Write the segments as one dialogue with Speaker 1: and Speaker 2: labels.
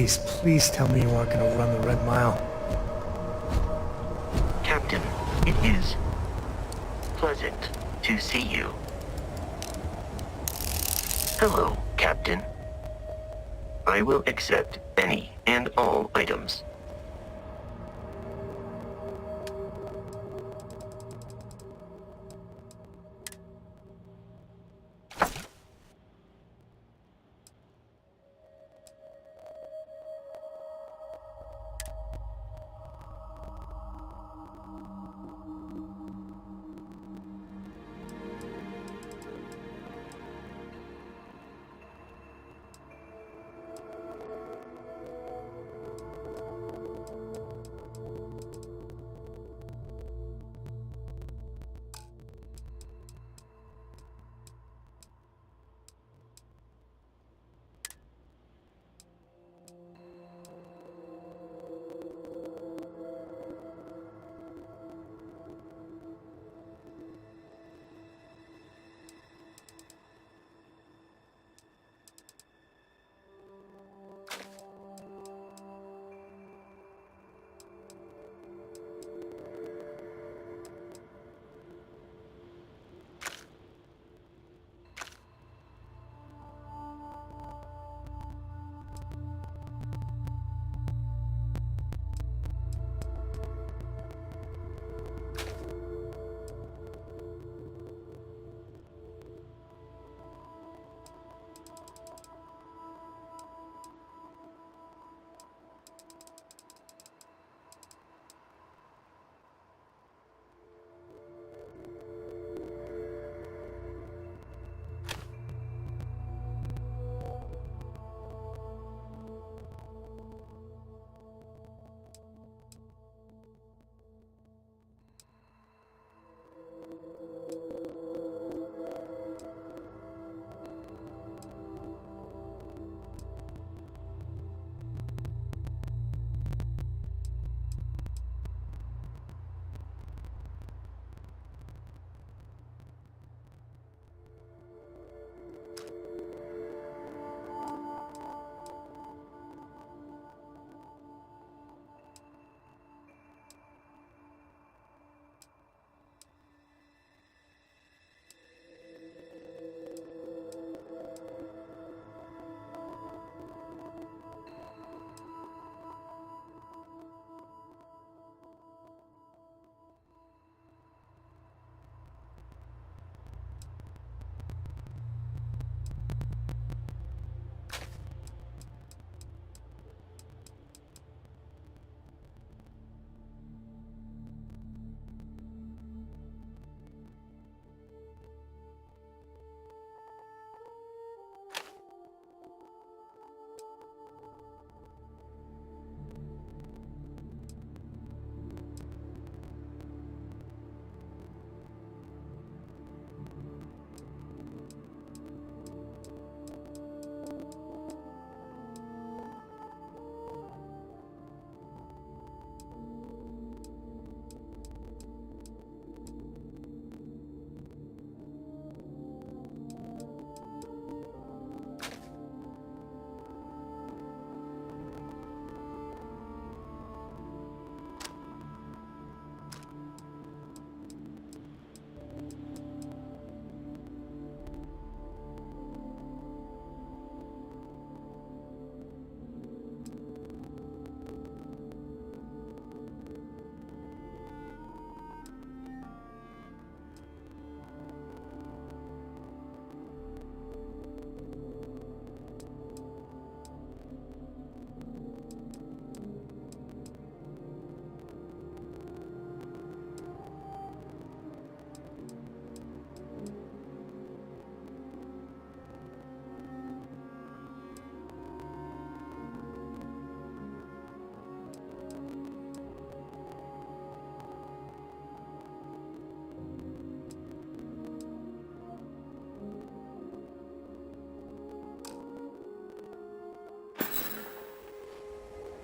Speaker 1: Please tell me you aren't gonna run the Red Mile.
Speaker 2: Captain, it is pleasant to see you. Hello, Captain. I will accept any and all items.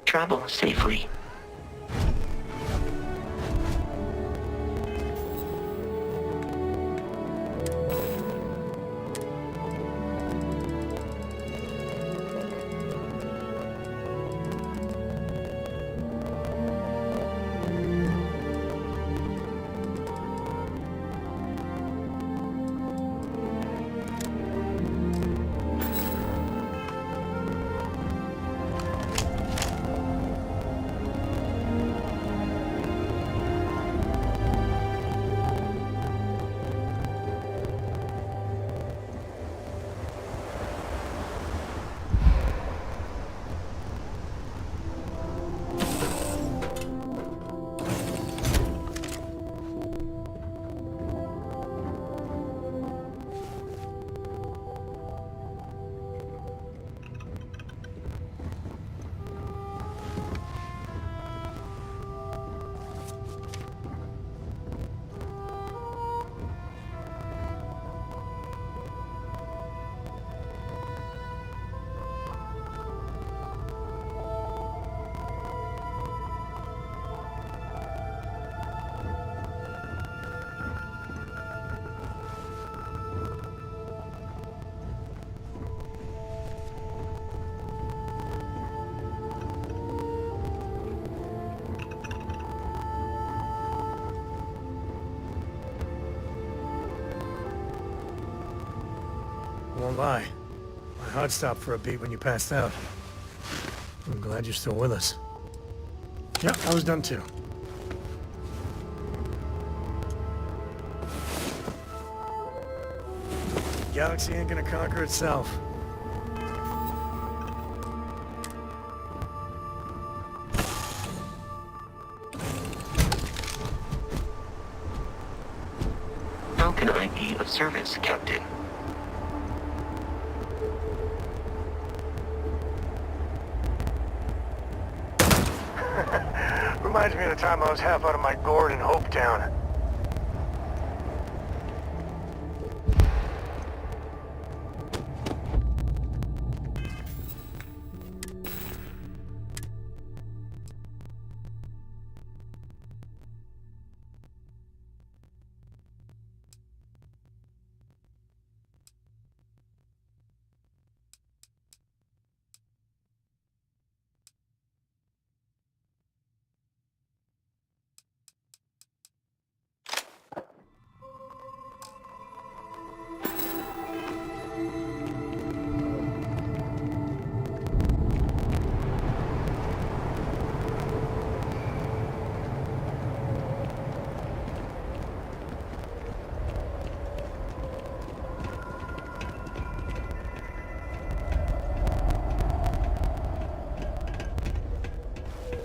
Speaker 2: Travel safely.
Speaker 1: Won't lie. My heart stopped for a beat when you passed out. I'm glad you're still with us. Yeah, I was done too. Galaxy ain't gonna conquer itself.
Speaker 2: How can I be of service, Captain?
Speaker 1: Reminds me of the time I was half out of my gourd in Hopetown.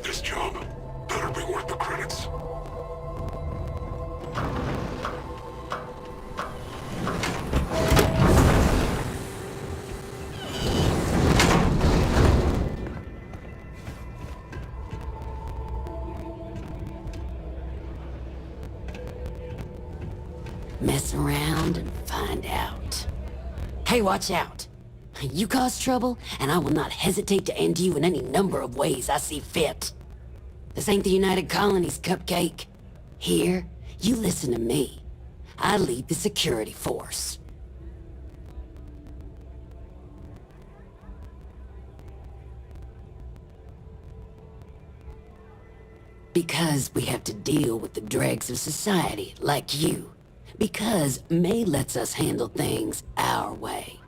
Speaker 3: This job better be worth the credits.
Speaker 4: Mess around and find out. Hey, watch out. You cause trouble, and I will not hesitate to end you in any number of ways I see fit. This ain't the United Colonies, Cupcake. Here, you listen to me. I lead the security force. Because we have to deal with the dregs of society, like you. Because May lets us handle things our way.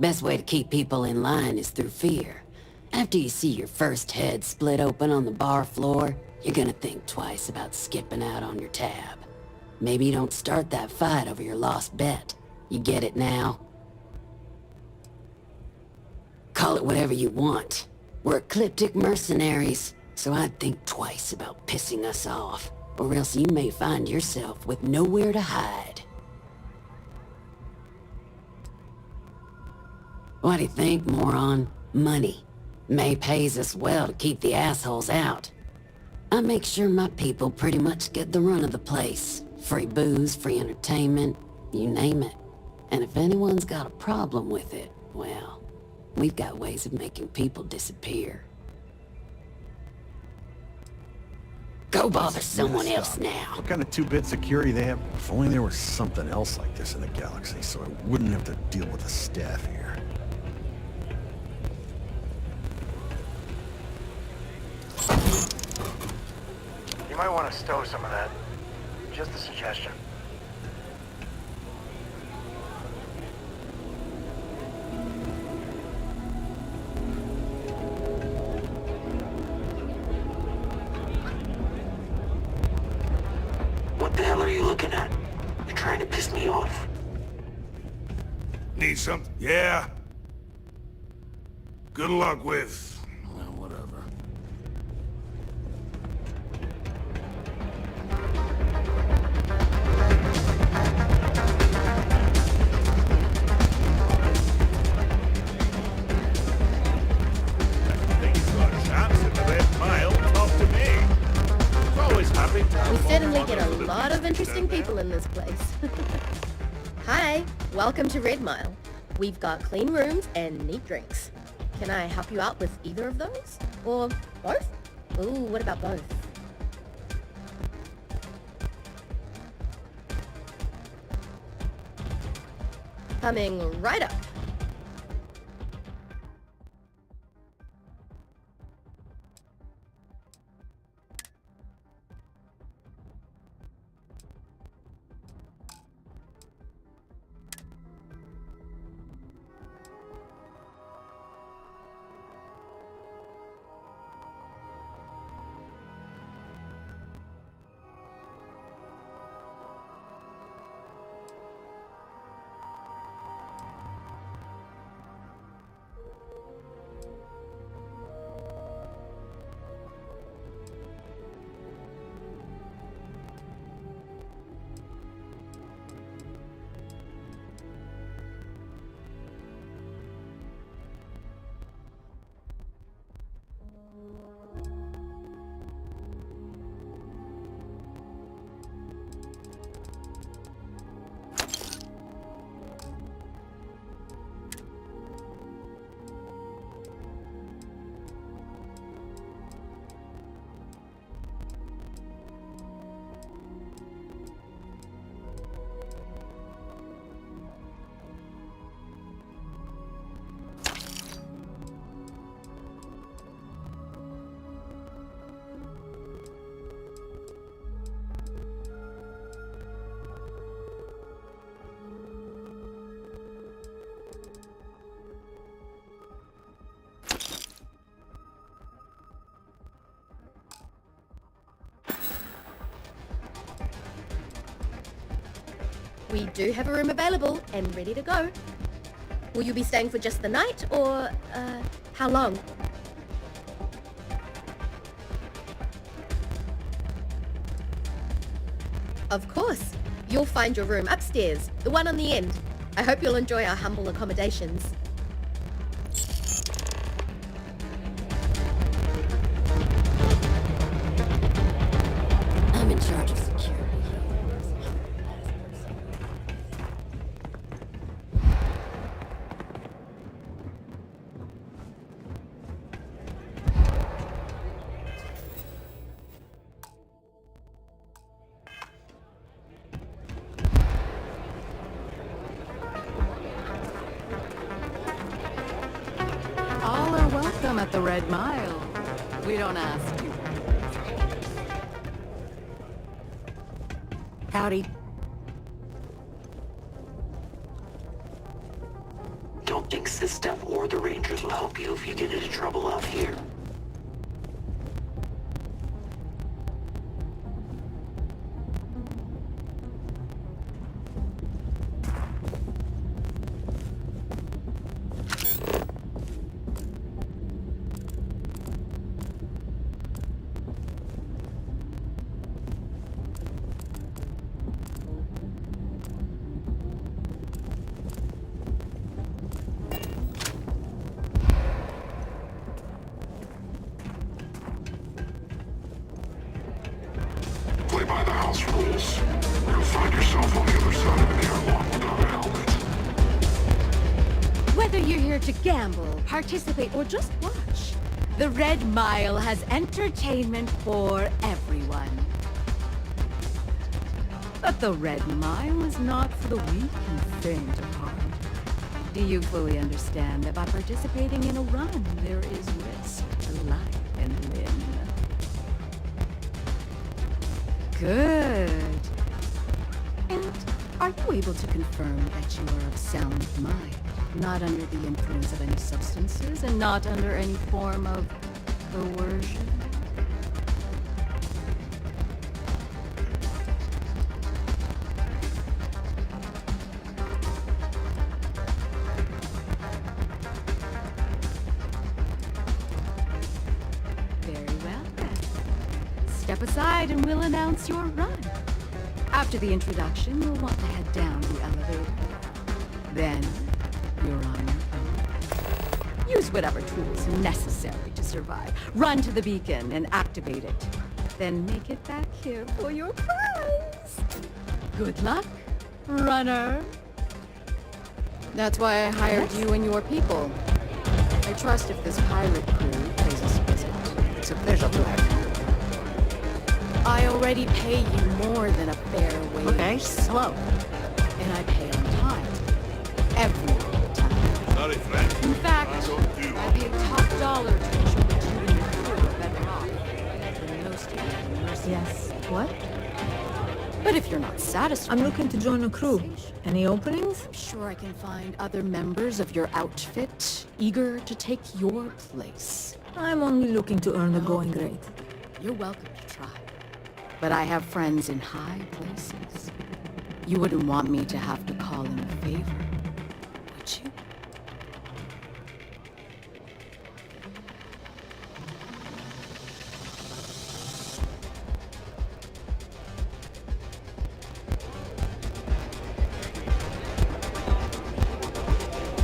Speaker 4: Best way to keep people in line is through fear. After you see your first head split open on the bar floor, you're gonna think twice about skipping out on your tab. Maybe you don't start that fight over your lost bet. You get it now? Call it whatever you want. We're ecliptic mercenaries, so I'd think twice about pissing us off, or else you may find yourself with nowhere to hide. What do you think, moron? Money. May pays us well to keep the assholes out. I make sure my people pretty much get the run of the place. Free booze, free entertainment, you name it. And if anyone's got a problem with it, well, we've got ways of making people disappear. Go bother someone else now.
Speaker 5: What kind of two-bit security they have? If only there was something else like this in the galaxy, so I wouldn't have to deal with the staff here.
Speaker 1: You might want to stow some of that. Just a suggestion.
Speaker 2: What the hell are you looking at? You're trying to piss me off.
Speaker 3: Need some? Yeah. Good luck with... well, whatever.
Speaker 6: We certainly get a lot of interesting people in this place. Hi, welcome to Red Mile. We've got clean rooms and neat drinks. Can I help you out with either of those? Or both? Ooh, what about both? Coming right up. do have a room available and ready to go. Will you be staying for just the night, or, how long? Of course. You'll find your room upstairs, the one on the end. I hope you'll enjoy our humble accommodations.
Speaker 4: I'm in charge of security.
Speaker 7: All are welcome at the Red Mile. We don't ask you.
Speaker 4: Howdy.
Speaker 2: Don't think this stuff or the Rangers will help you if you get into trouble out here.
Speaker 3: Play by the house rules. You'll find yourself on the other side of an airlock without a helmet.
Speaker 7: Whether you're here to gamble, participate, or just watch, the Red Mile has entertainment for everyone. But the Red Mile is not for the weak and faint of heart. Do you fully understand that by participating in a run, there is risk to life and limb? Good. And are you able to confirm that you are of sound mind, not under the influence of any substances, and not under any form of coercion? Very well, then. Step aside and we'll announce your run. After the introduction, you'll want to head down the elevator. Then, you're on your own. Use whatever tools necessary to survive. Run to the beacon and activate it. Then make it back here for your prize. Good luck, runner. That's why I hired you and your people. I trust if this pirate crew pays us a visit.
Speaker 1: It's a pleasure to have you.
Speaker 7: I already pay you more than a fair wage.
Speaker 1: Okay, hello.
Speaker 7: And I pay on time. Every time.
Speaker 3: Sorry, friend.
Speaker 7: In fact, I'd be a top dollar to ensure that you and your crew are better off than most of you mercenaries.
Speaker 8: Yes. What?
Speaker 7: But if you're not satisfied...
Speaker 8: I'm looking to join a crew. Any openings?
Speaker 7: I'm sure I can find other members of your outfit eager to take your place.
Speaker 8: I'm only looking to earn a going rate.
Speaker 7: You're welcome to try. But I have friends in high places. You wouldn't want me to have to call in a favor, would you?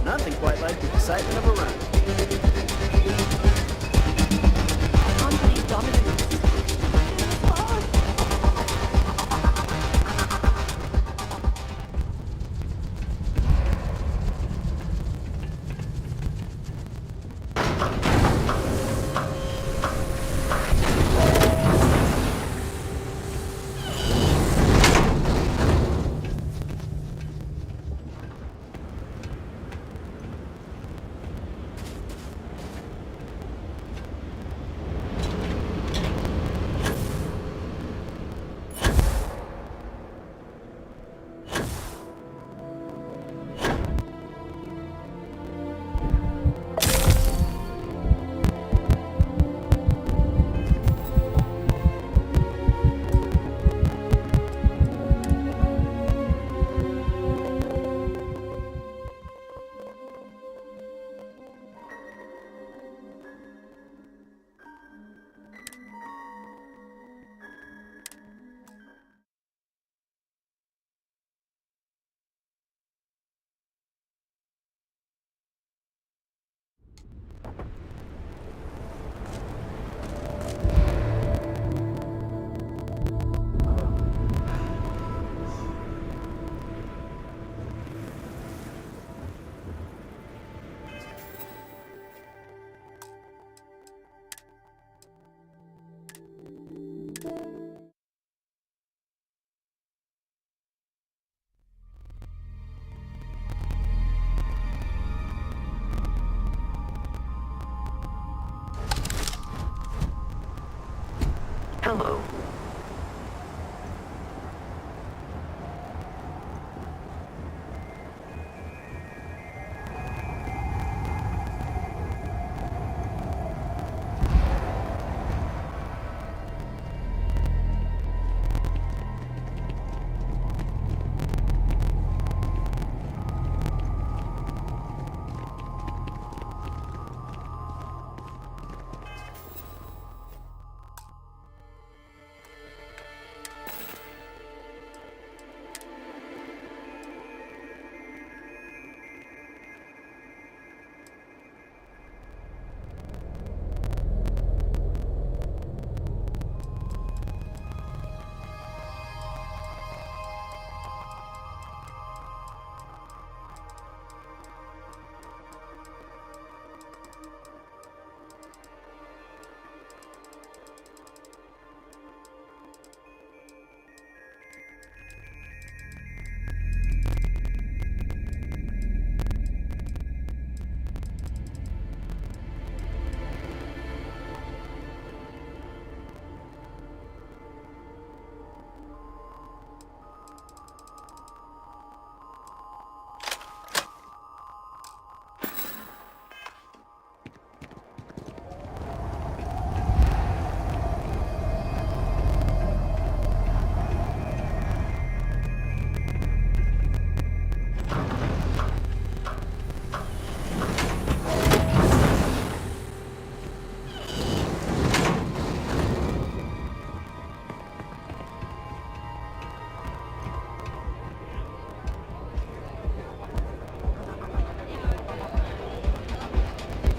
Speaker 9: Nothing quite like the excitement of a run.
Speaker 7: Company dominance.
Speaker 2: Hello.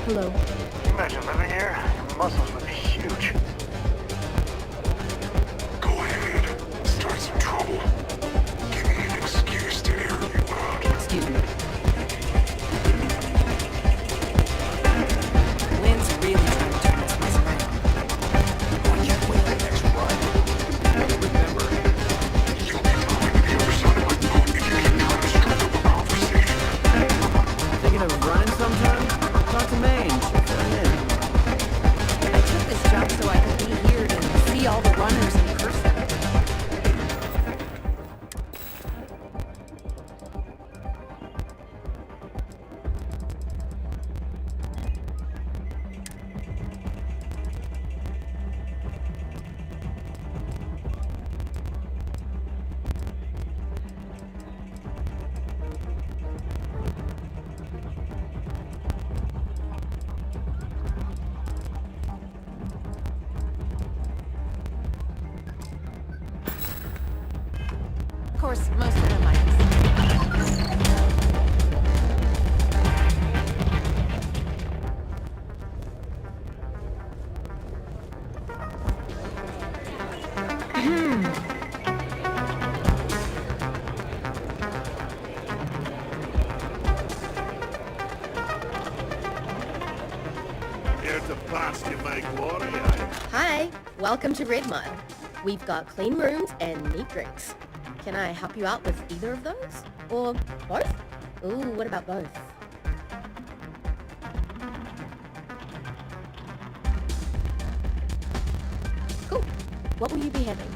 Speaker 8: Hello.
Speaker 3: Imagine living here. Your muscles would be huge. Go ahead. Start some trouble. Give me an excuse to air you out.
Speaker 4: Excuse me. Lynn's really trying to turn this place around.
Speaker 3: I can't wait the next run. Remember, you'll be going to the other side of my boat if you keep trying to strike up a conversation.
Speaker 9: Thinking of running sometime? Talk to Maine. Check her in.
Speaker 7: I took this job so I could be here to see all the runners in person. Of course, most of them I
Speaker 3: Here to bask in my glory,
Speaker 6: Hi, welcome to Red Mile. We've got clean rooms and neat drinks. Can I help you out with either of those? Or both? Ooh, what about both? Cool. What will you be having?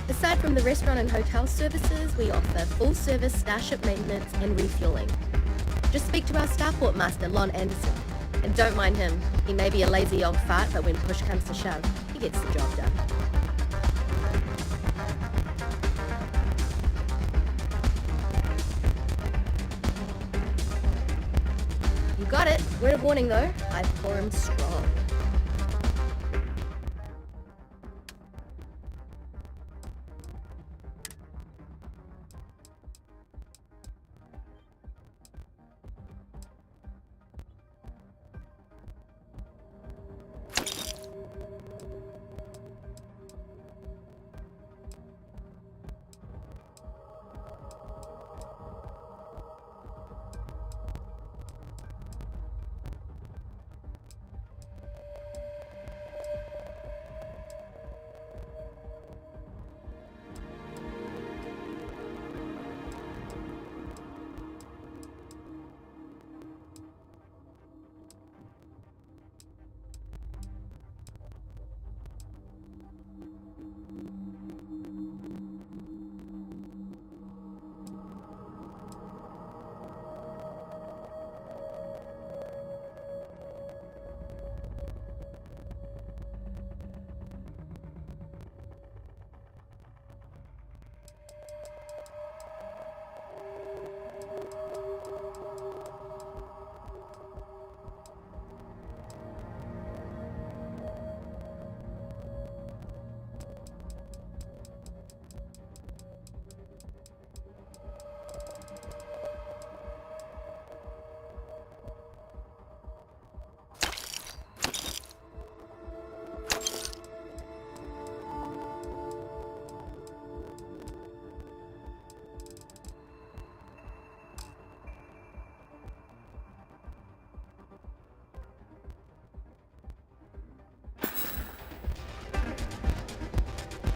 Speaker 6: Aside from the restaurant and hotel services, we offer full-service starship maintenance and refueling. Just speak to our starport master, Lon Anderson. And don't mind him. He may be a lazy old fart, but when push comes to shove, he gets the job done. You got it. Word of warning though, I've formed strong.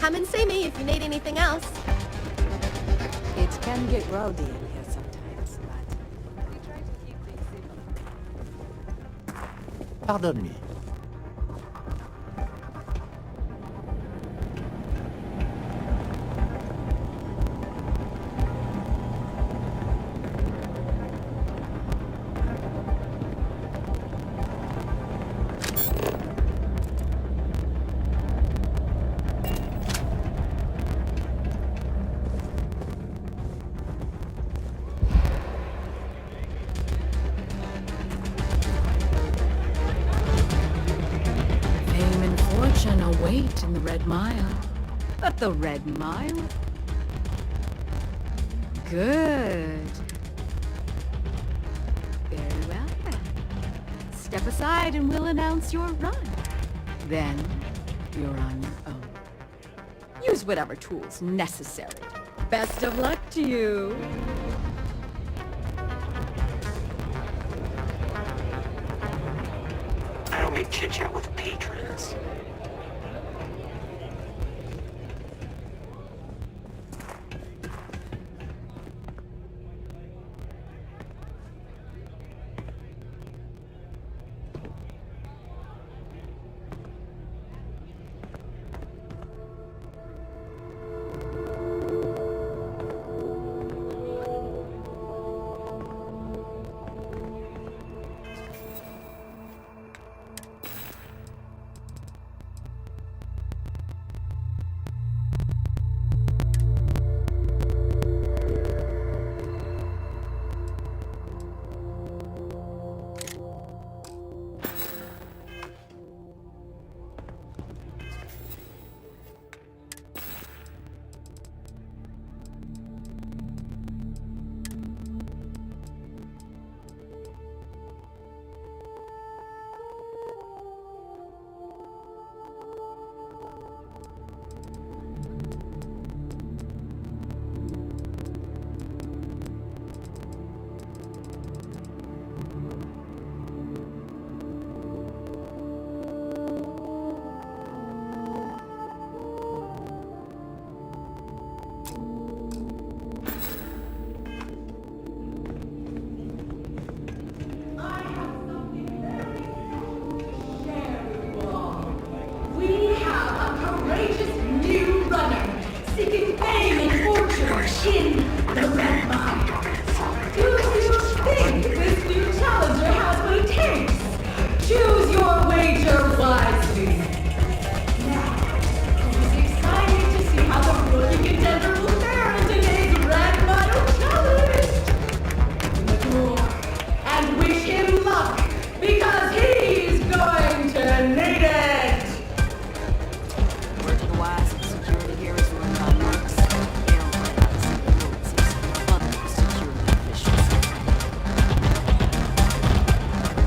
Speaker 6: Come and see me if you need anything else.
Speaker 7: It can get rowdy in here sometimes, but we try to keep things simple.
Speaker 5: Pardon me.
Speaker 7: Fame and fortune await in the Red Mile. But the Red Mile? Good. Very well then. Step aside and we'll announce your run. Then you're on your own. Use whatever tools necessary. Best of luck to you.
Speaker 2: I don't make chit-chat with patrons.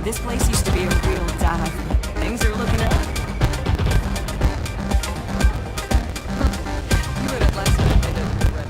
Speaker 10: This place used to be a real dive. Things are looking up. You would at last admit it, Red.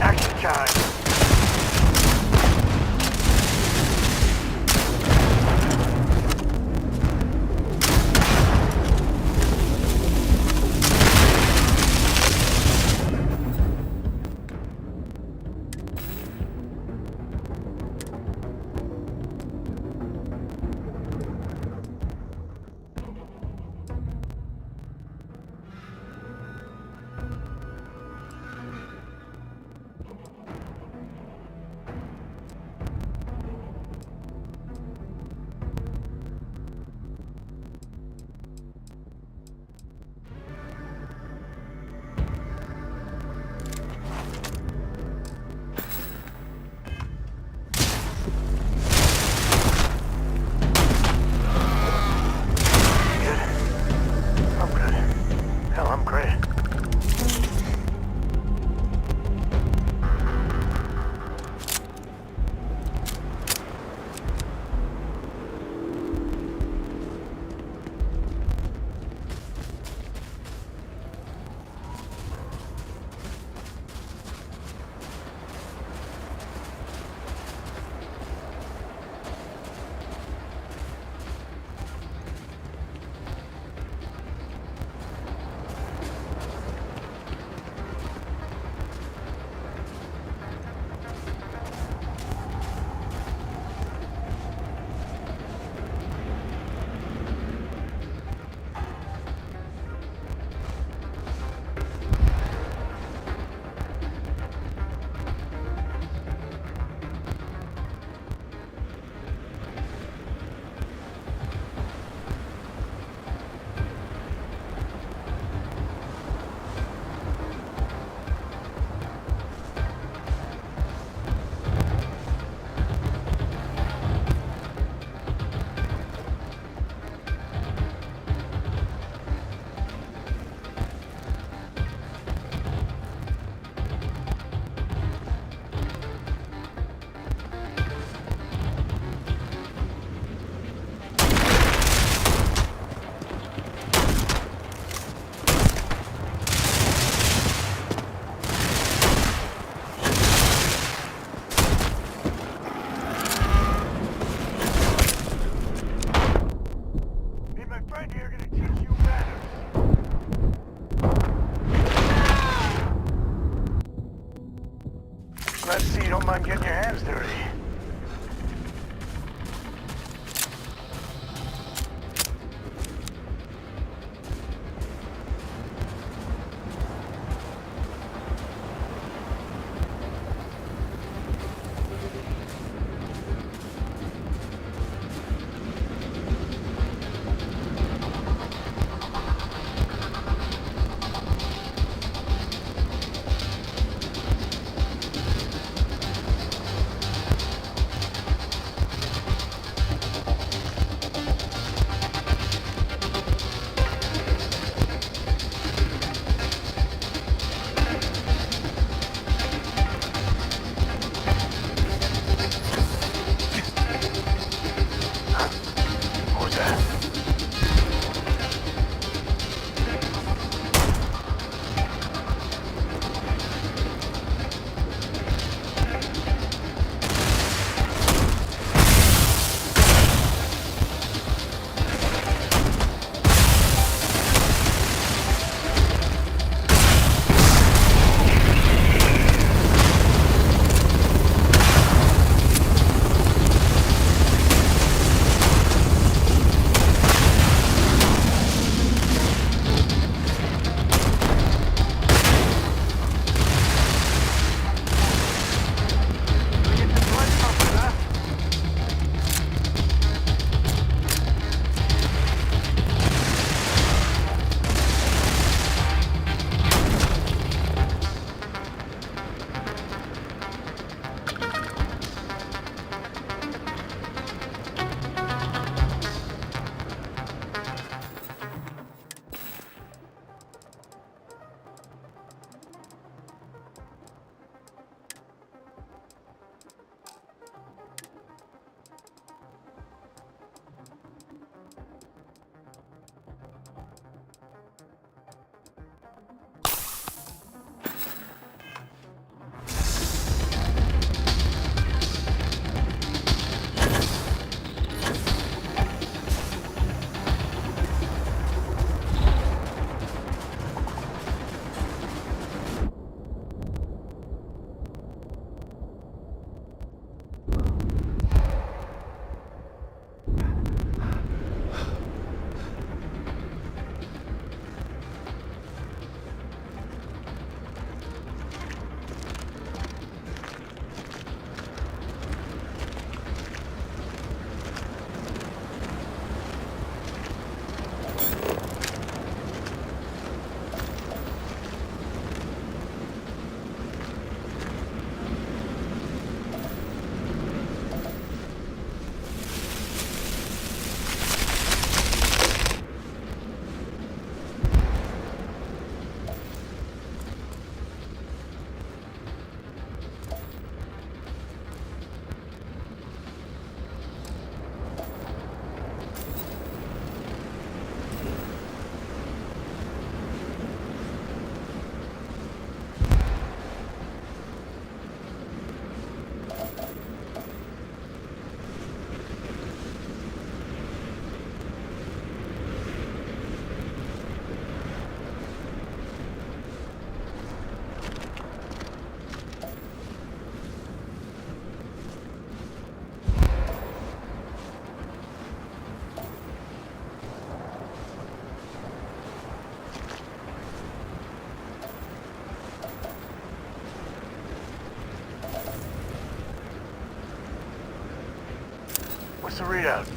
Speaker 3: Action time. Let's see you don't mind getting your hands dirty.
Speaker 1: What's the readout?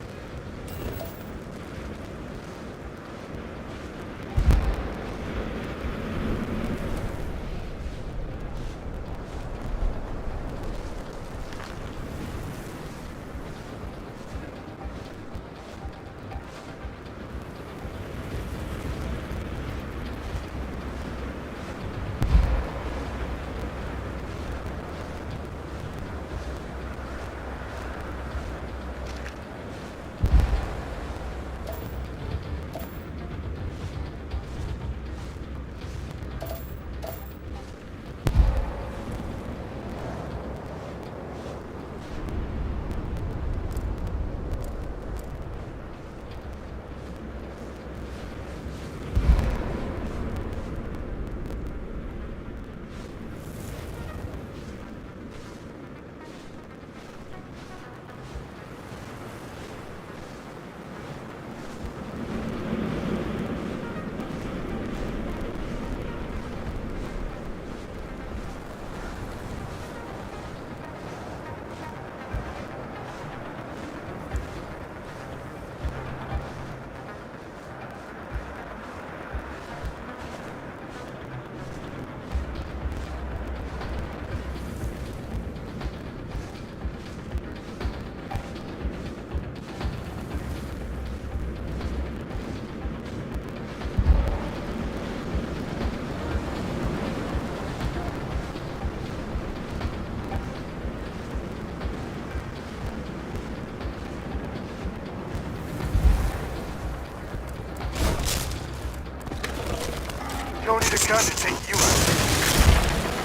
Speaker 1: Don't need a gun to take you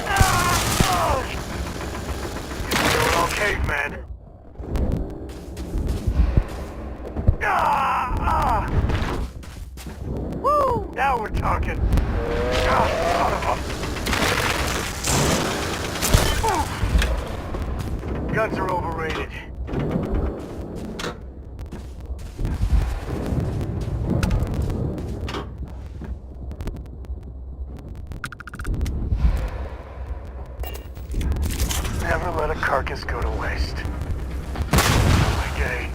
Speaker 1: out. You're doing all caveman. Woo! Now we're talking. Guns are overrated. Never let a carcass go to waste. Okay.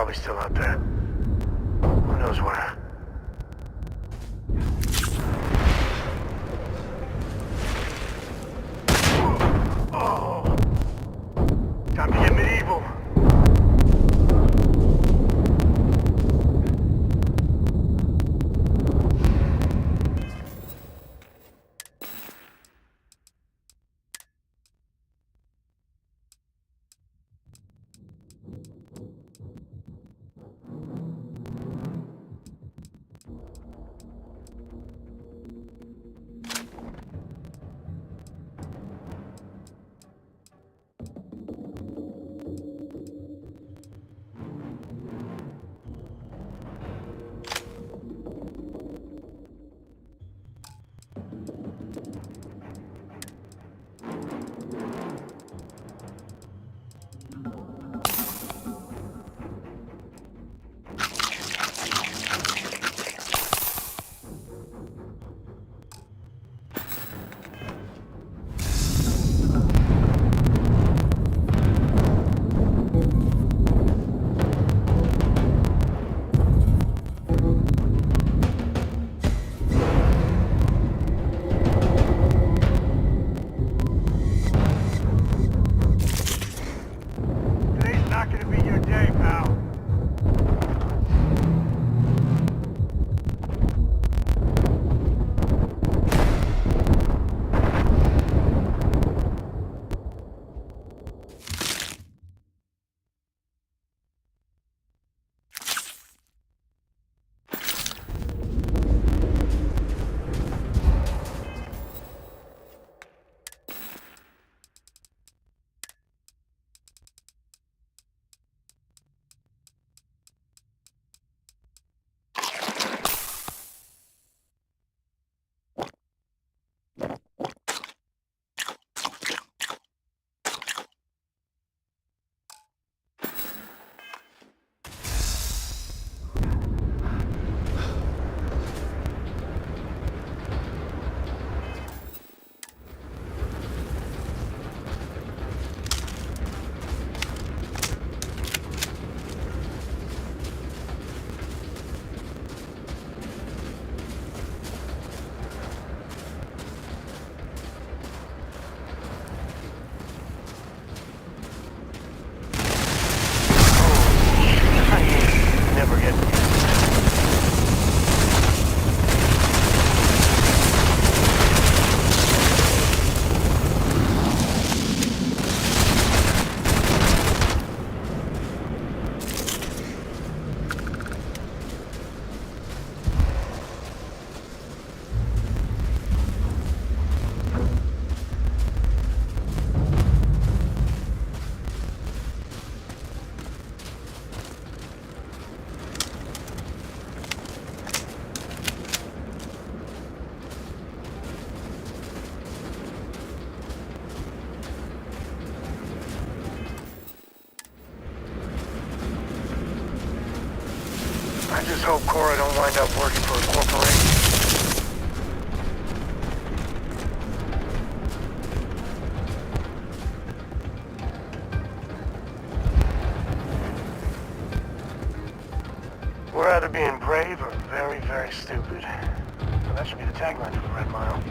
Speaker 1: probably still out there. Who knows where? Oh! Time to get medieval. I just hope Cora don't wind up working for a corporation. We're either being brave or very, very stupid. Well, that should be the tagline for the Red Mile.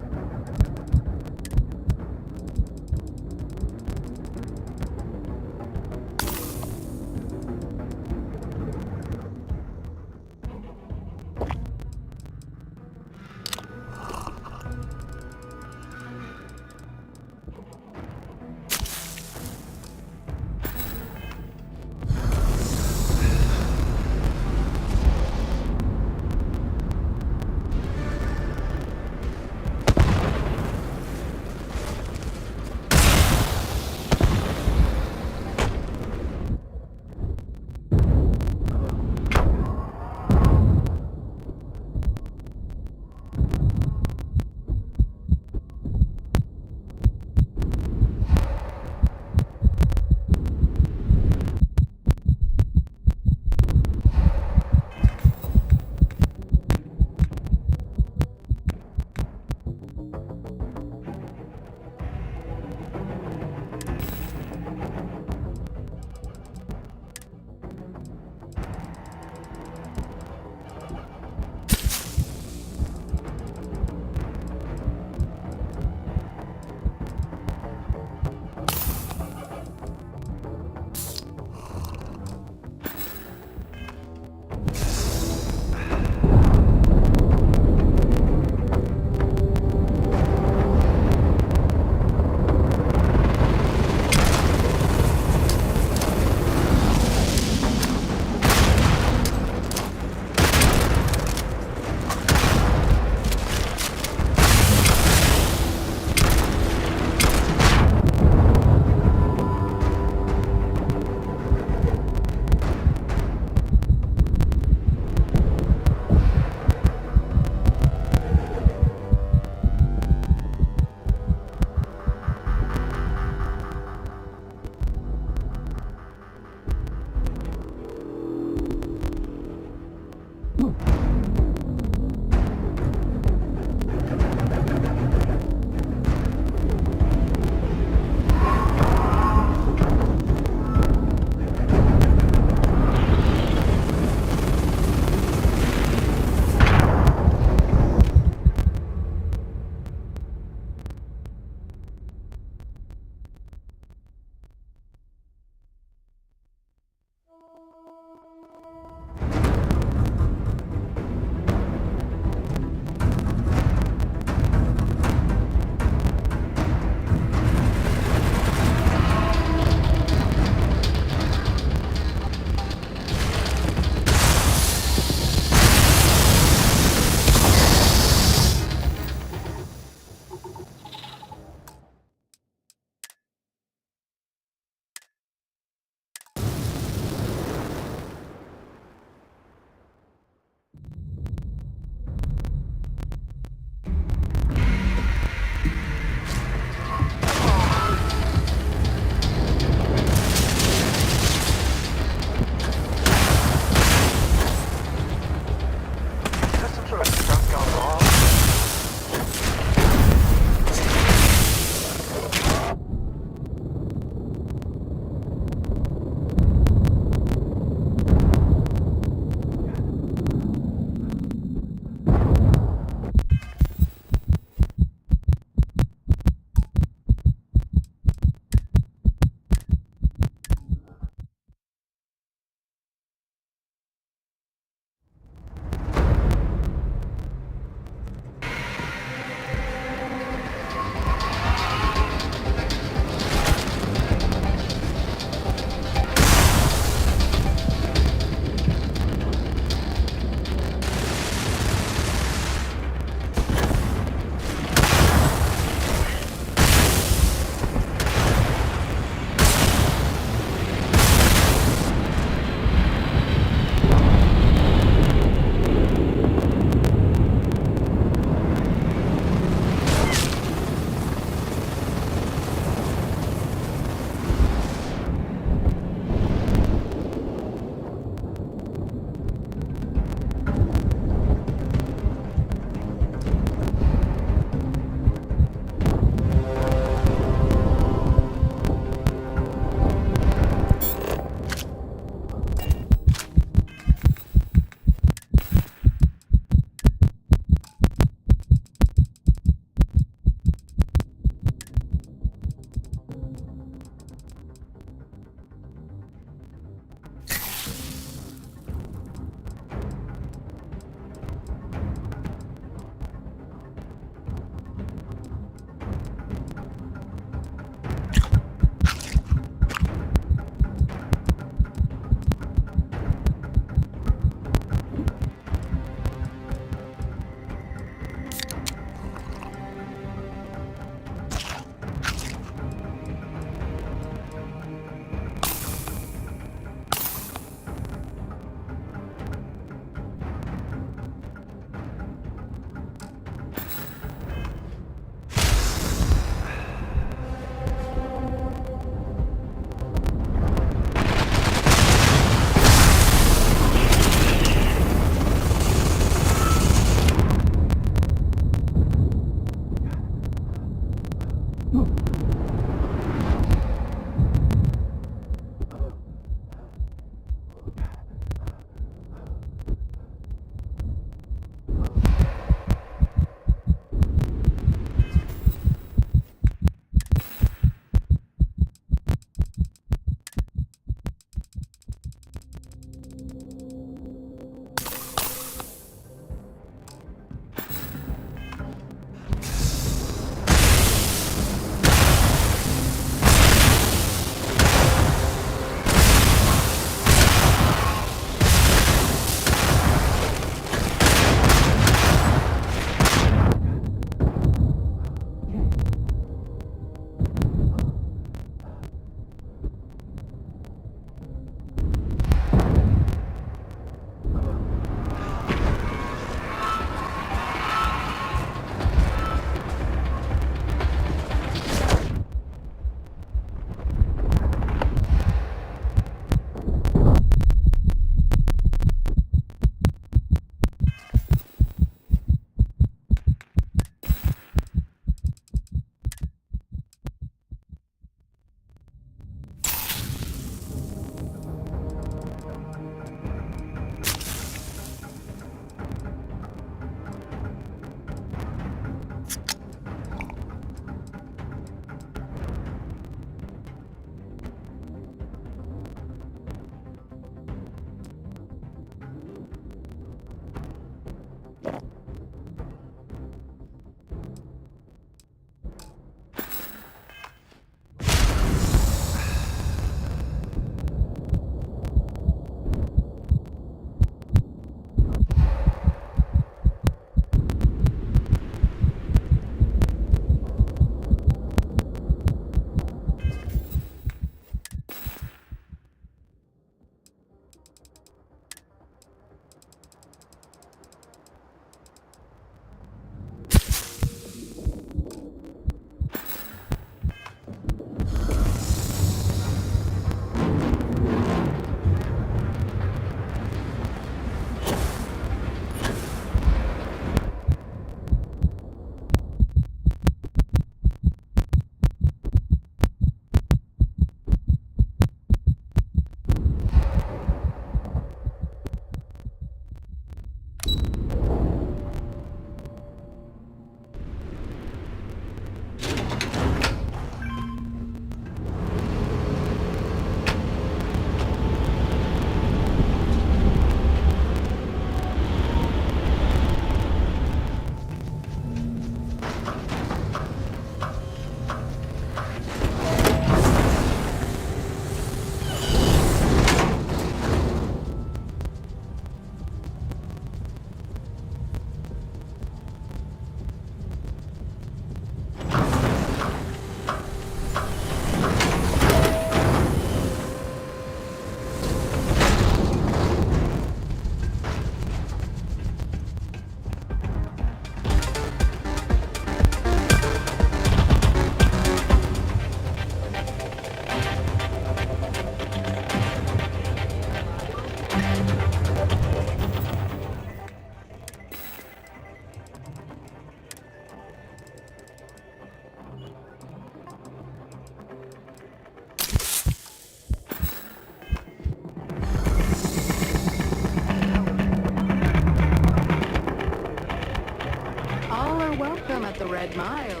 Speaker 7: welcome at the Red Mile.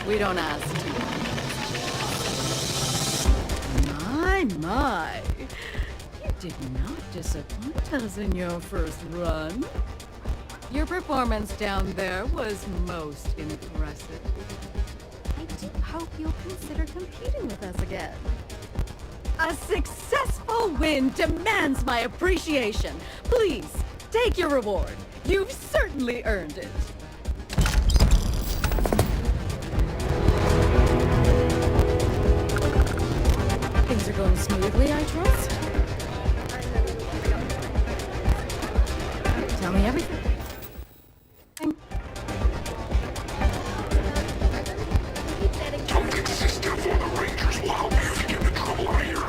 Speaker 7: We don't ask too much. My. You did not disappoint us in your first run. Your performance down there was most impressive. I do hope you'll consider competing with us again. A successful win demands my appreciation. Please, take your reward. You've certainly earned it. Things are going smoothly, I trust? Tell me everything.
Speaker 3: Don't get sensitive or the Rangers will help you if you get in trouble out here.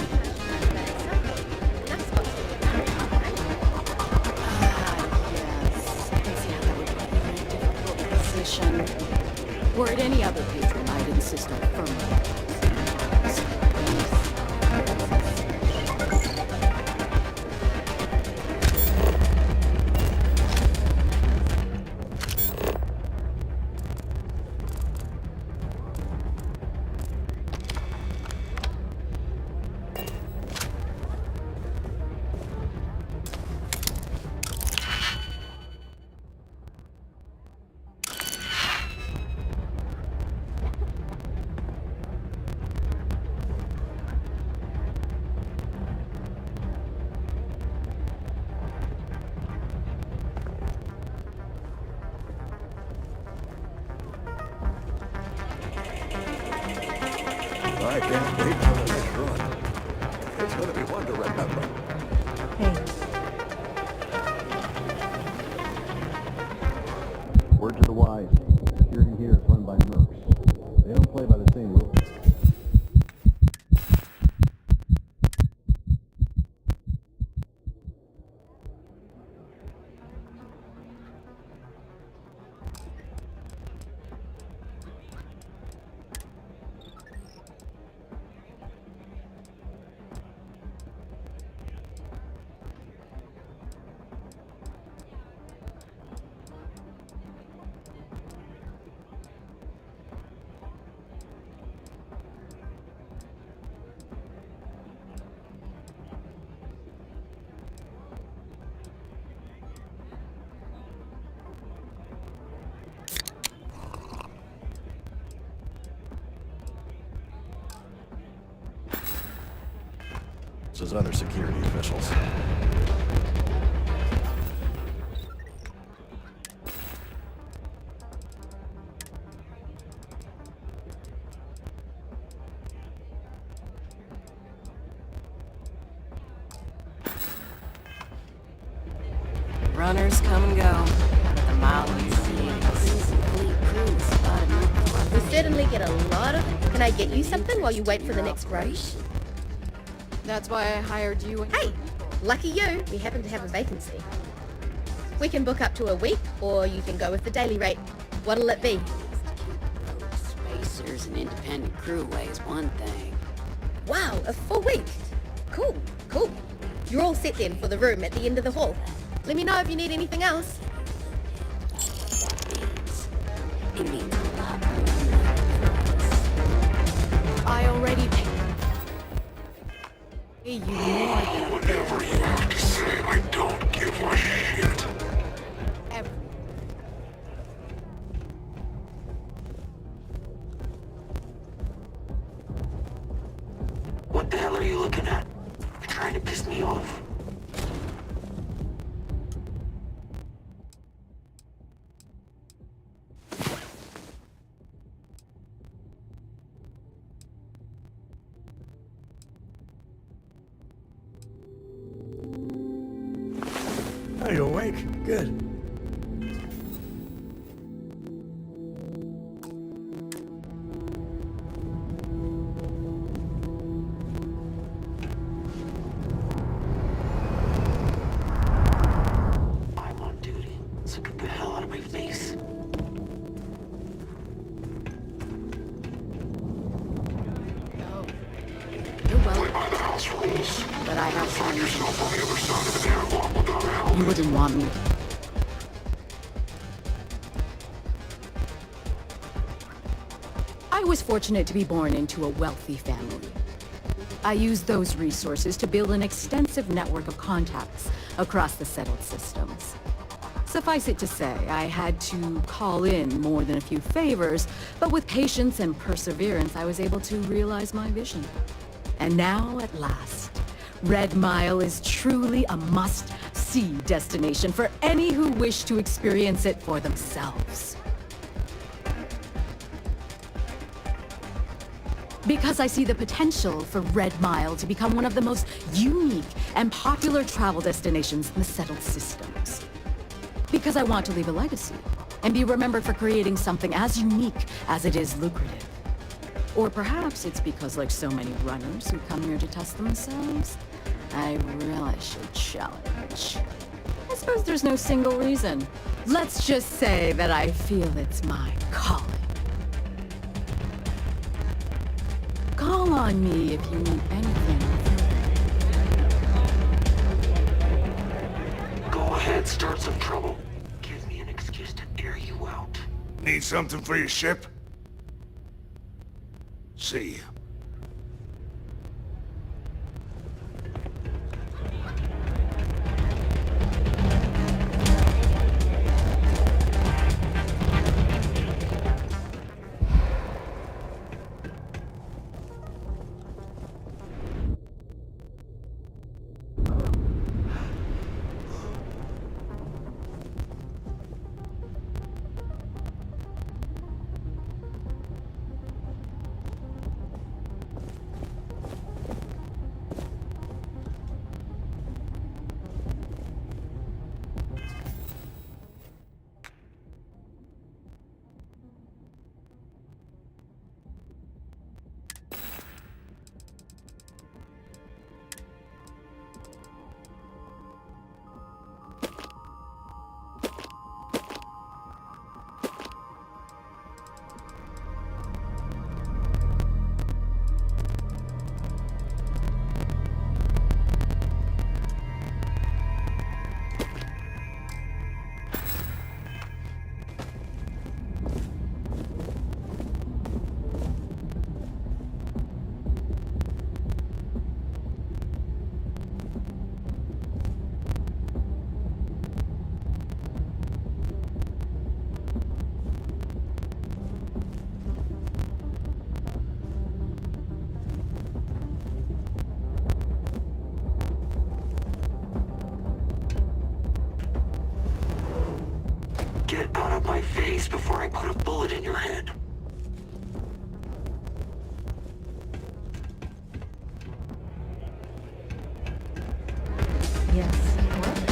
Speaker 7: Yes. I can see how that would put you in a difficult position. Were it any other patron, I'd insist on firmer.
Speaker 3: I can't wait for the next run. It's gonna be one to remember.
Speaker 8: Hey,
Speaker 5: Word to the wise. Security here is run by mercs. They don't play by the same rules. As other security officials.
Speaker 10: Runners come and go, but the mile leads the
Speaker 6: We certainly get a lot of... Can I get you something while you wait for the next run?
Speaker 7: That's why I hired you.
Speaker 6: Hey, lucky you, we happen to have a vacancy. We can book up to a week, or you can go with the daily rate. What'll it be?
Speaker 4: Spacers and independent crewway is one thing.
Speaker 6: Wow, a full week. Cool, cool. You're all set then for the room at the end of the hall. Let me know if you need anything else.
Speaker 4: It means a lot more.
Speaker 7: I already paid you more than
Speaker 3: Whatever you have to say, I don't give a shit.
Speaker 7: every.
Speaker 2: What the hell are you looking at? You're trying to piss me off.
Speaker 1: Are you awake? Good.
Speaker 2: I'm on duty, so get the hell out of my face.
Speaker 7: No. You're
Speaker 3: Play
Speaker 7: welcome,
Speaker 3: by the house rules.
Speaker 7: but I have
Speaker 3: Find
Speaker 7: some.
Speaker 3: yourself on the other side of an airlock without a helmet.
Speaker 7: You wouldn't want me. was fortunate to be born into a wealthy family. I used those resources to build an extensive network of contacts across the settled systems. Suffice it to say, I had to call in more than a few favors, but with patience and perseverance, I was able to realize my vision. And now, at last, Red Mile is truly a must-see destination for any who wish to experience it for themselves. Because I see the potential for Red Mile to become one of the most unique and popular travel destinations in the settled systems. Because I want to leave a legacy and be remembered for creating something as unique as it is lucrative. Or perhaps it's because, like so many runners who come here to test themselves, I really should challenge. I suppose there's no single reason. Let's just say that I feel it's my calling. Call on me if you need anything.
Speaker 3: Go ahead, start some trouble. Give me an excuse to air you out.
Speaker 11: Need something for your ship? See you.
Speaker 3: Get out of my face before I put a bullet in your head.
Speaker 8: Yes. What?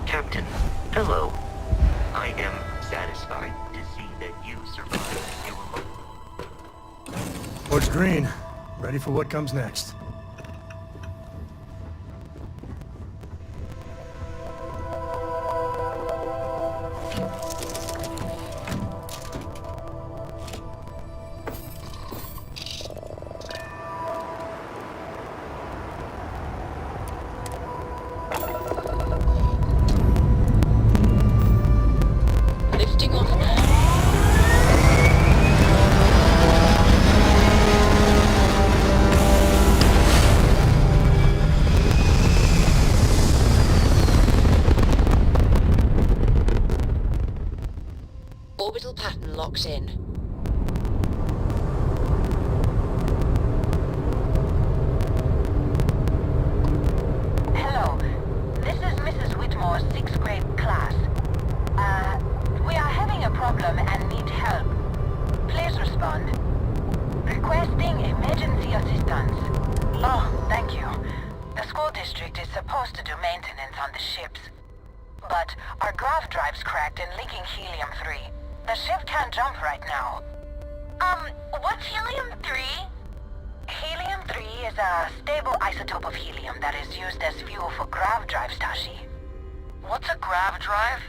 Speaker 2: Captain, hello. I am satisfied to see that you survived your
Speaker 1: Lord's green. Ready for what comes next.
Speaker 4: Lifting off now. Orbital pattern locked in.
Speaker 12: problem and need help. Please respond. Requesting emergency assistance. Oh, thank you. The school district is supposed to do maintenance on the ships. But our grav drive's cracked and leaking helium-3. The ship can't jump right now. What's helium-3? Helium-3 is a stable isotope of helium that is used as fuel for grav drives, Tashi. What's a grav drive?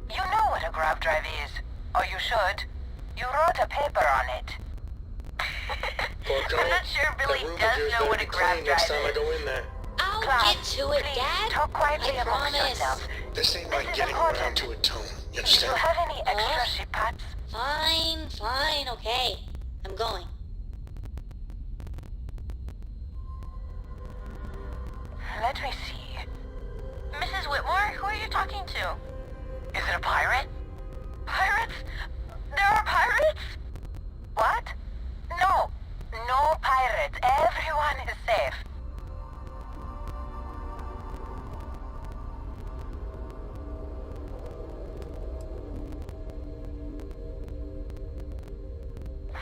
Speaker 12: You know what a grav drive is. Or you should. You wrote a paper on it. I'm not sure Billy does know what a grav drive is.
Speaker 13: I'll
Speaker 12: Class,
Speaker 13: get to it,
Speaker 12: please,
Speaker 13: Dad.
Speaker 12: talk quietly
Speaker 13: I
Speaker 12: amongst
Speaker 13: promise.
Speaker 12: yourselves.
Speaker 3: This ain't like
Speaker 12: is
Speaker 3: getting
Speaker 12: important.
Speaker 3: around to it, Tone. You
Speaker 12: Do you
Speaker 3: understand?
Speaker 12: have any extra ship parts?
Speaker 13: Fine, okay. I'm going.
Speaker 12: Let me see. Mrs. Whitmore, who are you talking to? Is it a pirate? Pirates? There are pirates? What? No. No pirates. Everyone is safe.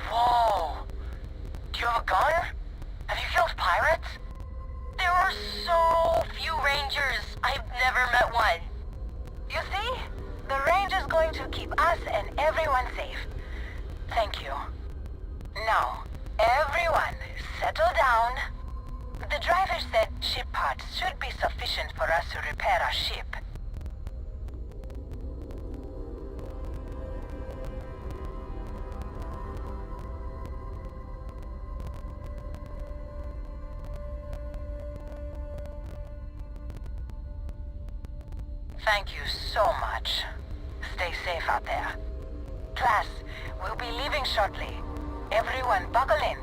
Speaker 12: Whoa. Do you have a gun? Have you killed pirates? There are so few rangers. I've never met one. You see? The range is going to keep us and everyone safe. Thank you. Now, everyone, settle down. The driver said ship parts should be sufficient for us to repair our ship. Thank you so much. Stay safe out there. Class, we'll be leaving shortly. Everyone buckle in.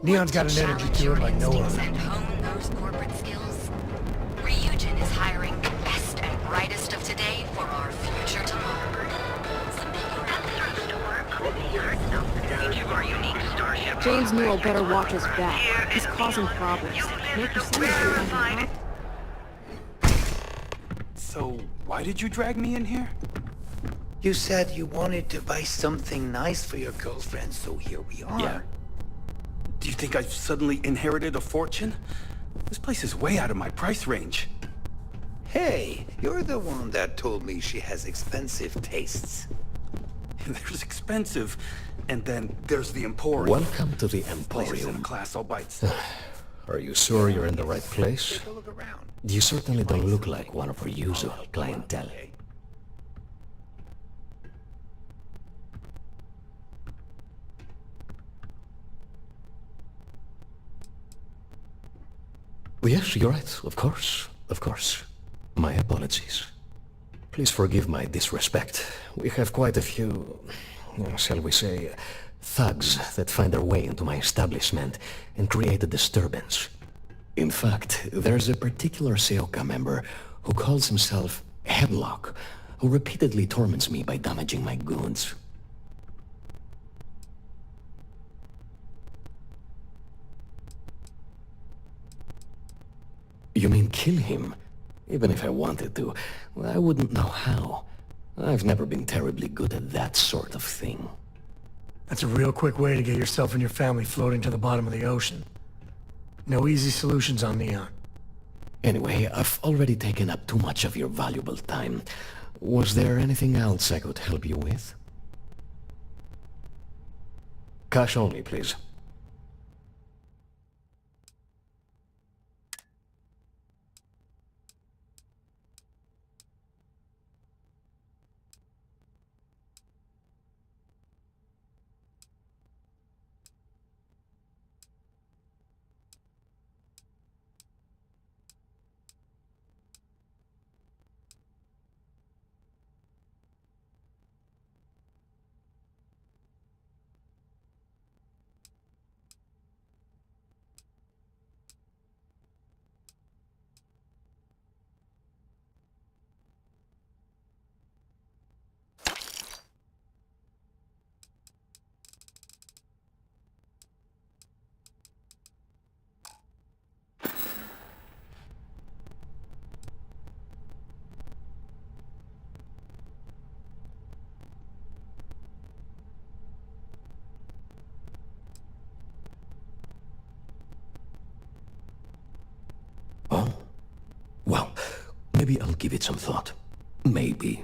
Speaker 1: Neon's got an energy to it like no other.
Speaker 14: And hone those corporate skills. Ryujin is hiring the best and brightest of today for our future tomorrow.
Speaker 7: James Newell better watch his back. He's causing problems. Make your sense.
Speaker 15: So, why did you drag me in here?
Speaker 16: You said you wanted to buy something nice for your girlfriend, so here we are.
Speaker 15: Yeah. Do you think I've suddenly inherited a fortune? This place is way out of my price range.
Speaker 16: Hey, you're the one that told me she has expensive tastes.
Speaker 15: There's expensive, and then there's the Emporium.
Speaker 17: Welcome to the
Speaker 15: This is in a
Speaker 17: Emporium.
Speaker 15: class all by itself.
Speaker 17: Are you sure you're in the right place?
Speaker 16: Take a look around.
Speaker 17: You certainly don't look like one of our usual clientele. Yes, you're right. Of course. Of course. My apologies. Please forgive my disrespect. We have quite a few, shall we say, thugs that find their way into my establishment and create a disturbance. In fact, there's a particular Seoka member who calls himself Headlock, who repeatedly torments me by damaging my goods. You mean kill him? Even if I wanted to, I wouldn't know how. I've never been terribly good at that sort of thing.
Speaker 1: That's a real quick way to get yourself and your family floating to the bottom of the ocean. No easy solutions on Neon.
Speaker 17: Anyway, I've already taken up too much of your valuable time. Was there anything else I could help you with? Cash only, please. Oh, well, maybe I'll give it some thought. Maybe.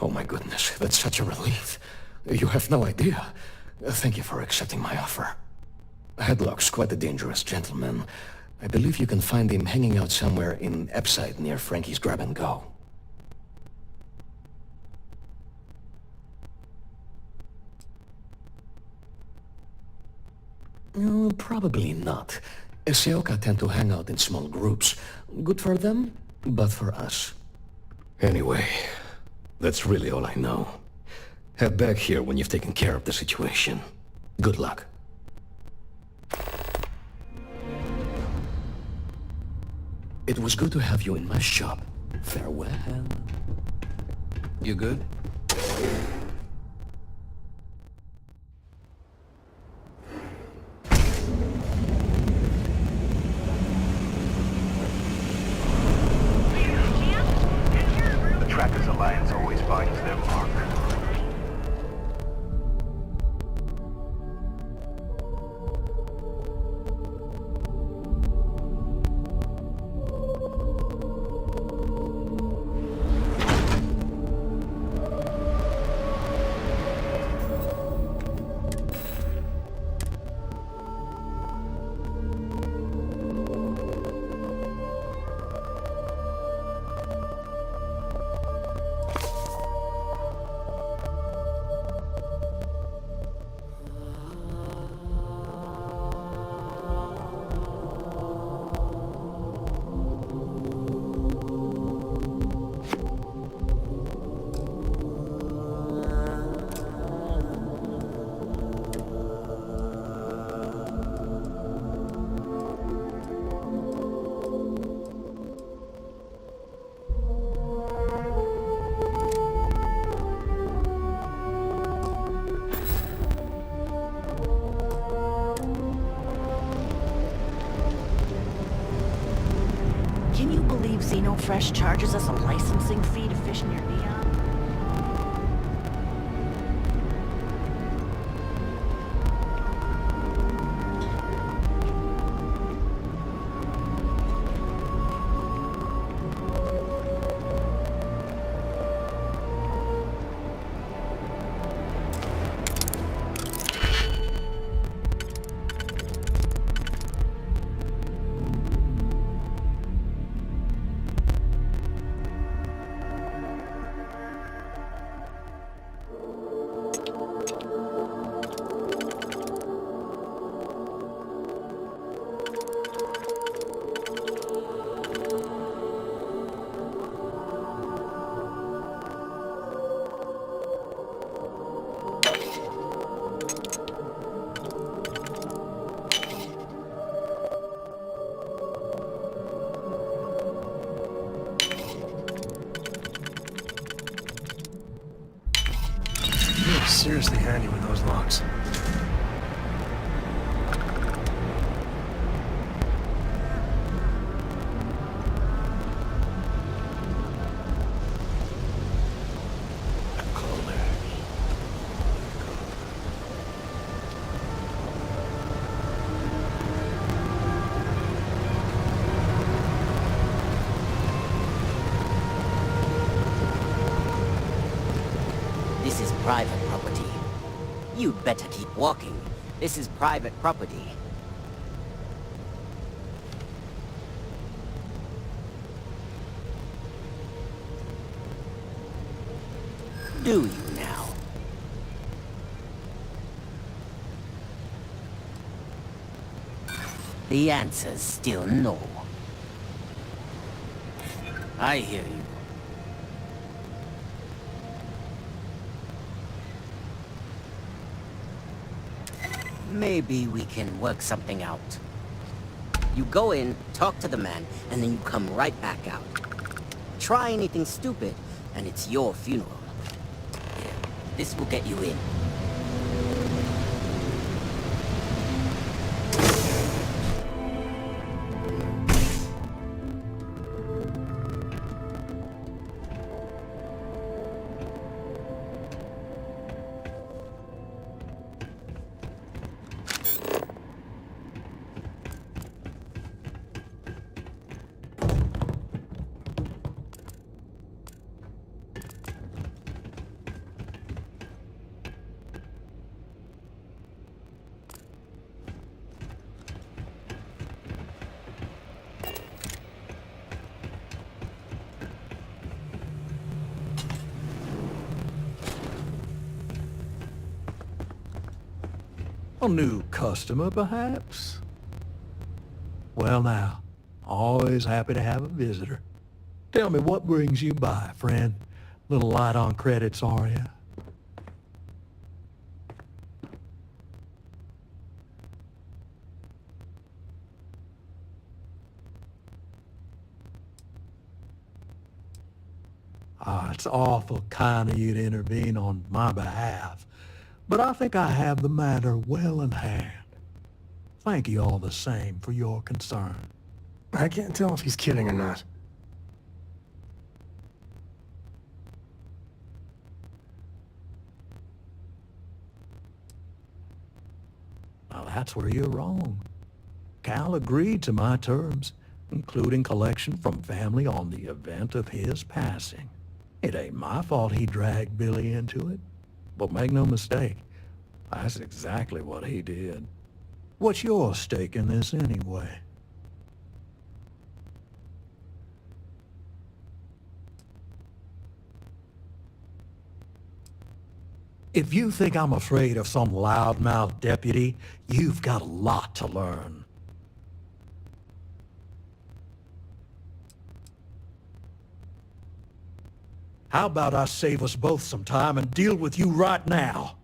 Speaker 17: Oh my goodness, that's such a relief. You have no idea. Thank you for accepting my offer. Headlock's quite a dangerous gentleman. I believe you can find him hanging out somewhere in Epside near Frankie's Grab and Go. Probably not. Seoka tend to hang out in small groups. Good for them, but for us. Anyway, that's really all I know. Head back here when you've taken care of the situation. Good luck. It was good to have you in my shop. Farewell.
Speaker 15: You good?
Speaker 3: The Trackers Alliance always finds their mark.
Speaker 10: Fresh charges us a licensing fee to fish near Neon.
Speaker 1: Seriously handy with those locks.
Speaker 18: private property. You'd better keep walking. This is private property. Do you now? The answer's still no. I hear you. Maybe we can work something out. You go in, talk to the man, and then you come right back out. Try anything stupid, and it's your funeral. Here, this will get you in.
Speaker 5: A new customer, perhaps? Well now, always happy to have a visitor. Tell me, what brings you by, friend? Little light on credits, are you? It's awful kind of you to intervene on my behalf, but I think I have the matter well in hand. Thank you all the same for your concern.
Speaker 1: I can't tell if he's kidding or not.
Speaker 5: Now that's where you're wrong. Cal agreed to my terms, including collection from family on the event of his passing. It ain't my fault he dragged Billy into it. But make no mistake, that's exactly what he did. What's your stake in this anyway? If you think I'm afraid of some loudmouth deputy, you've got a lot to learn. How about I save us both some time and deal with you right now?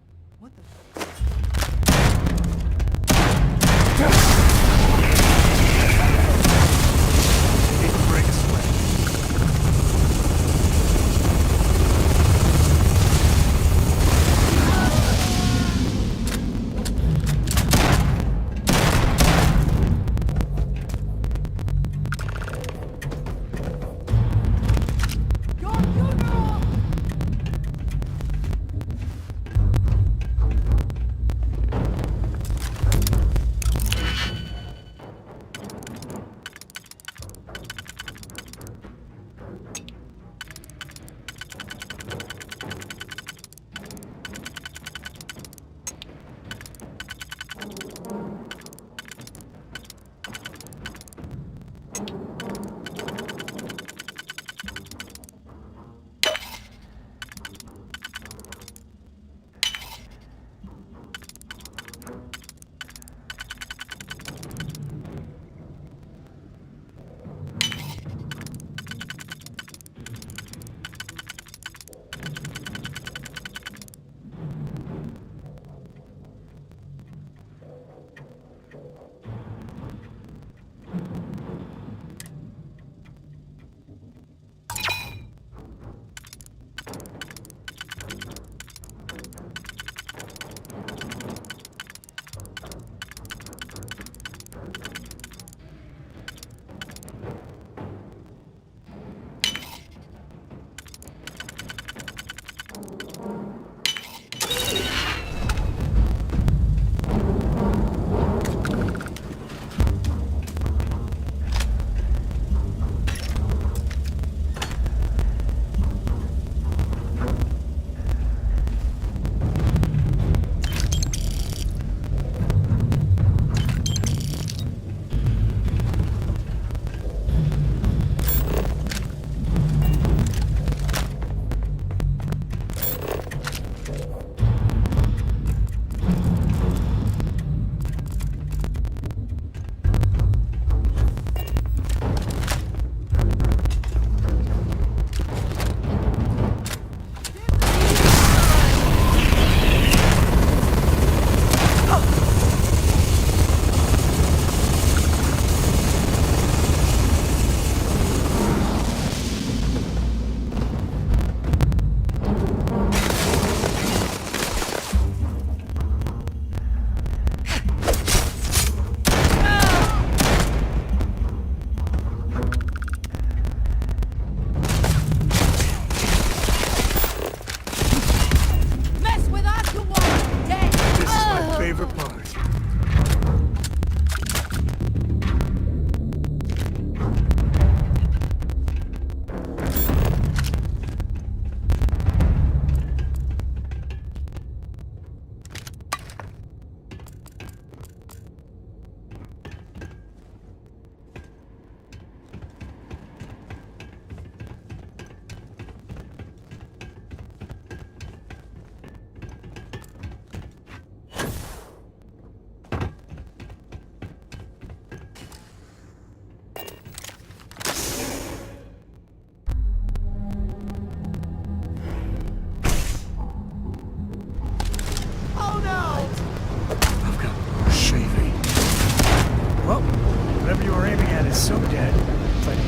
Speaker 1: Whatever you were aiming at is so dead. It's like...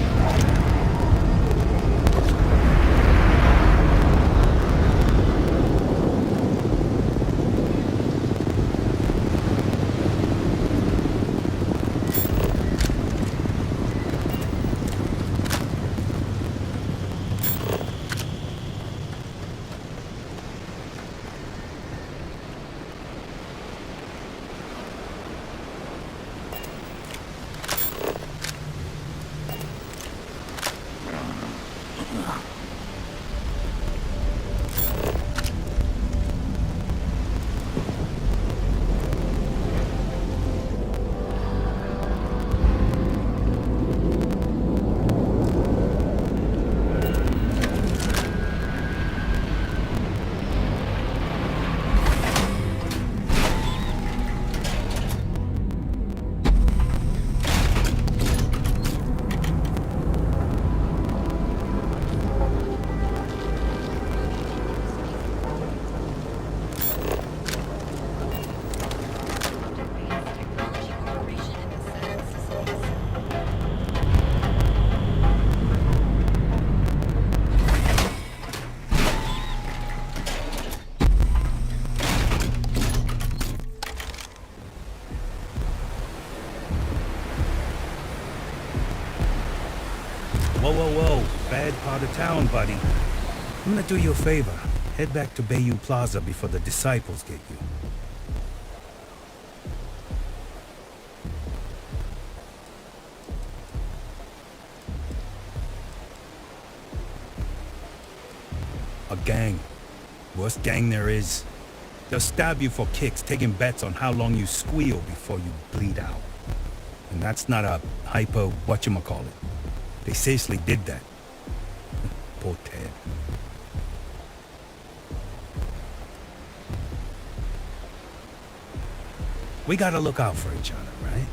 Speaker 15: Whoa, whoa, whoa. Bad part of town, buddy. I'm gonna do you a favor. Head back to Bayou Plaza before the disciples get you. A gang. Worst gang there is. They'll stab you for kicks, taking bets on how long you squeal before you bleed out. And that's not a hypo whatchamacallit. They seriously did that. Poor Ted. We gotta look out for each other, right?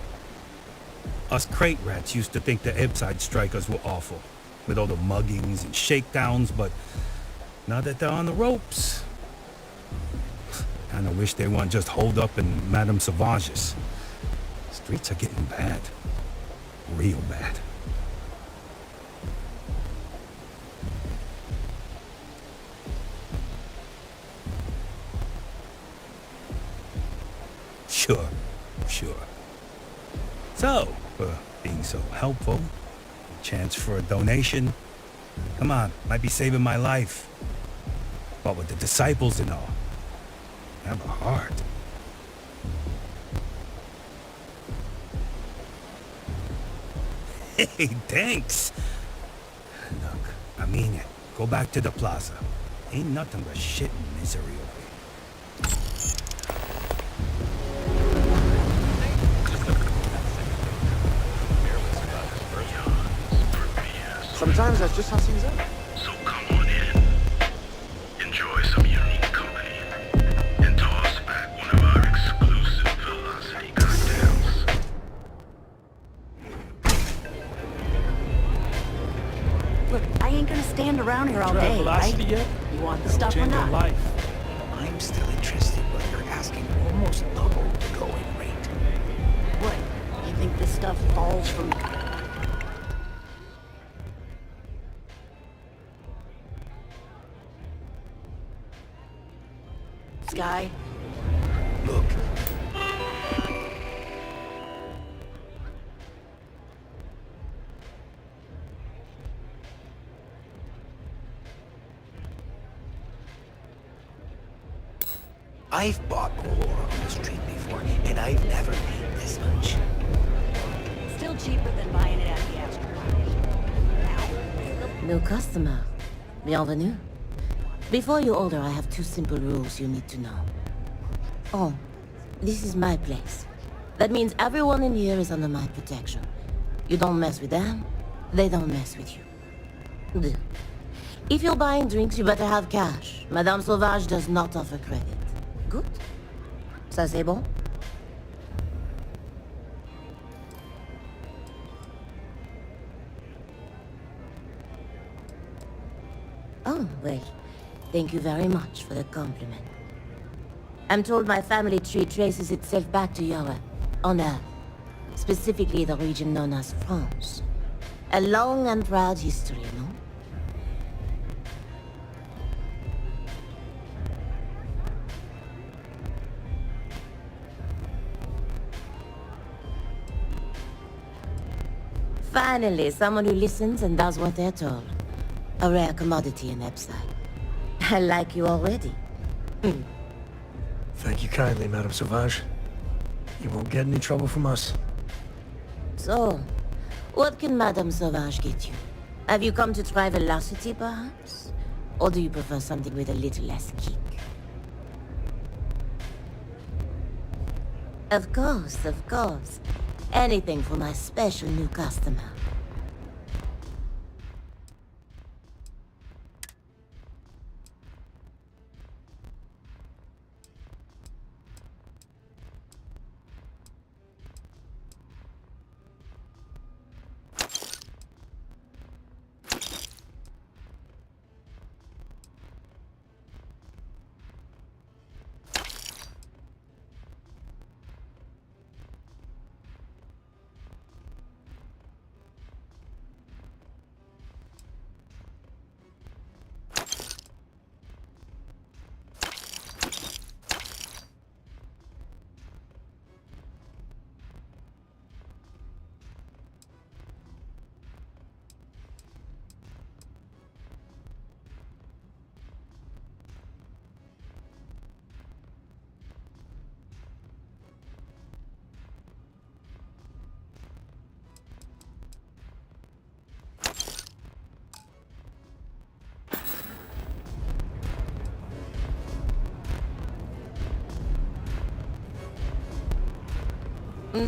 Speaker 15: Us crate rats used to think the Ebbside strikers were awful, with all the muggings and shakedowns, but now that they're on the ropes, kinda wish they weren't just holed up in Madame Sauvage's. Streets are getting bad. Real bad. Sure. So, for being so helpful, chance for a donation. Come on, might be saving my life. But with the disciples and all, have a heart. Hey, thanks. Look, I mean it. Go back to the plaza. Ain't nothing but shit and misery over here.
Speaker 9: Sometimes that's just how things are.
Speaker 11: So come on in. Enjoy some unique company. And toss back one of our exclusive velocity cocktails.
Speaker 10: Look, I ain't gonna stand around here all day, right? You want the stuff or not?
Speaker 16: I'm still interested, but you're asking almost double the going rate.
Speaker 10: What? You think this stuff falls from... Sky?
Speaker 16: Look. I've bought ore on the street before, and I've never paid this much.
Speaker 10: Still cheaper than buying it at the Astro.
Speaker 4: New customer. Bienvenue. Before you order, I have 2 simple rules you need to know. Oh, this is my place. That means everyone in here is under my protection. You don't mess with them, they don't mess with you. Deux. If you're buying drinks, you better have cash. Madame Sauvage does not offer credit. Good? Ça c'est bon? Oh, well, thank you very much for the compliment. I'm told my family tree traces itself back to your, on Earth.
Speaker 18: Specifically the region known as France. A long and proud history, no? Finally, someone who listens and does what they're told. A rare commodity in Epside. I like you already.
Speaker 1: Thank you kindly, Madame Sauvage. You won't get any trouble from us.
Speaker 18: So, what can Madame Sauvage get you? Have you come to try velocity, perhaps? Or do you prefer something with a little less kick? Of course, of course. Anything for my special new customer.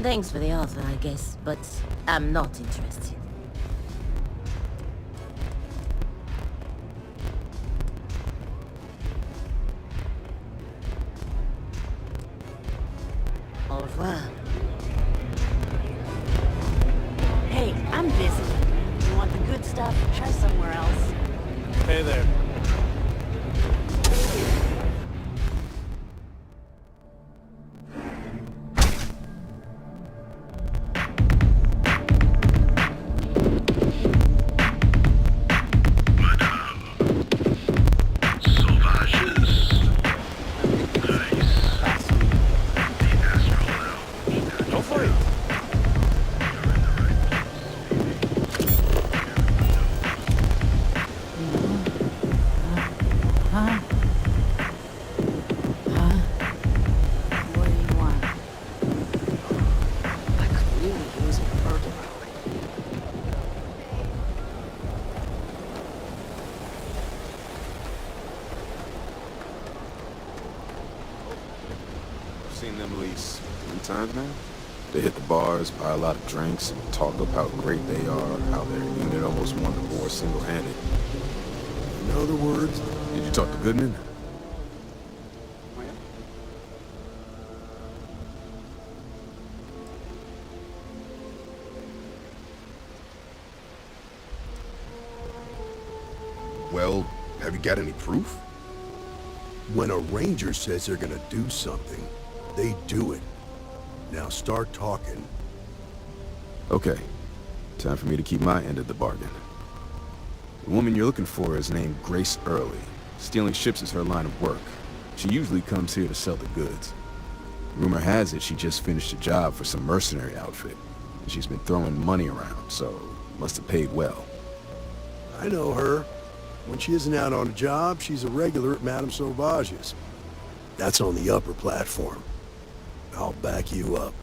Speaker 18: Thanks for the offer, I guess, but I'm not interested. Au revoir.
Speaker 10: Hey, I'm busy. You want the good stuff? Try somewhere else.
Speaker 1: Hey there.
Speaker 3: Seen them at least 3 times now. They hit the bars, buy a lot of drinks, and talk up how great they are, how their unit almost won the war single-handed. In other words, did you talk to Goodman?
Speaker 19: Well, have you got any proof? When a ranger says they're gonna do something, they do it. Now start talking.
Speaker 3: Okay. Time for me to keep my end of the bargain. The woman you're looking for is named Grace Early. Stealing ships is her line of work. She usually comes here to sell the goods. Rumor has it she just finished a job for some mercenary outfit. And she's been throwing money around, so must have paid well.
Speaker 19: I know her. When she isn't out on a job, she's a regular at Madame Sauvage's. That's on the upper platform. I'll back you up.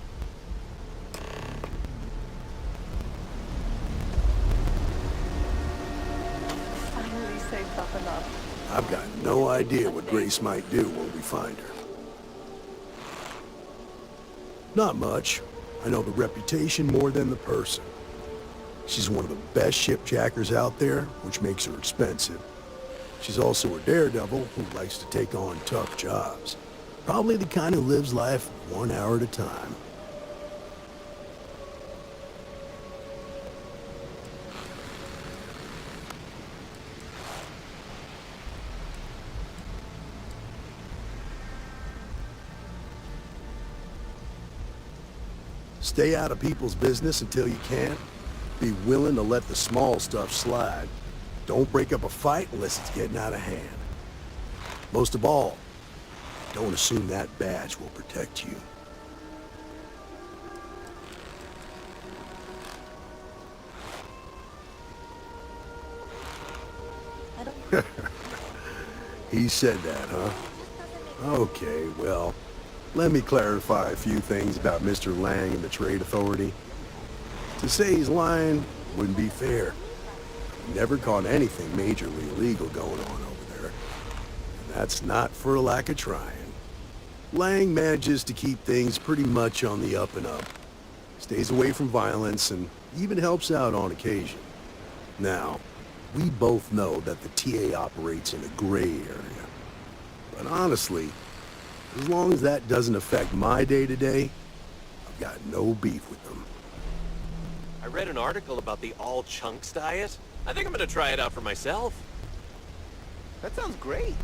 Speaker 8: Finally saved up enough.
Speaker 19: I've got no idea what Grace might do when we find her. Not much. I know the reputation more than the person. She's one of the best shipjackers out there, which makes her expensive. She's also a daredevil who likes to take on tough jobs. Probably the kind who lives life 1 hour at a time. Stay out of people's business until you can. Be willing to let the small stuff slide. Don't break up a fight unless it's getting out of hand. Most of all, don't assume that badge will protect you. He said that, huh? Okay, well, let me clarify a few things about Mr. Lang and the Trade Authority. To say he's lying wouldn't be fair. He never caught anything majorly illegal going on over there. And that's not for a lack of trying. Lang manages to keep things pretty much on the up and up. Stays away from violence and even helps out on occasion. Now, we both know that the TA operates in a gray area. But honestly, as long as that doesn't affect my day-to-day, I've got no beef with them.
Speaker 20: I read an article about the all-chunks diet. I think I'm gonna try it out for myself.
Speaker 9: That sounds great.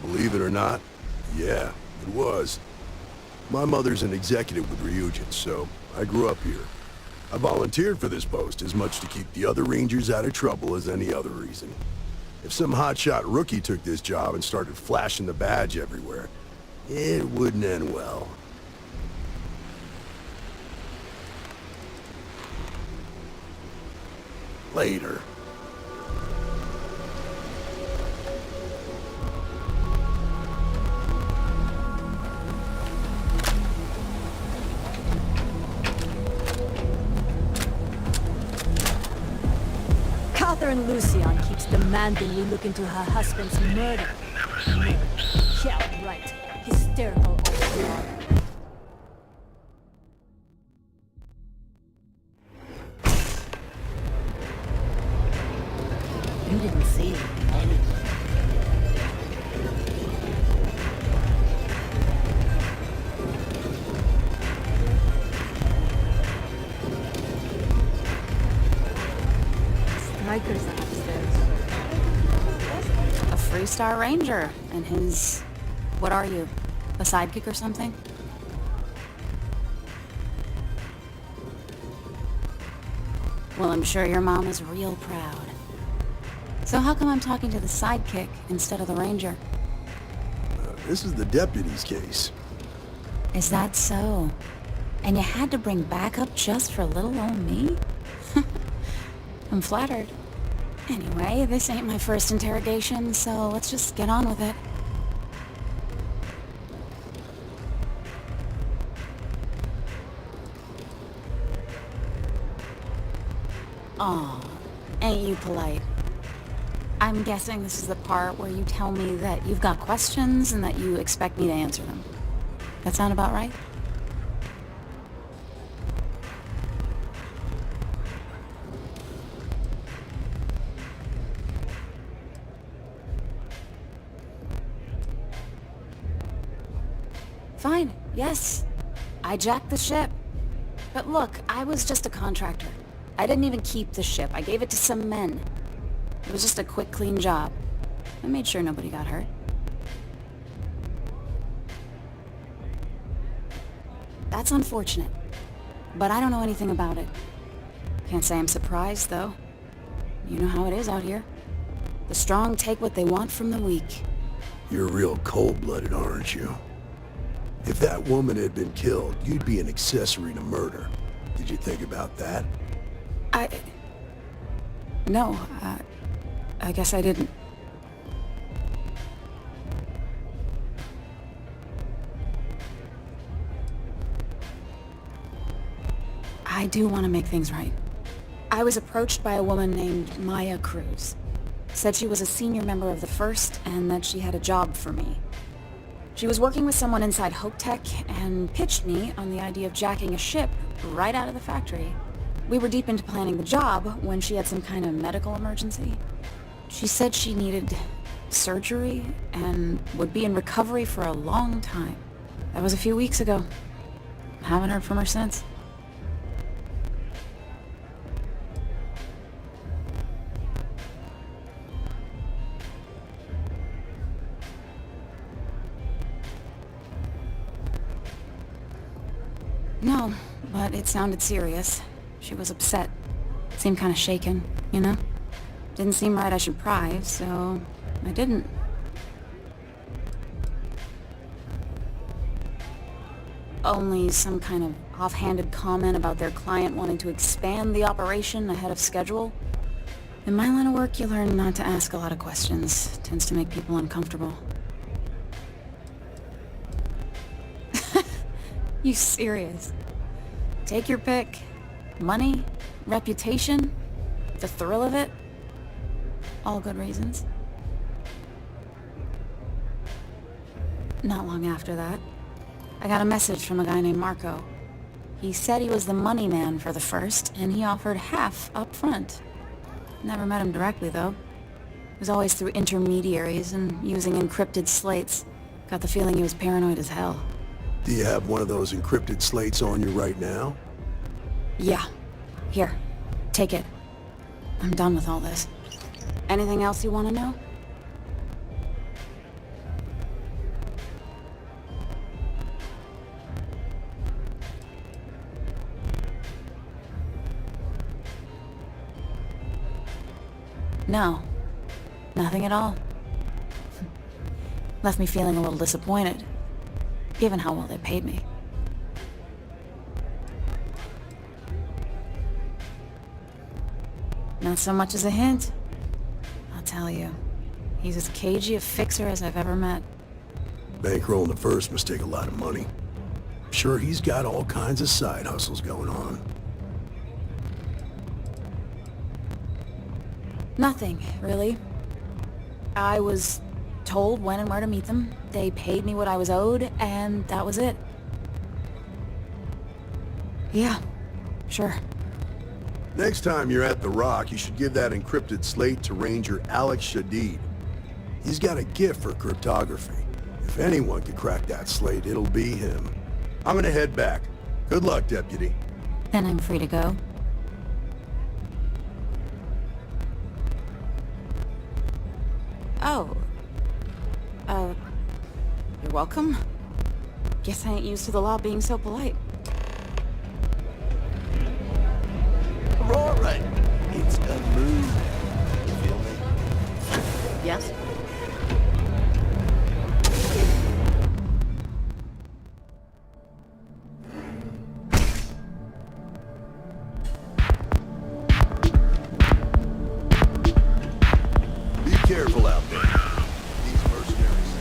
Speaker 19: Believe it or not, yeah, it was. My mother's an executive with Ryujin, so I grew up here. I volunteered for this post as much to keep the other Rangers out of trouble as any other reason. If some hotshot rookie took this job and started flashing the badge everywhere, it wouldn't end well. Later.
Speaker 21: Catherine Lucian keeps demanding we look into her husband's murder.
Speaker 11: Never sleeps.
Speaker 21: Yeah, right. Hysterical old dog.
Speaker 10: You didn't see anything.
Speaker 7: Strikers upstairs. A Freestar Ranger and his... what are you? A sidekick or something? Well, I'm sure your mom is real proud. So how come I'm talking to the sidekick instead of the ranger?
Speaker 19: This is the deputy's case.
Speaker 7: Is that so? And you had to bring backup just for little old me? I'm flattered. Anyway, this ain't my first interrogation, so let's just get on with it. Aw, ain't you polite? I'm guessing this is the part where you tell me that you've got questions and that you expect me to answer them. That sound about right? Fine, yes. I jacked the ship. But look, I was just a contractor. I didn't even keep the ship. I gave it to some men. It was just a quick, clean job. I made sure nobody got hurt. That's unfortunate. But I don't know anything about it. Can't say I'm surprised, though. You know how it is out here. The strong take what they want from the weak.
Speaker 19: You're real cold-blooded, aren't you? If that woman had been killed, you'd be an accessory to murder. Did you think about that?
Speaker 7: No, I guess I didn't. I do want to make things right. I was approached by a woman named Maya Cruz. Said she was a senior member of the First and that she had a job for me. She was working with someone inside Hope Tech and pitched me on the idea of jacking a ship right out of the factory. We were deep into planning the job when she had some kind of medical emergency. She said she needed surgery and would be in recovery for a long time. That was a few weeks ago. Haven't heard from her since.
Speaker 6: No, but it sounded serious. She was upset. Seemed kind of shaken, you know? Didn't seem right I should pry, so I didn't. Only some kind of offhanded comment about their client wanting to expand the operation ahead of schedule. In my line of work, you learn not to ask a lot of questions. Tends to make people uncomfortable. You serious? Take your pick. Money? Reputation? The thrill of it? All good reasons. Not long after that, I got a message from a guy named Marco. He said he was the money man for the first, and he offered half up front. Never met him directly, though. It was always through intermediaries and using encrypted slates. Got the feeling he was paranoid as hell.
Speaker 19: Do you have one of those encrypted slates on you right now?
Speaker 6: Yeah. Here. Take it. I'm done with all this. Anything else you want to know? No. Nothing at all. Left me feeling a little disappointed, given how well they paid me. Not so much as a hint. I'll tell you. He's as cagey a fixer as I've ever met.
Speaker 19: Bankrolling the first must take a lot of money. I'm sure he's got all kinds of side hustles going on.
Speaker 6: Nothing, really. I was told when and where to meet them. They paid me what I was owed, and that was it. Yeah, sure.
Speaker 19: Next time you're at the Rock, you should give that encrypted slate to Ranger Alex Shadid. He's got a gift for cryptography. If anyone could crack that slate, it'll be him. I'm gonna head back. Good luck, Deputy.
Speaker 6: Then I'm free to go. Oh. You're welcome. Guess I ain't used to the law being so polite.
Speaker 16: Alright. It's a move. You feel me?
Speaker 10: Yes?
Speaker 19: Be careful out there. These mercenaries.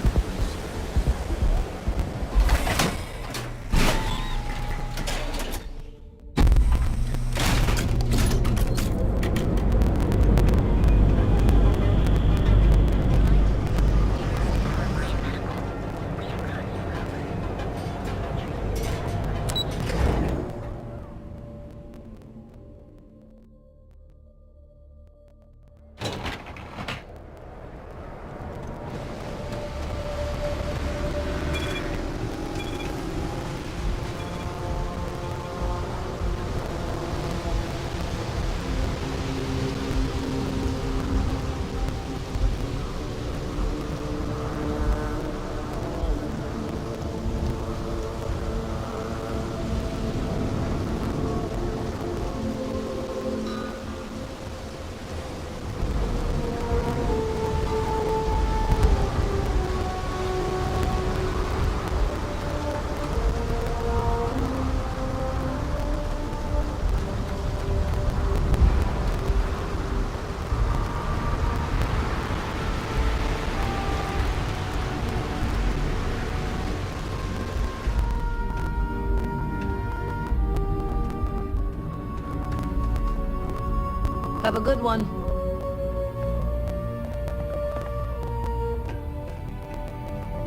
Speaker 10: Have a good one.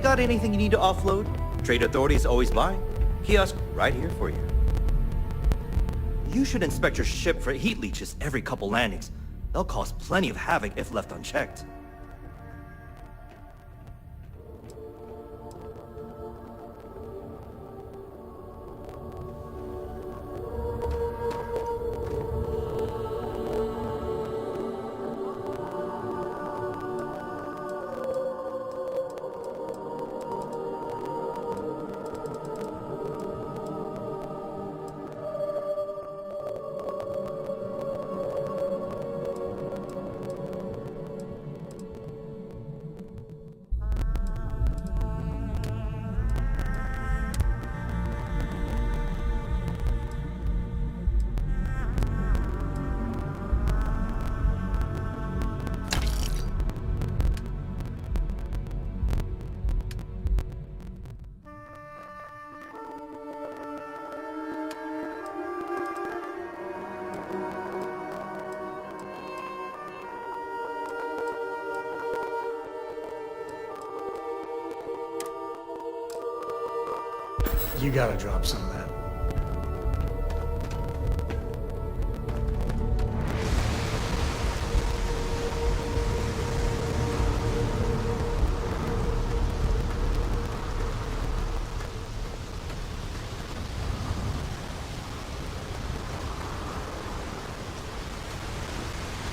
Speaker 22: Got anything you need to offload? Trade Authority's always mine. Kiosk right here for you. You should inspect your ship for heat leeches every couple landings. They'll cause plenty of havoc if left unchecked.
Speaker 1: You gotta drop some of that.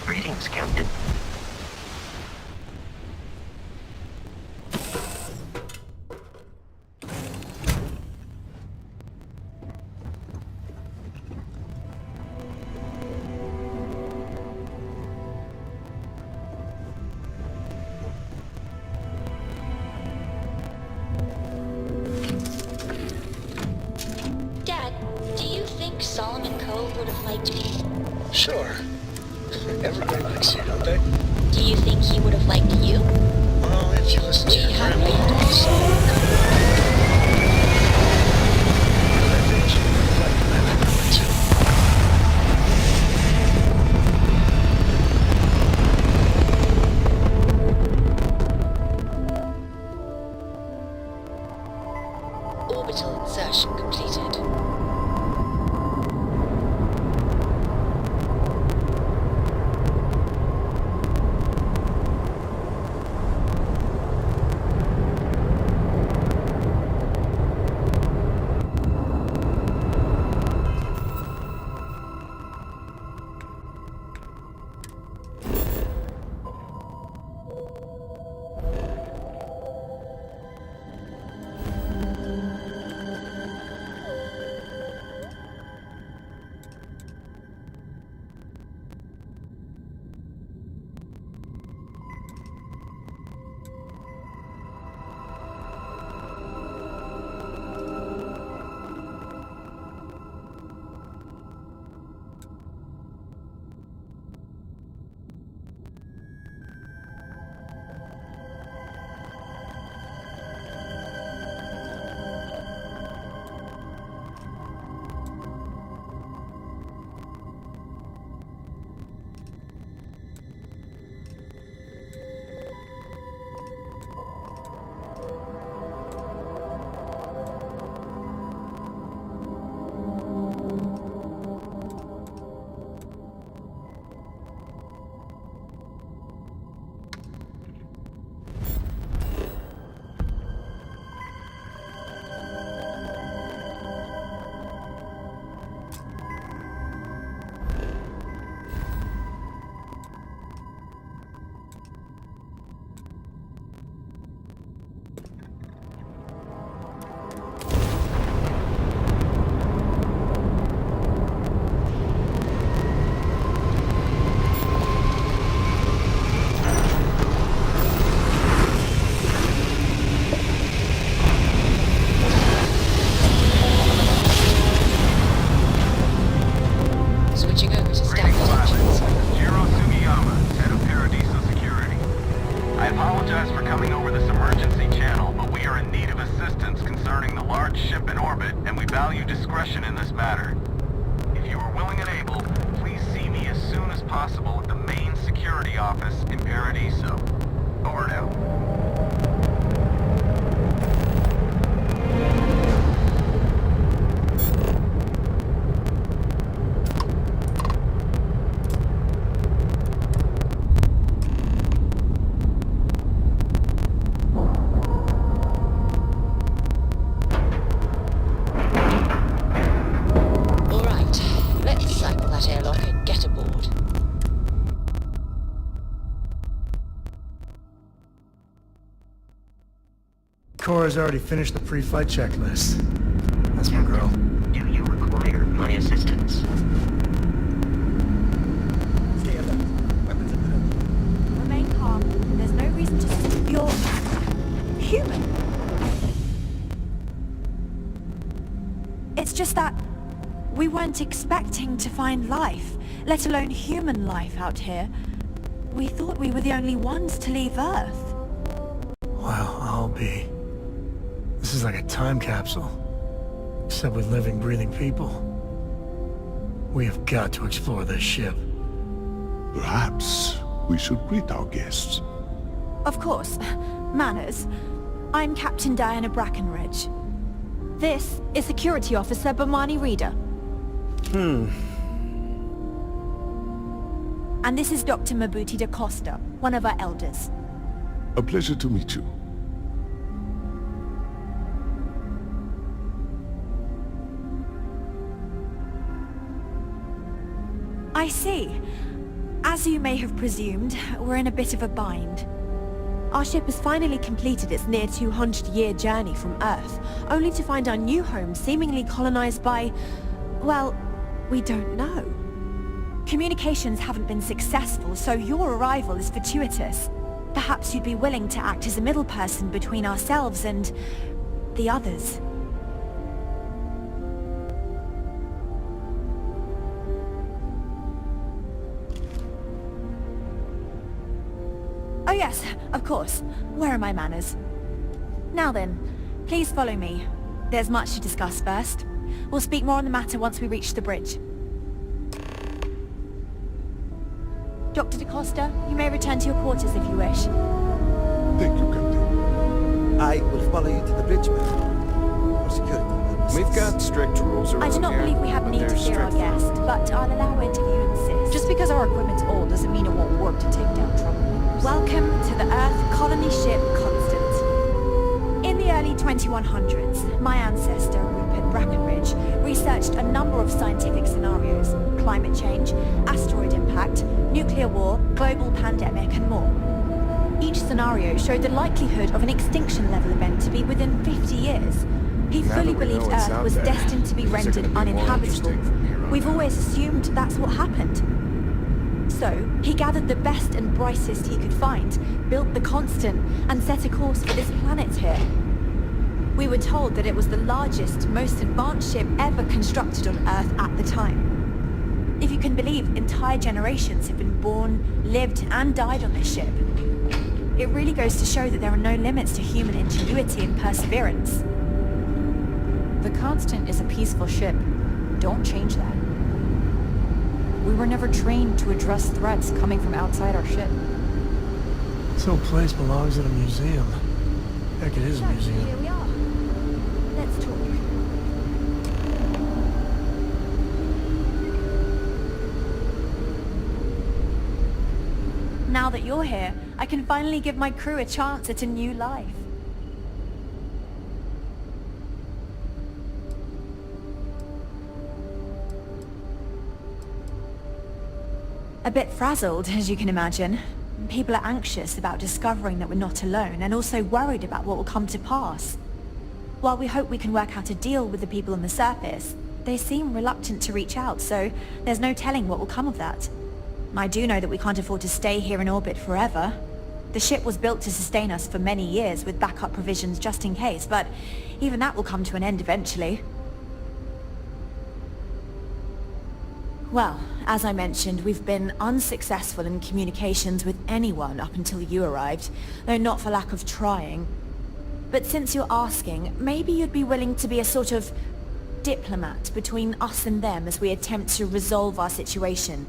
Speaker 2: Greetings, Captain.
Speaker 13: Dad, do you think Solomon Cove would have liked me?
Speaker 2: Sure. Everybody likes you, don't they?
Speaker 13: Do you think he would have liked you?
Speaker 2: Well, if you listen to your grandma, Solomon Cove. But I think you would have liked that too.
Speaker 13: Orbital insertion completed.
Speaker 1: Cora's already finished the pre-flight checklist. That's my girl.
Speaker 2: Do you require my assistance?
Speaker 21: Remain calm. There's no reason to... You're... human. It's just that... we weren't expecting to find life, let alone human life out here. We thought we were the only ones to leave Earth.
Speaker 1: Well, I'll be. This is like a time capsule. Except with living, breathing people. We have got to explore this ship.
Speaker 23: Perhaps we should greet our guests.
Speaker 21: Of course. Manners. I'm Captain Diana Brackenridge. This is Security Officer Bomani Reader. And this is Dr. Mabuti da Costa, one of our elders.
Speaker 23: A pleasure to meet you.
Speaker 21: I see. As you may have presumed, we're in a bit of a bind. Our ship has finally completed its near 200-year journey from Earth, only to find our new home seemingly colonized by... well, we don't know. Communications haven't been successful, so your arrival is fortuitous. Perhaps you'd be willing to act as a middle person between ourselves and... the others. Oh yes, of course. Where are my manners? Now then, please follow me. There's much to discuss first. We'll speak more on the matter once we reach the bridge. Dr. da Costa, you may return to your quarters if you wish.
Speaker 23: Thank you, Captain.
Speaker 12: I will follow you to the bridge, ma'am. For security purposes.
Speaker 3: We've got strict rules around
Speaker 21: I do not
Speaker 3: here,
Speaker 21: believe we have
Speaker 3: but
Speaker 21: need to
Speaker 3: they're
Speaker 21: fear our
Speaker 3: strict.
Speaker 21: guest, but I'll allow it if you insist.
Speaker 10: Just because our equipment's old doesn't mean it won't work to take down troublemakers.
Speaker 21: Welcome to the Earth colony ship Constant. In the early 2100s, my ancestor, Rupert Brackenridge, researched a number of scientific scenarios: climate change, asteroid impact, nuclear war, global pandemic, and more. Each scenario showed the likelihood of an extinction-level event to be within 50 years. He
Speaker 3: Now
Speaker 21: fully
Speaker 3: that we know
Speaker 21: believed
Speaker 3: it's
Speaker 21: Earth
Speaker 3: out
Speaker 21: was
Speaker 3: there,
Speaker 21: destined to be
Speaker 3: things are
Speaker 21: rendered
Speaker 3: gonna be more
Speaker 21: uninhabitable.
Speaker 3: interesting from here on
Speaker 21: We've
Speaker 3: out.
Speaker 21: always assumed that's what happened. So, he gathered the best and brightest he could find, built the Constant, and set a course for this planet here. We were told that it was the largest, most advanced ship ever constructed on Earth at the time. If you can believe, entire generations have been born, lived, and died on this ship. It really goes to show that there are no limits to human ingenuity and perseverance.
Speaker 10: The Constant is a peaceful ship. Don't change that. We were never trained to address threats coming from outside our ship.
Speaker 1: This whole place belongs in a museum. Heck, it is a museum.
Speaker 21: Here we are. Let's talk. Now that you're here, I can finally give my crew a chance at a new life. A bit frazzled, as you can imagine. People are anxious about discovering that we're not alone, and also worried about what will come to pass. While we hope we can work out a deal with the people on the surface, they seem reluctant to reach out, so there's no telling what will come of that. I do know that we can't afford to stay here in orbit forever. The ship was built to sustain us for many years with backup provisions just in case, but even that will come to an end eventually. Well, as I mentioned, we've been unsuccessful in communications with anyone up until you arrived, though not for lack of trying. But since you're asking, maybe you'd be willing to be a sort of diplomat between us and them as we attempt to resolve our situation.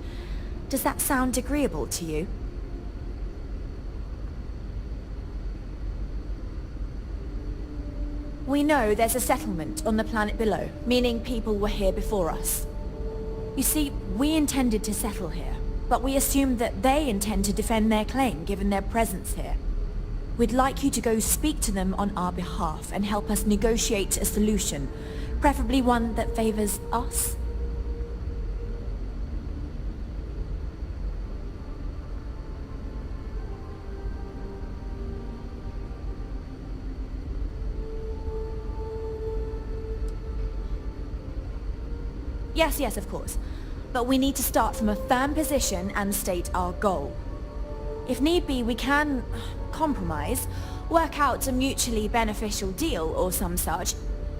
Speaker 21: Does that sound agreeable to you? We know there's a settlement on the planet below, meaning people were here before us. You see, we intended to settle here, but we assumed that they intend to defend their claim given their presence here. We'd like you to go speak to them on our behalf and help us negotiate a solution, preferably one that favors us. Yes, of course. But we need to start from a firm position and state our goal. If need be, we can compromise, work out a mutually beneficial deal or some such.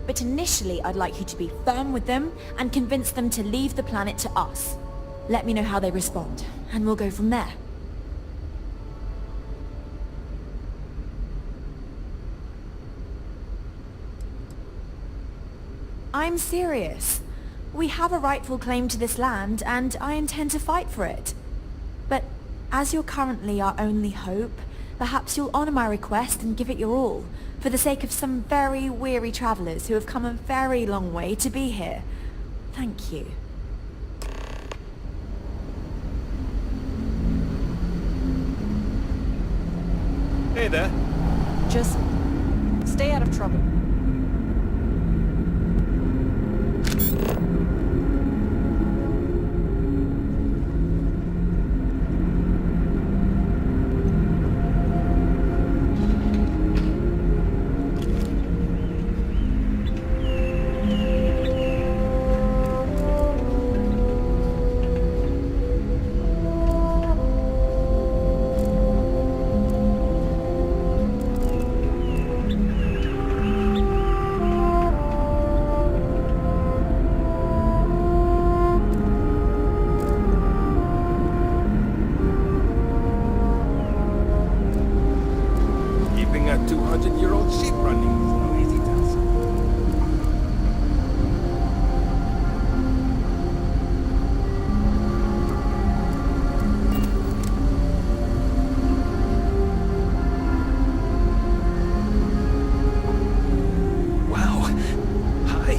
Speaker 21: But initially, I'd like you to be firm with them and convince them to leave the planet to us. Let me know how they respond, and we'll go from there. I'm serious. We have a rightful claim to this land, and I intend to fight for it. But as you're currently our only hope, Perhaps you'll honor my request and give it your all, for the sake of some very weary travelers who have come a very long way to be here. Thank you.
Speaker 22: Hey there.
Speaker 10: Just stay out of trouble.
Speaker 3: Keeping a 200-year-old ship running is no easy task.
Speaker 5: Wow. Hi.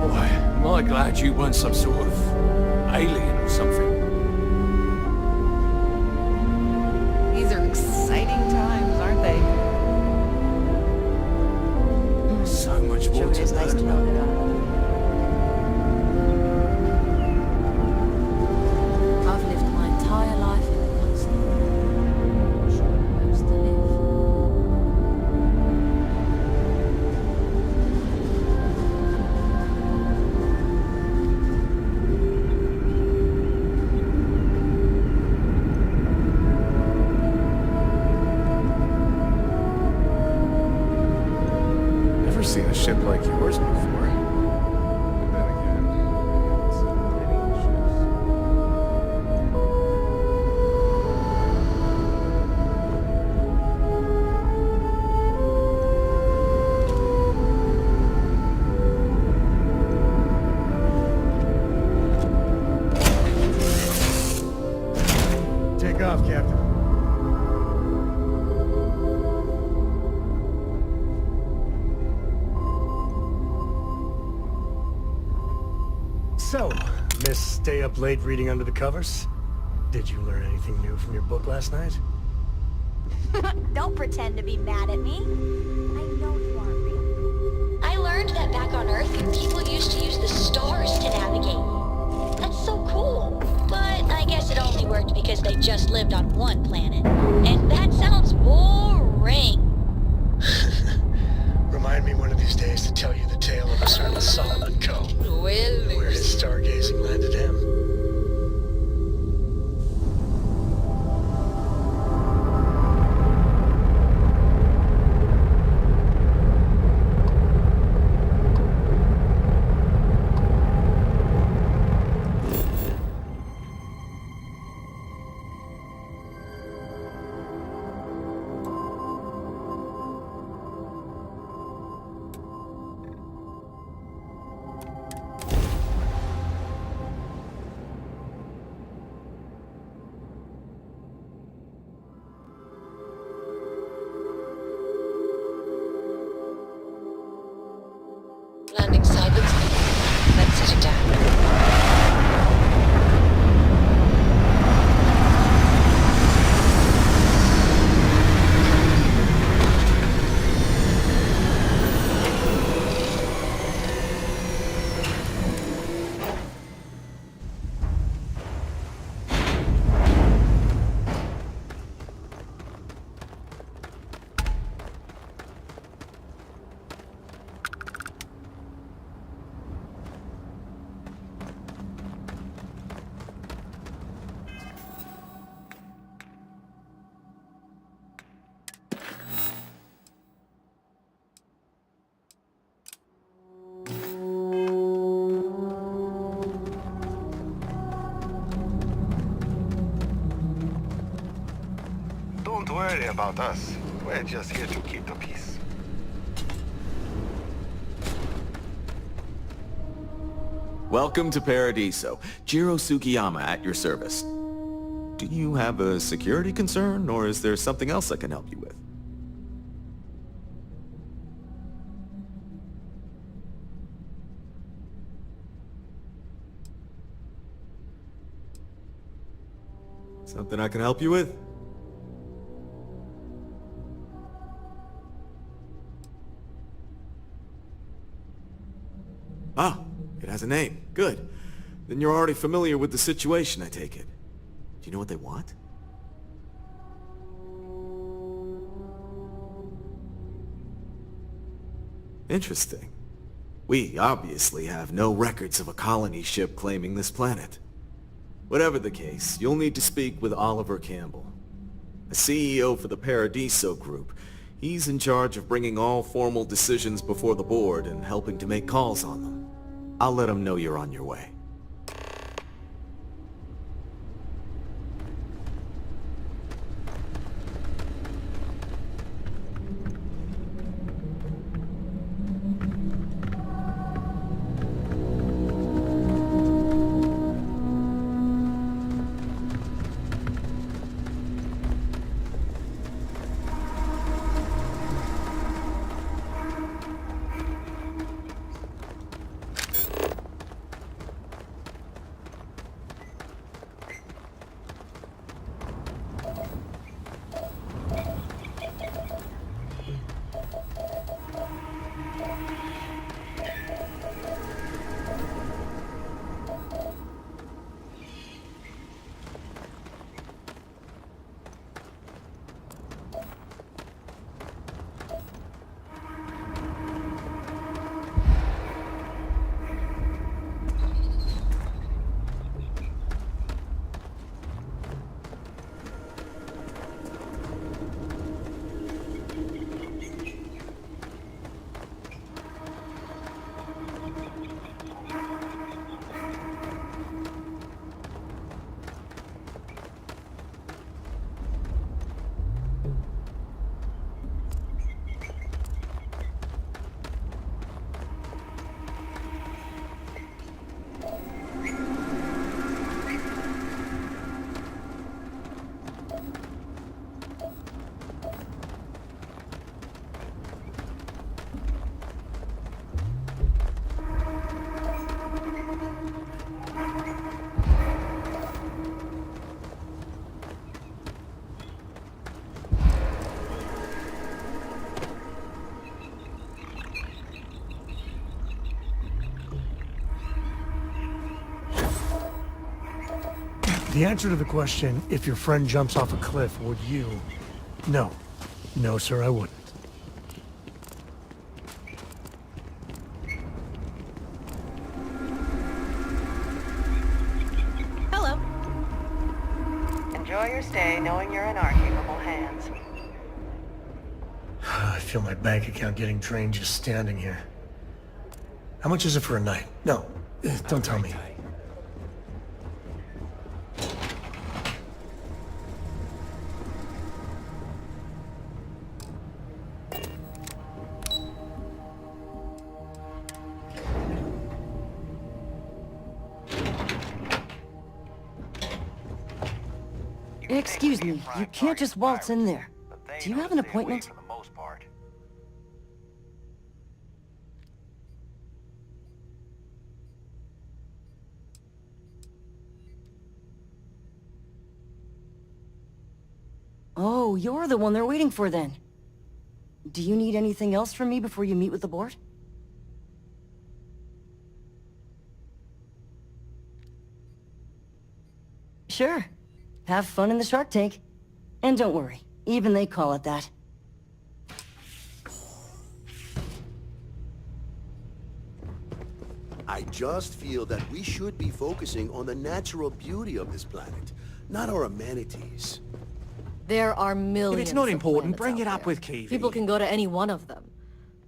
Speaker 5: Boy, am I glad you weren't some sort of alien or something.
Speaker 6: These are exciting times, aren't they?
Speaker 5: So much more
Speaker 6: Sure,
Speaker 5: to
Speaker 6: it's nice to know that I've lived my entire life in the constant. Sure, who's to live?
Speaker 3: Never seen a ship like yours before. But then again, it's many ships.
Speaker 1: Take off, Captain. So, Miss Stay Up Late reading under the covers? Did you learn anything new from your book last night?
Speaker 21: Don't pretend to be mad at me. I know you aren't real.
Speaker 13: I learned that back on Earth, people used to use the stars to navigate. That's so cool. But I guess it only worked because they just lived on one planet. And that sounds boring.
Speaker 1: Remind me one of these days to tell you the tale of a certain Solomon Co. Where his stargazing landed him.
Speaker 13: Landing side looks good. Let's set it down.
Speaker 11: Don't worry about us. We're just here to keep the peace.
Speaker 3: Welcome to Paradiso. Jiro Sugiyama at your service. Do you have a security concern, or is there something else I can help you with? Something I can help you with? Ah, it has a name. Good. Then you're already familiar with the situation, I take it. Do you know what they want? Interesting. We obviously have no records of a colony ship claiming this planet. Whatever the case, you'll need to speak with Oliver Campbell, the CEO for the Paradiso Group. He's in charge of bringing all formal decisions before the board and helping to make calls on them. I'll let him know you're on your way.
Speaker 1: The answer to the question, if your friend jumps off a cliff, would you? No. No, sir, I wouldn't.
Speaker 8: Hello. Enjoy your stay knowing you're in our capable hands.
Speaker 1: I feel my bank account getting drained just standing here. How much is it for a night? No, don't tell me.
Speaker 14: Excuse me, you can't just waltz in there. Do you have an appointment? Oh, you're the one they're waiting for then. Do you need anything else from me before you meet with the board? Sure. Have fun in the shark tank. And don't worry, even they call it that.
Speaker 19: I just feel that we should be focusing on the natural beauty of this planet, not our amenities.
Speaker 15: There are millions.
Speaker 17: If it's not
Speaker 15: of
Speaker 17: important,
Speaker 15: planets
Speaker 17: bring it
Speaker 15: out
Speaker 17: up
Speaker 15: there.
Speaker 17: with Kiwi.
Speaker 15: People can go to any one of them.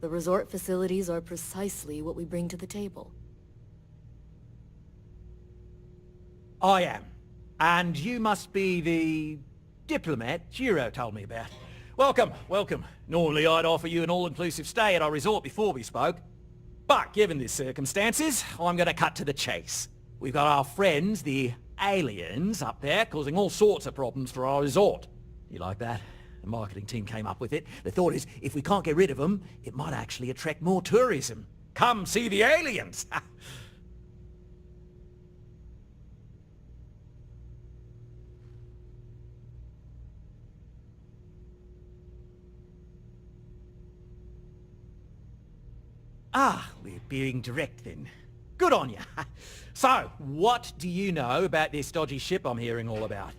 Speaker 15: The resort facilities are precisely what we bring to the table.
Speaker 17: I am. And you must be the diplomat Jiro told me about. Welcome, welcome. Normally I'd offer you an all-inclusive stay at our resort before we spoke. But given the circumstances, I'm going to cut to the chase. We've got our friends, the aliens, up there causing all sorts of problems for our resort. You like that? The marketing team came up with it. The thought is, if we can't get rid of them, it might actually attract more tourism. Come see the aliens! Ah, we're being direct then. Good on you. So, what do you know about this dodgy ship I'm hearing all about?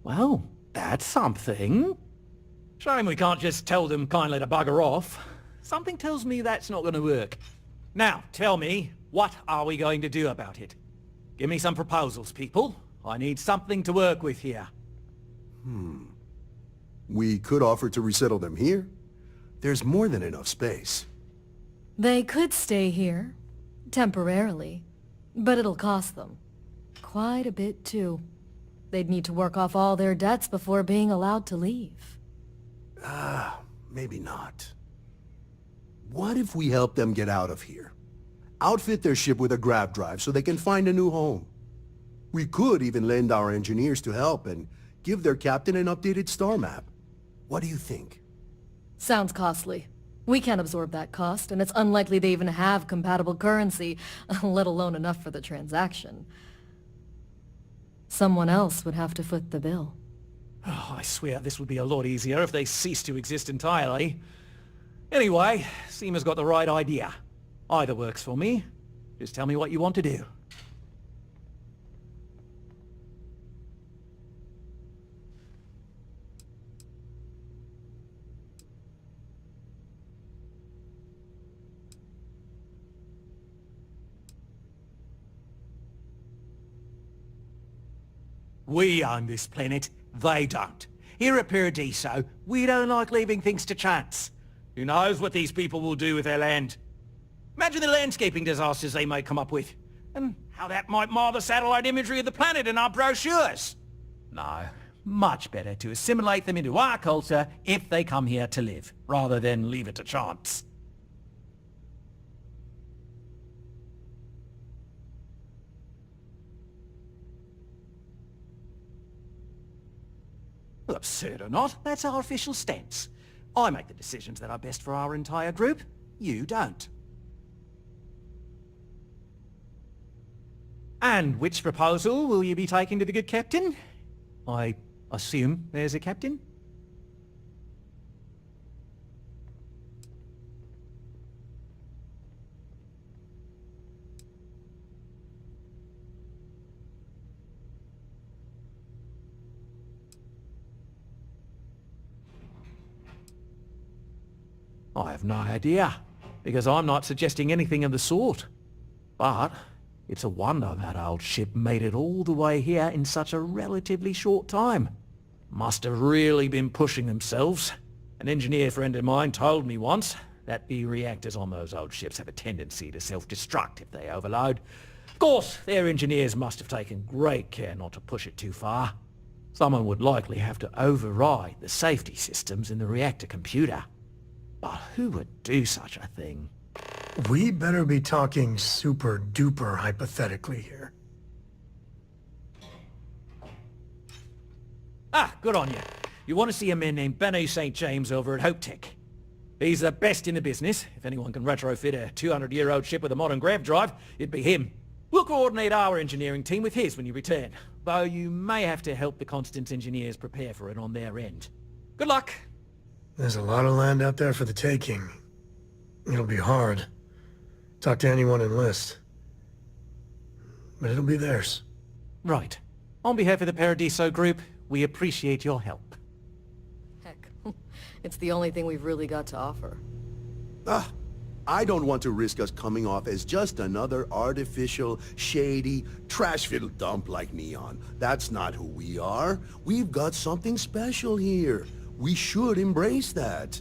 Speaker 17: Well, that's something. Shame we can't just tell them kindly to bugger off. Something tells me that's not going to work. Now, tell me, what are we going to do about it? Give me some proposals, people. I need something to work with here.
Speaker 19: We could offer to resettle them here. There's more than enough space.
Speaker 15: They could stay here, temporarily, but it'll cost them. Quite a bit, too. They'd need to work off all their debts before being allowed to leave.
Speaker 19: Maybe not. What if we help them get out of here? Outfit their ship with a grav drive so they can find a new home. We could even lend our engineers to help and give their captain an updated star map. What do you think?
Speaker 15: Sounds costly. We can't absorb that cost, and it's unlikely they even have compatible currency, let alone enough for the transaction. Someone else would have to foot the bill.
Speaker 17: Oh, I swear this would be a lot easier if they ceased to exist entirely. Anyway, Seema's got the right idea. Either works for me. Just tell me what you want to do. We own this planet, they don't. Here at Paradiso, we don't like leaving things to chance. Who knows what these people will do with their land? Imagine the landscaping disasters they may come up with, and how that might mar the satellite imagery of the planet in our brochures. No, much better to assimilate them into our culture if they come here to live, rather than leave it to chance. Well, absurd or not, that's our official stance. I make the decisions that are best for our entire group. You don't. And which proposal will you be taking to the good captain? I assume there's a captain? I have no idea, because I'm not suggesting anything of the sort. But it's a wonder that old ship made it all the way here in such a relatively short time. Must have really been pushing themselves. An engineer friend of mine told me once that the reactors on those old ships have a tendency to self-destruct if they overload. Of course, their engineers must have taken great care not to push it too far. Someone would likely have to override the safety systems in the reactor computer. But who would do such a thing?
Speaker 1: We better be talking super duper hypothetically here.
Speaker 17: Ah, good on you. You want to see a man named Benny St. James over at Hope Tech. He's the best in the business. If anyone can retrofit a 200-year-old ship with a modern grav drive, it'd be him. We'll coordinate our engineering team with his when you return, though you may have to help the Constance engineers prepare for it on their end. Good luck.
Speaker 1: There's a lot of land out there for the taking. It'll be hard. Talk to anyone enlist. But it'll be theirs.
Speaker 17: Right. On behalf of the Paradiso group, we appreciate your help.
Speaker 15: Heck, it's the only thing we've really got to offer.
Speaker 19: I don't want to risk us coming off as just another artificial, shady, trash-filled dump like Neon. That's not who we are. We've got something special here. We should embrace that.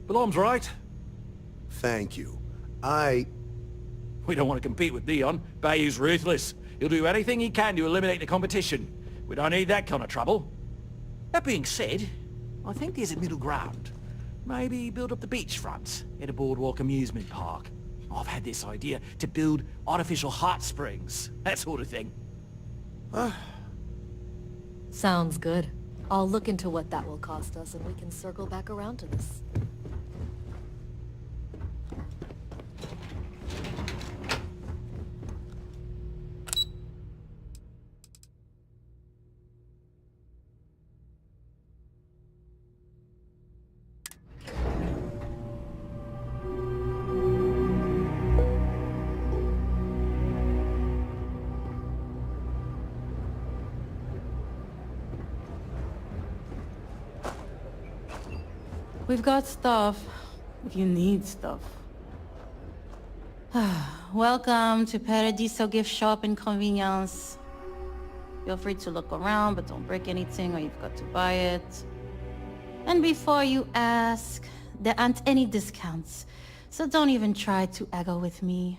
Speaker 17: Belom's right.
Speaker 19: Thank you.
Speaker 17: We don't want to compete with Neon. Bayou's ruthless. He'll do anything he can to eliminate the competition. We don't need that kind of trouble. That being said, I think there's a middle ground. Maybe build up the beachfront at a boardwalk amusement park. I've had this idea to build artificial hot springs, that sort of thing.
Speaker 15: Sounds good. I'll look into what that will cost us and we can circle back around to this.
Speaker 4: We've got stuff, if you need stuff. Welcome to Paradiso Gift Shop and Convenience. Feel free to look around, but don't break anything or you've got to buy it. And before you ask, there aren't any discounts, so don't even try to haggle with me.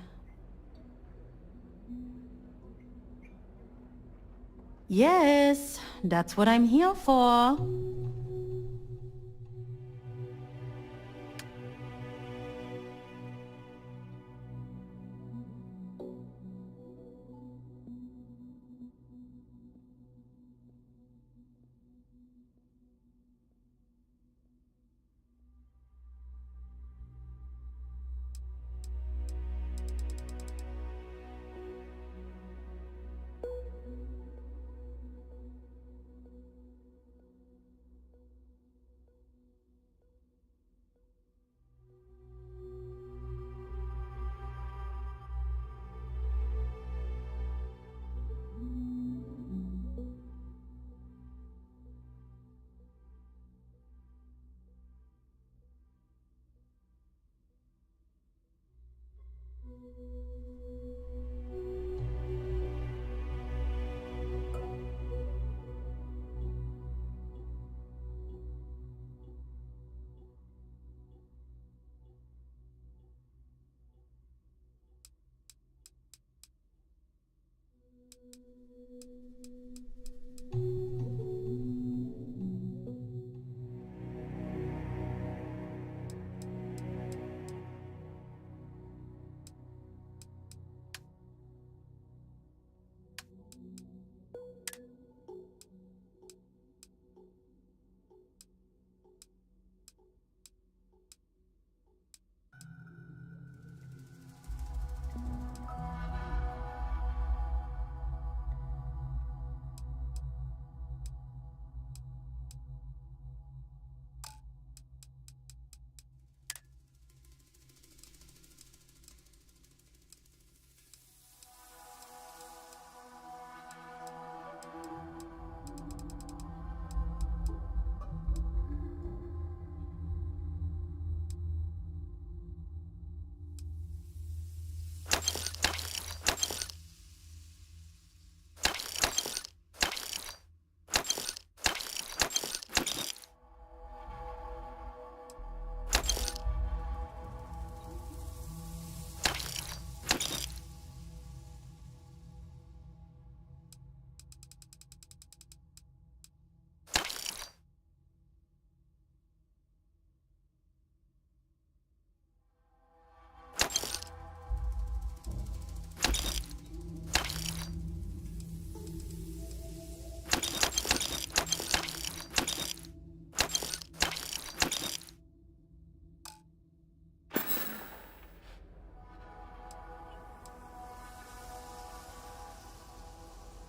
Speaker 4: Yes, that's what I'm here for.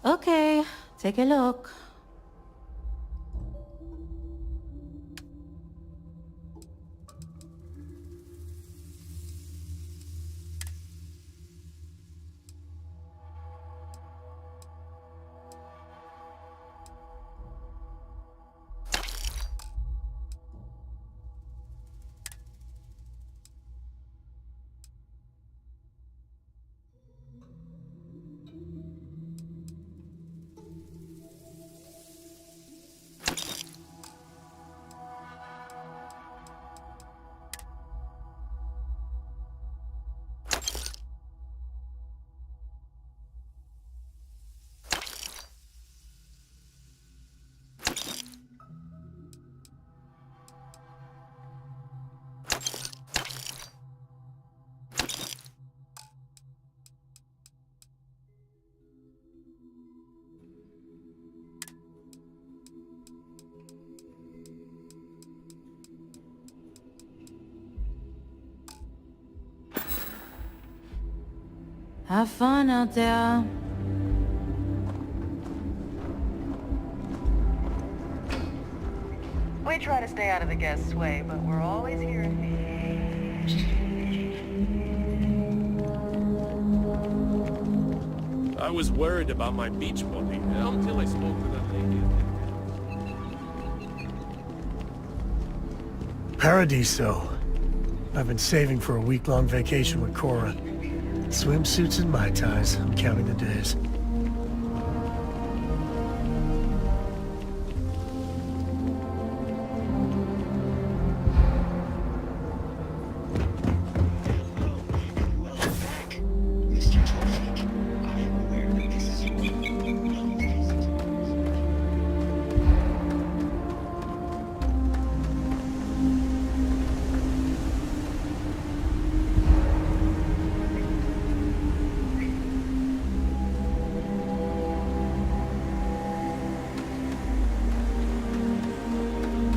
Speaker 4: Okay, take a look. Have fun out there.
Speaker 8: We try to stay out of the guest's way, but we're always here if needed.
Speaker 5: I was worried about my beach body until I spoke to that lady.
Speaker 1: Paradiso. I've been saving for a week-long vacation with Cora. Swimsuits and Mai Tais. I'm counting the days.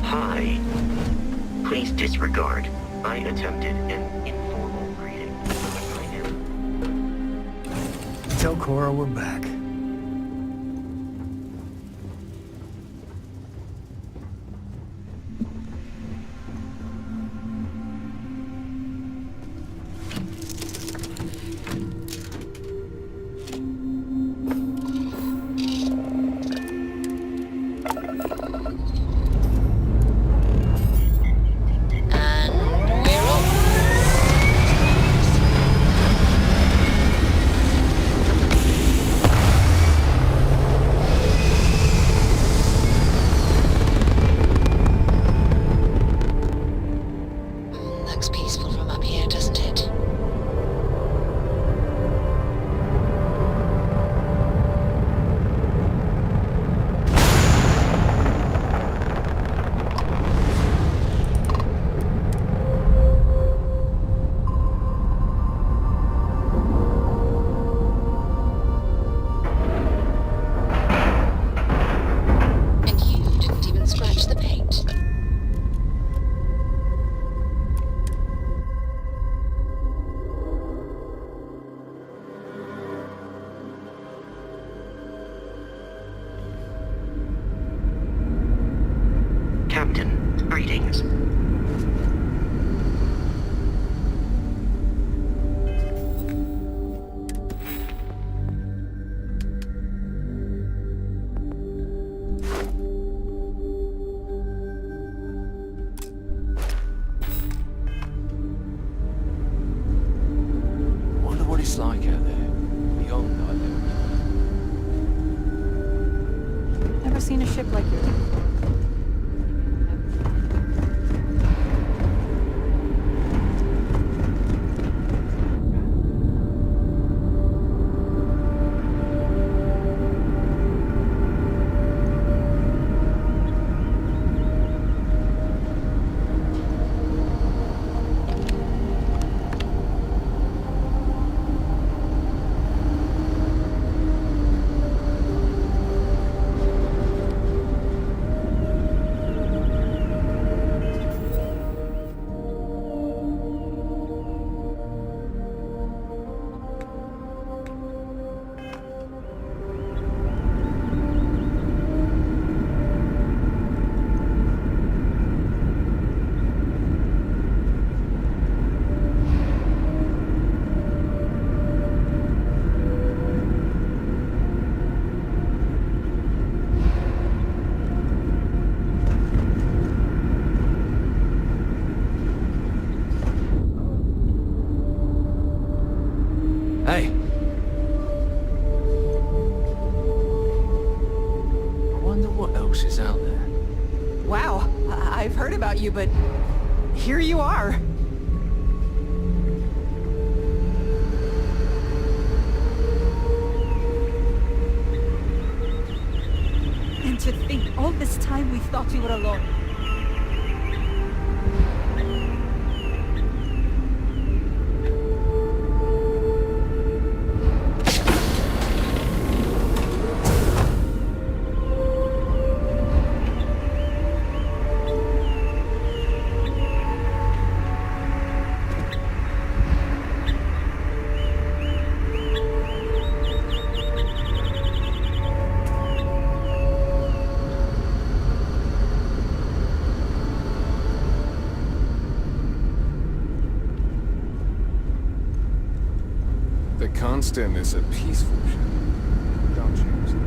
Speaker 9: Hi. Please disregard. I attempted an informal greeting.
Speaker 1: Tell Cora we're back.
Speaker 13: Looks peaceful from up here, doesn't it? And you didn't even scratch the paint.
Speaker 9: Captain, greetings.
Speaker 5: Wonder what it's like out there. Beyond our limits.
Speaker 10: Never seen a ship like yours before.
Speaker 5: Hey. I wonder what else is out there.
Speaker 18: Wow, I've heard about you, but here you are.
Speaker 21: And to think, all this time we thought we were alone.
Speaker 7: Constant is a peaceful ship. Don't change that.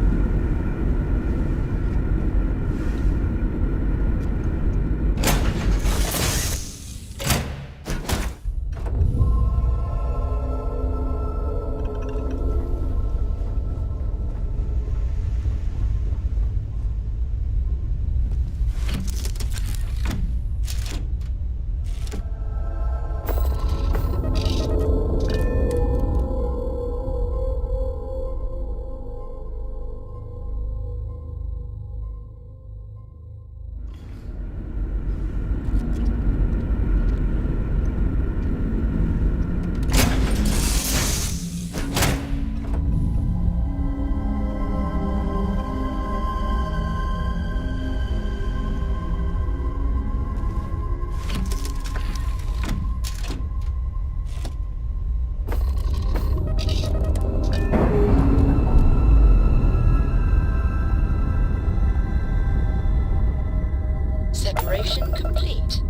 Speaker 13: Separation complete.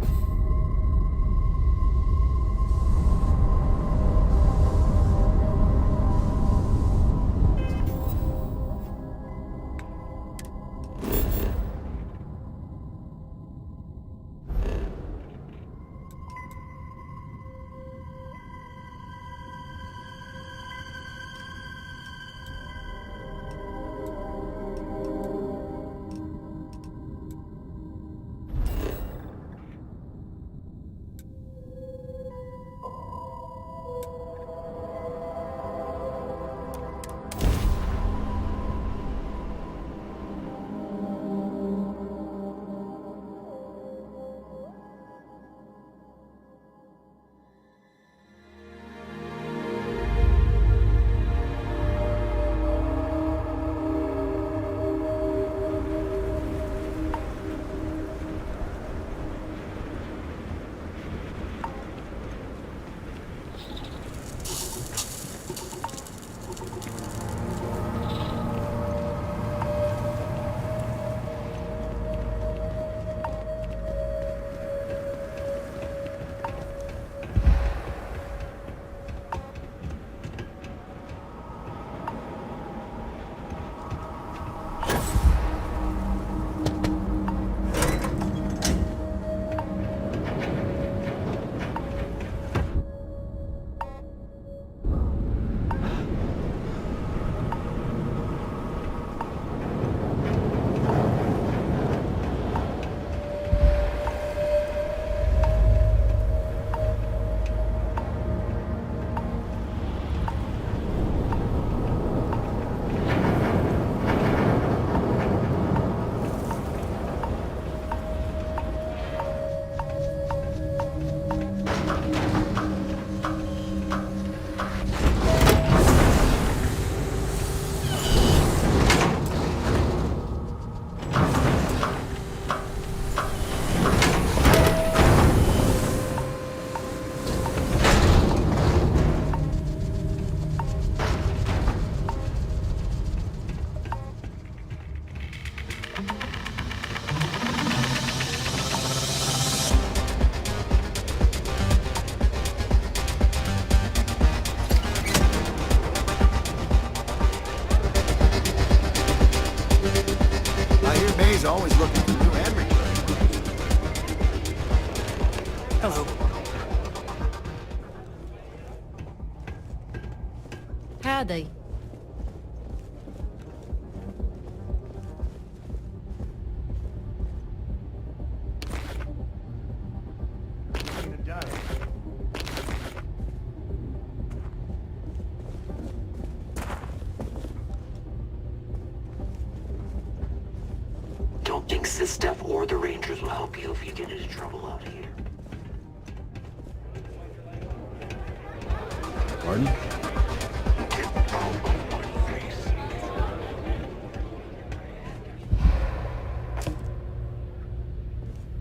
Speaker 12: Always looking for new and recruiting.
Speaker 1: Hello.
Speaker 15: Howdy.
Speaker 9: Don't think Steph or the Rangers will help you if you get into trouble out here.
Speaker 3: Pardon?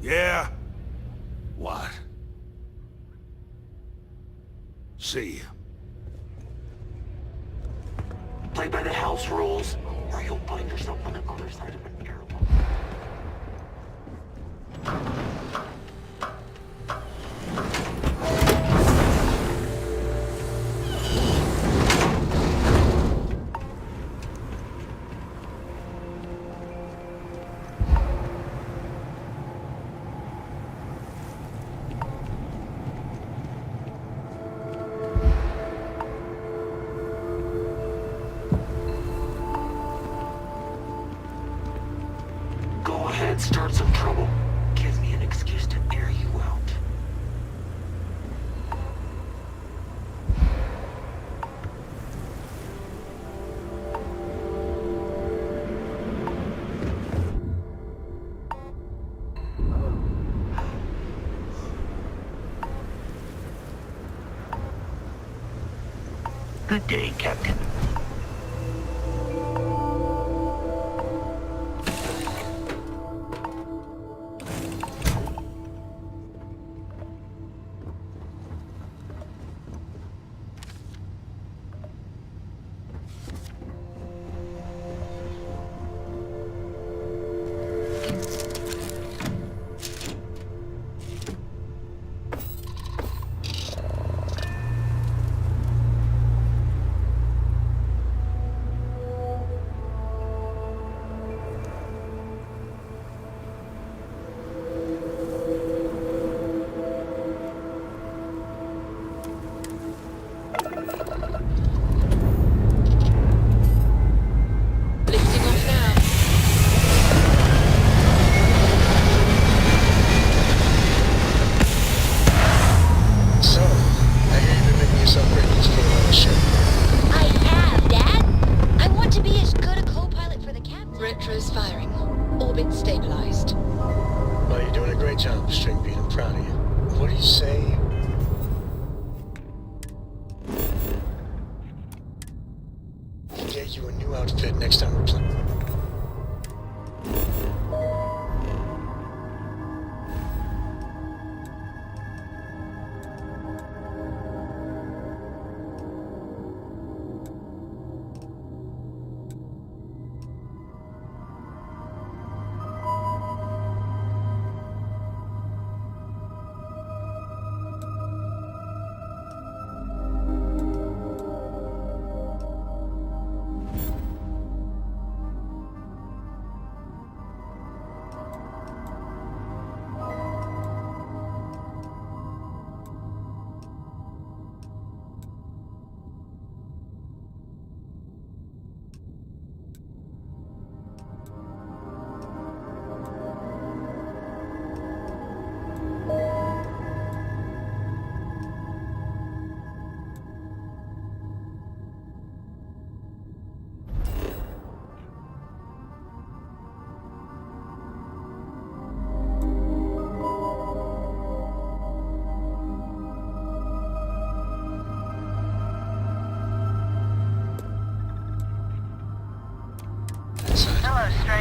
Speaker 11: Yeah? What? See.
Speaker 9: Play by the house rules, or you'll find yourself on the other side of an airlock. Let's start some trouble. Gives me an excuse to air you out. Good day, Captain.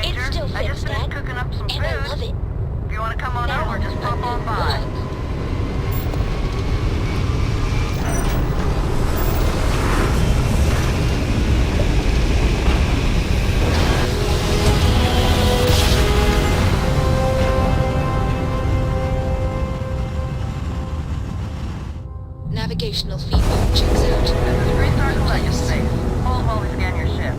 Speaker 8: It's still fixed, Dad. Cooking up some food. And I love it. If you want to come on over, just pop on by.
Speaker 13: Navigational feedback checks out.
Speaker 8: This is Restart Collective Space. Hold while we scan your ship.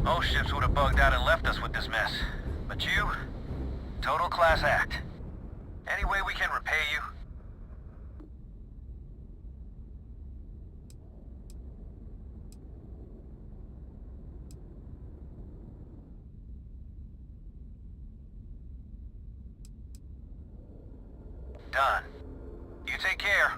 Speaker 2: Most ships would have bugged out and left us with this mess. But you, total class act. Any way we can repay you? Done. You take care.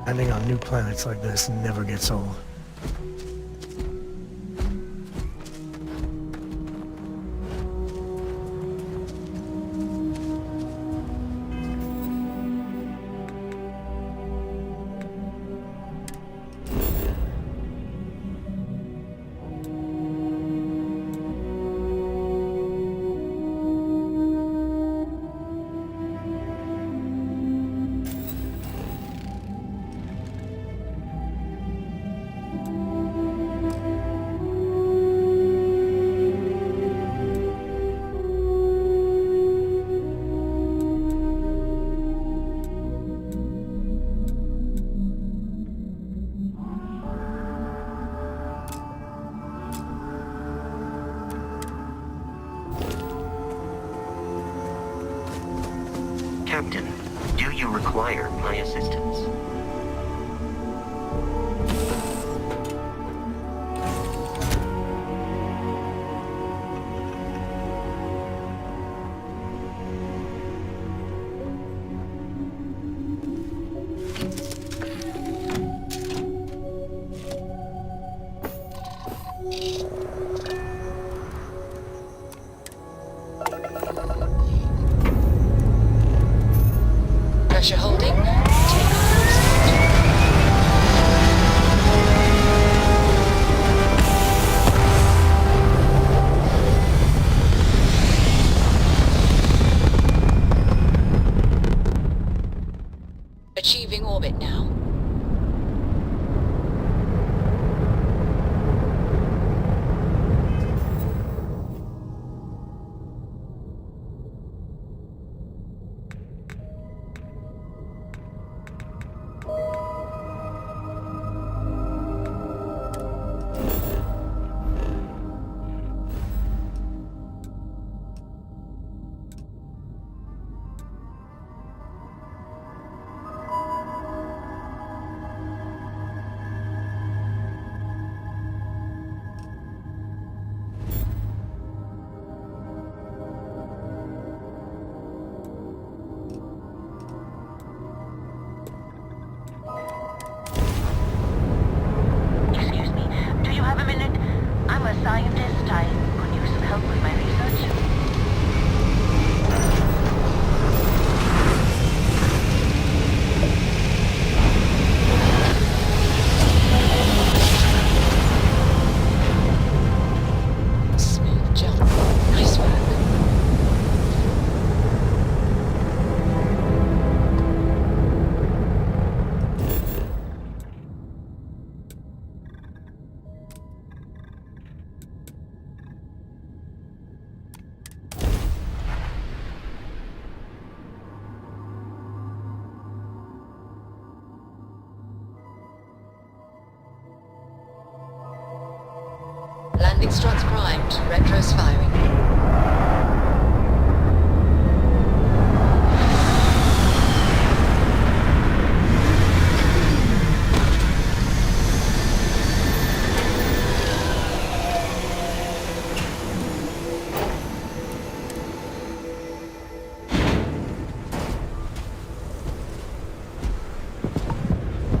Speaker 1: Landing on new planets like this never gets old.
Speaker 9: Captain, do you require my assistance?
Speaker 16: Pressure holding. Takeoff achieving orbit now. Landing struts primed. Retros firing.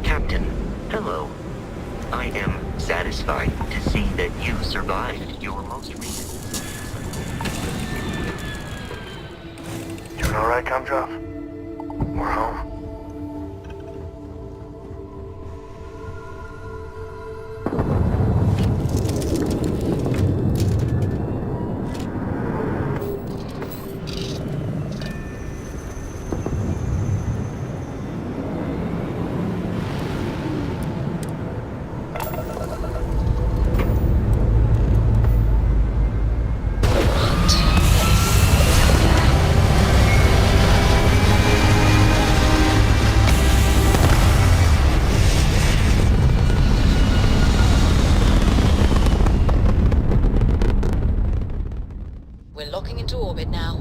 Speaker 9: Captain, hello. I am satisfied to see that you survived your most recent...
Speaker 11: Doing alright, Gumdrop? We're home.
Speaker 16: We're locking into orbit now.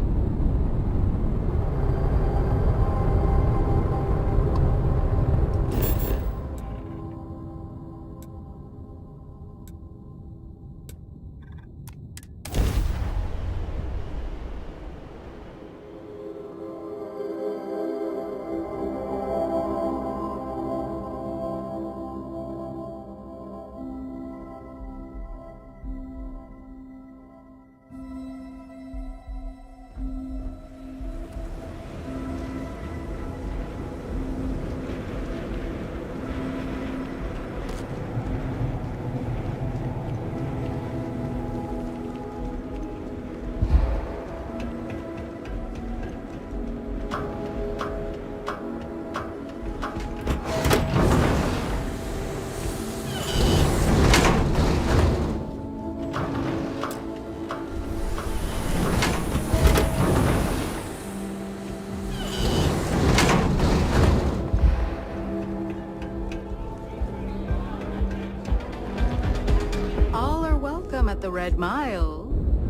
Speaker 18: All are welcome at the Red Mile.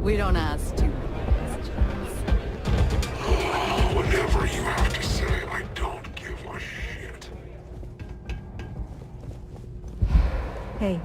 Speaker 18: We don't ask too many questions.
Speaker 11: Whatever you have to say, I don't give a shit.
Speaker 10: Hey.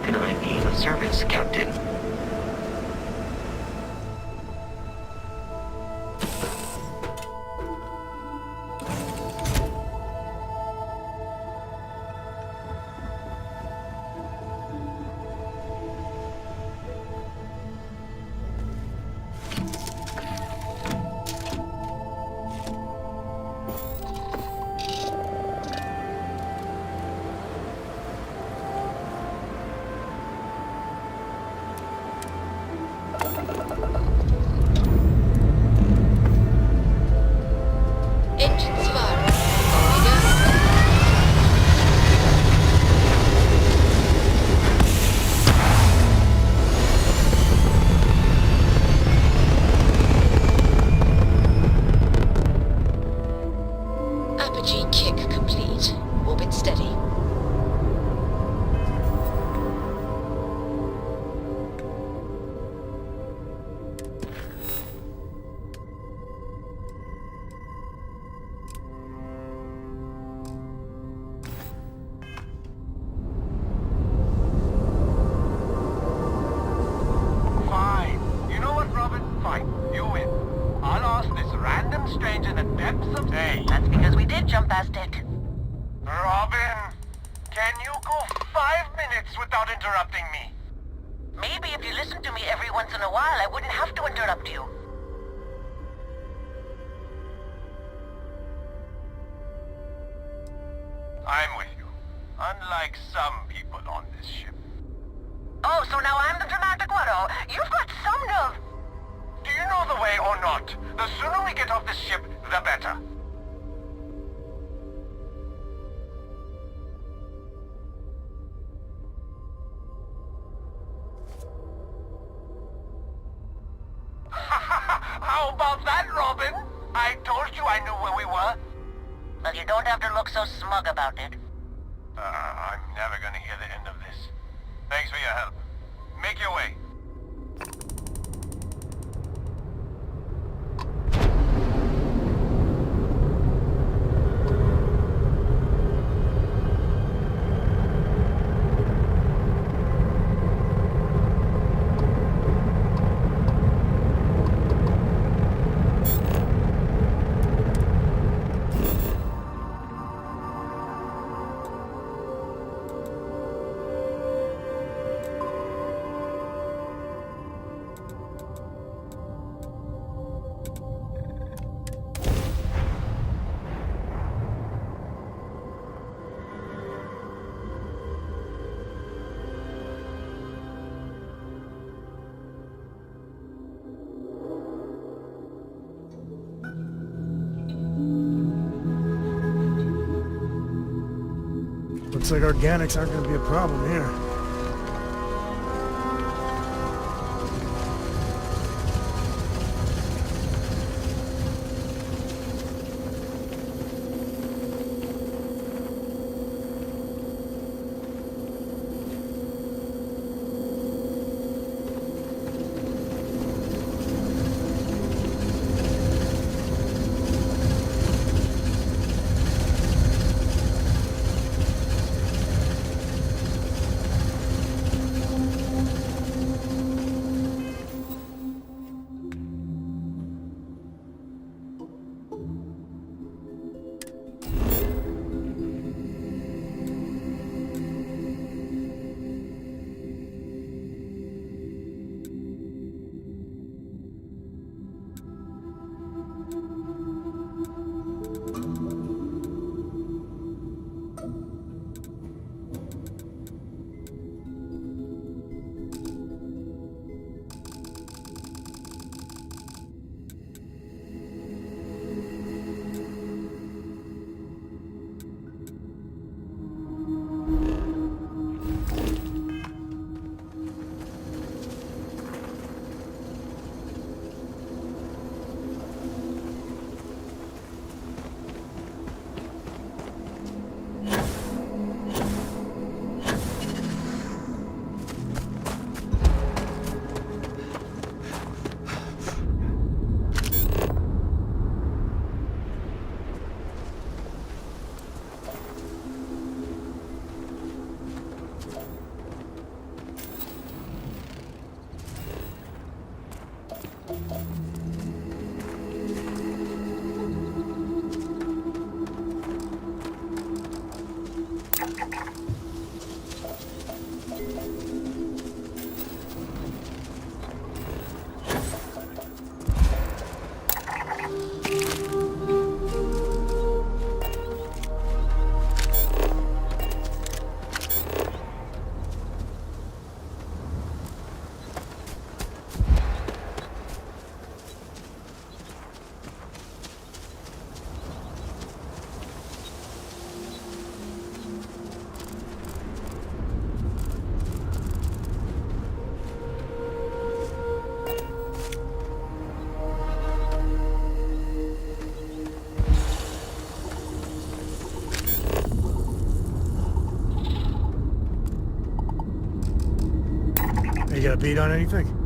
Speaker 9: can I be of service, Captain?
Speaker 16: Engines firing. On we go. Apogee kick complete. Orbit steady.
Speaker 2: Fine. You know what, Robin? Fine. You win. I'll ask this random stranger in the depths of... Hey.
Speaker 8: That's because we did jump past it.
Speaker 2: Robin, can you go 5 minutes without interrupting me?
Speaker 8: Maybe if you listened to me every once in a while, I wouldn't have to interrupt you.
Speaker 2: I'm with you. Unlike some people on this ship.
Speaker 8: Oh, so now I'm the dramatic one, oh? You've got some nerve.
Speaker 2: Do you know the way or not? The sooner we get off this ship, the better. How about that, Robin? I told you I knew where we were.
Speaker 8: Well, you don't have to look so smug about it.
Speaker 2: I'm never gonna hear the end of this. Thanks for your help. Make your way.
Speaker 1: Looks like organics aren't going to be a problem here. got a beat on anything?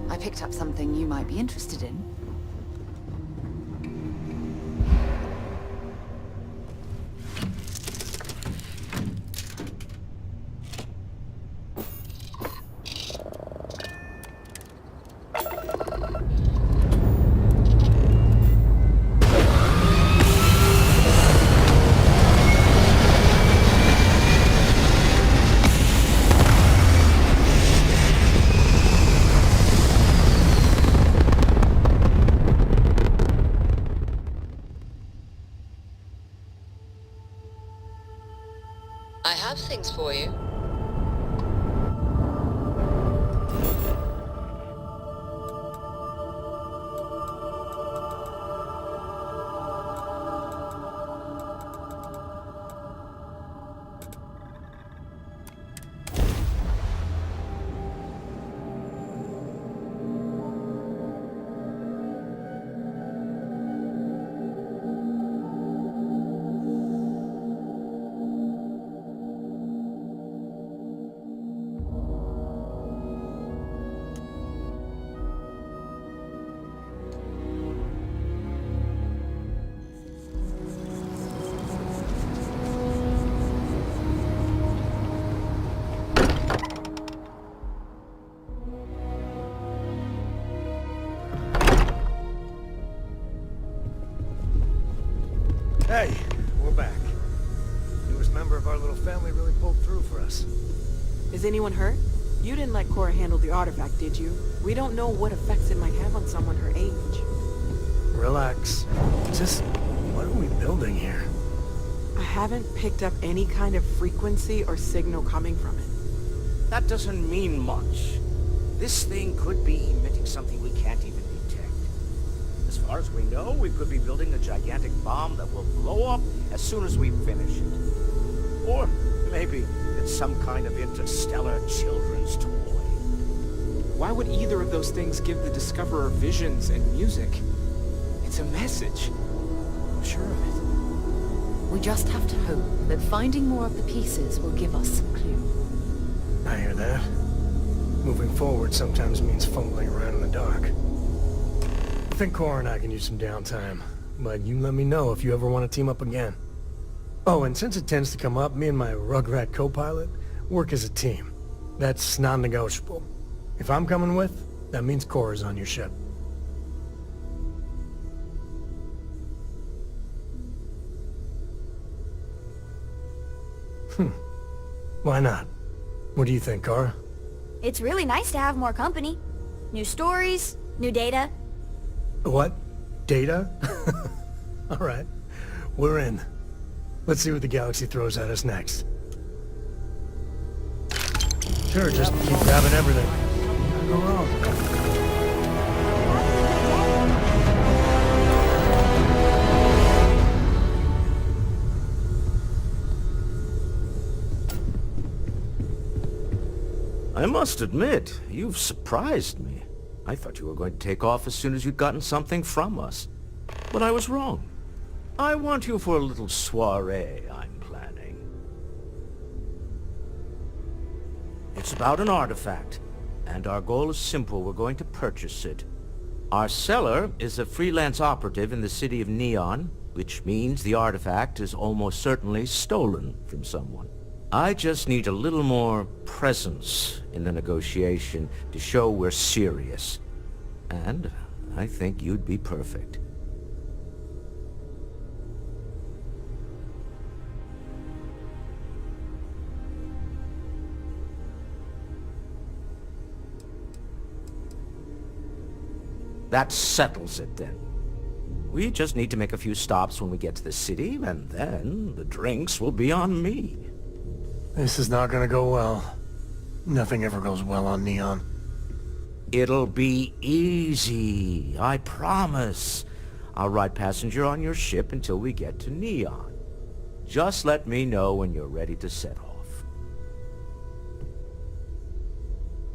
Speaker 16: I picked up something you might be interested in.
Speaker 20: I have things for you.
Speaker 1: Hey, we're back. Newest member of our little family really pulled through for us.
Speaker 18: Is anyone hurt? You didn't let Cora handle the artifact, did you? We don't know what effects it might have on someone her age.
Speaker 1: Relax. Just, what are we building here?
Speaker 18: I haven't picked up any kind of frequency or signal coming from it.
Speaker 5: That doesn't mean much. This thing could be emitting something we can't even detect. As far as we know, we could be building a gigantic bomb that will blow up as soon as we finish it. Or maybe it's some kind of interstellar children's toy.
Speaker 22: Why would either of those things give the Discoverer visions and music? It's a message. I'm sure of it.
Speaker 14: We just have to hope that finding more of the pieces will give us some clue.
Speaker 1: I hear that. Moving forward sometimes means fumbling around in the dark. I think Cora and I can use some downtime, but you let me know if you ever want to team up again. Oh, and since it tends to come up, me and my Rugrat co-pilot work as a team. That's non-negotiable. If I'm coming with, that means Cora's on your ship. Why not? What do you think, Cora?
Speaker 23: It's really nice to have more company. New stories, new data.
Speaker 1: What? Data? Alright. We're in. Let's see what the galaxy throws at us next. Sure, just keep grabbing everything. Can't go wrong.
Speaker 17: I must admit, you've surprised me. I thought you were going to take off as soon as you'd gotten something from us. But I was wrong. I want you for a little soiree I'm planning. It's about an artifact, and our goal is simple. We're going to purchase it. Our seller is a freelance operative in the city of Neon, which means the artifact is almost certainly stolen from someone.
Speaker 5: I just need a little more presence in the negotiation to show we're serious. And I think you'd be perfect. That settles it then. We just need to make a few stops when we get to the city, and then the drinks will be on me.
Speaker 1: This is not gonna go well. Nothing ever goes well on Neon.
Speaker 5: It'll be easy, I promise. I'll ride passenger on your ship until we get to Neon. Just let me know when you're ready to set off.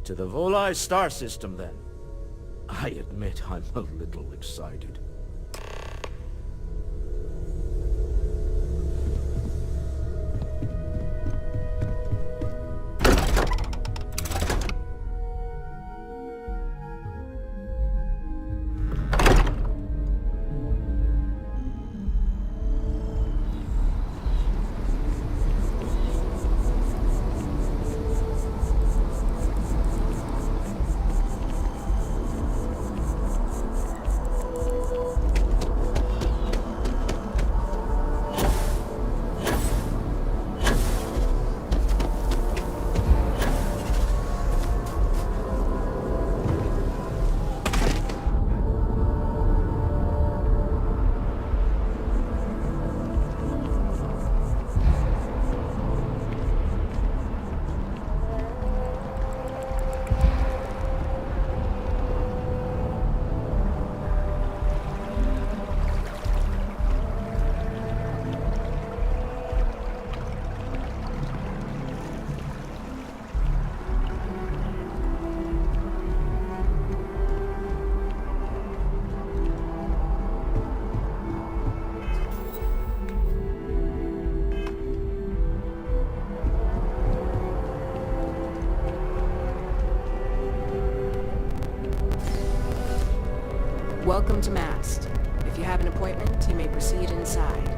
Speaker 5: To the Volai star system, then. I admit I'm a little excited.
Speaker 18: Welcome to Mast. If you have an appointment, you may proceed inside.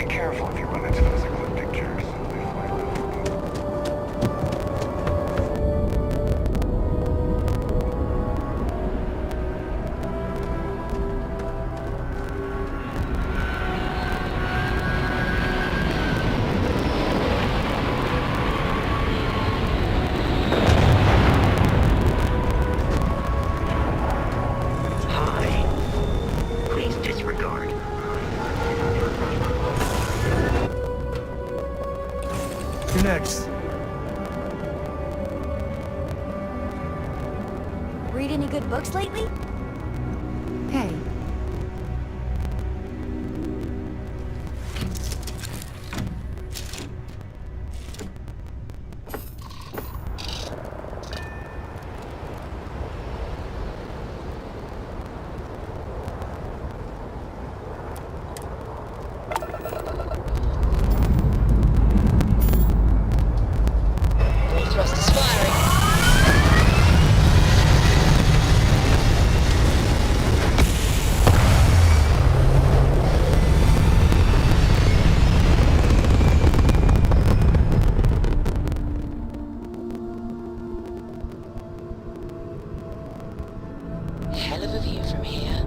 Speaker 7: Careful if you run into those ecliptic jerks. They fly around for good.
Speaker 9: Hi. Please disregard.
Speaker 1: You're next.
Speaker 23: Read any good books lately?
Speaker 10: Hey,
Speaker 16: All thrusters firing.
Speaker 20: hell of a view from here.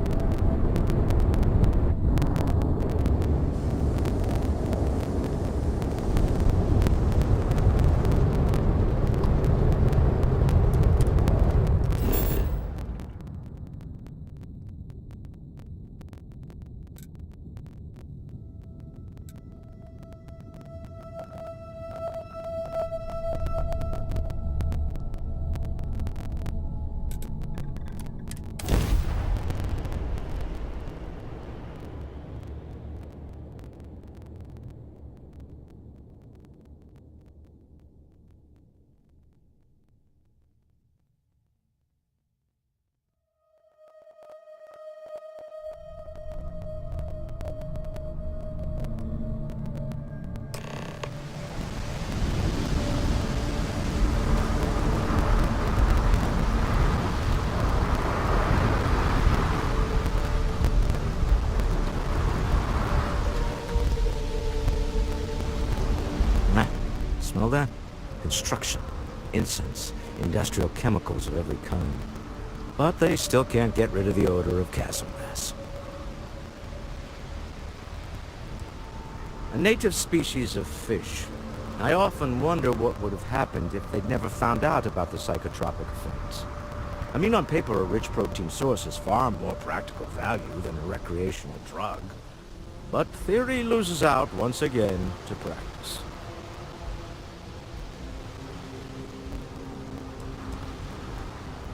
Speaker 5: Smell that? Construction, incense, industrial chemicals of every kind. But they still can't get rid of the odor of chasm gas. A native species of fish. I often wonder what would have happened if they'd never found out about the psychotropic effects. I mean, on paper, a rich protein source has far more practical value than a recreational drug. But theory loses out once again to practice.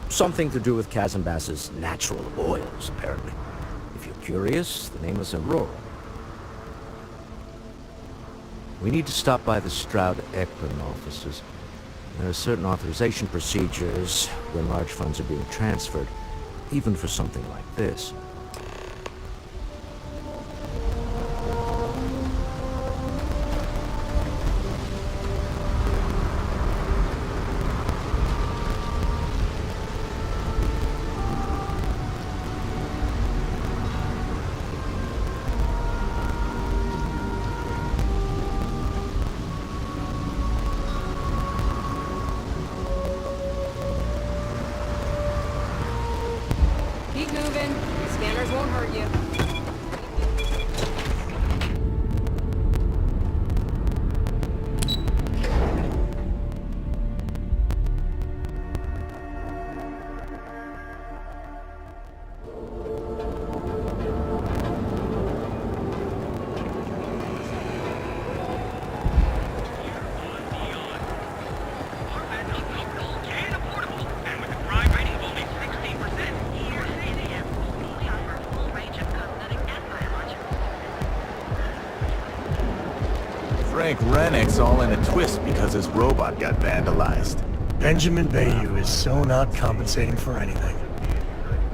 Speaker 5: Something to do with chasm bass's natural oils, apparently. If you're curious, the name is Aurora. We need to stop by the Stroud-Eklund offices. There are certain authorization procedures when large funds are being transferred, even for something like this.
Speaker 18: Keep moving. Scanners won't hurt you.
Speaker 3: Frank Rennick's all in a twist because his robot got vandalized.
Speaker 1: Benjamin Bayou is so not compensating for anything.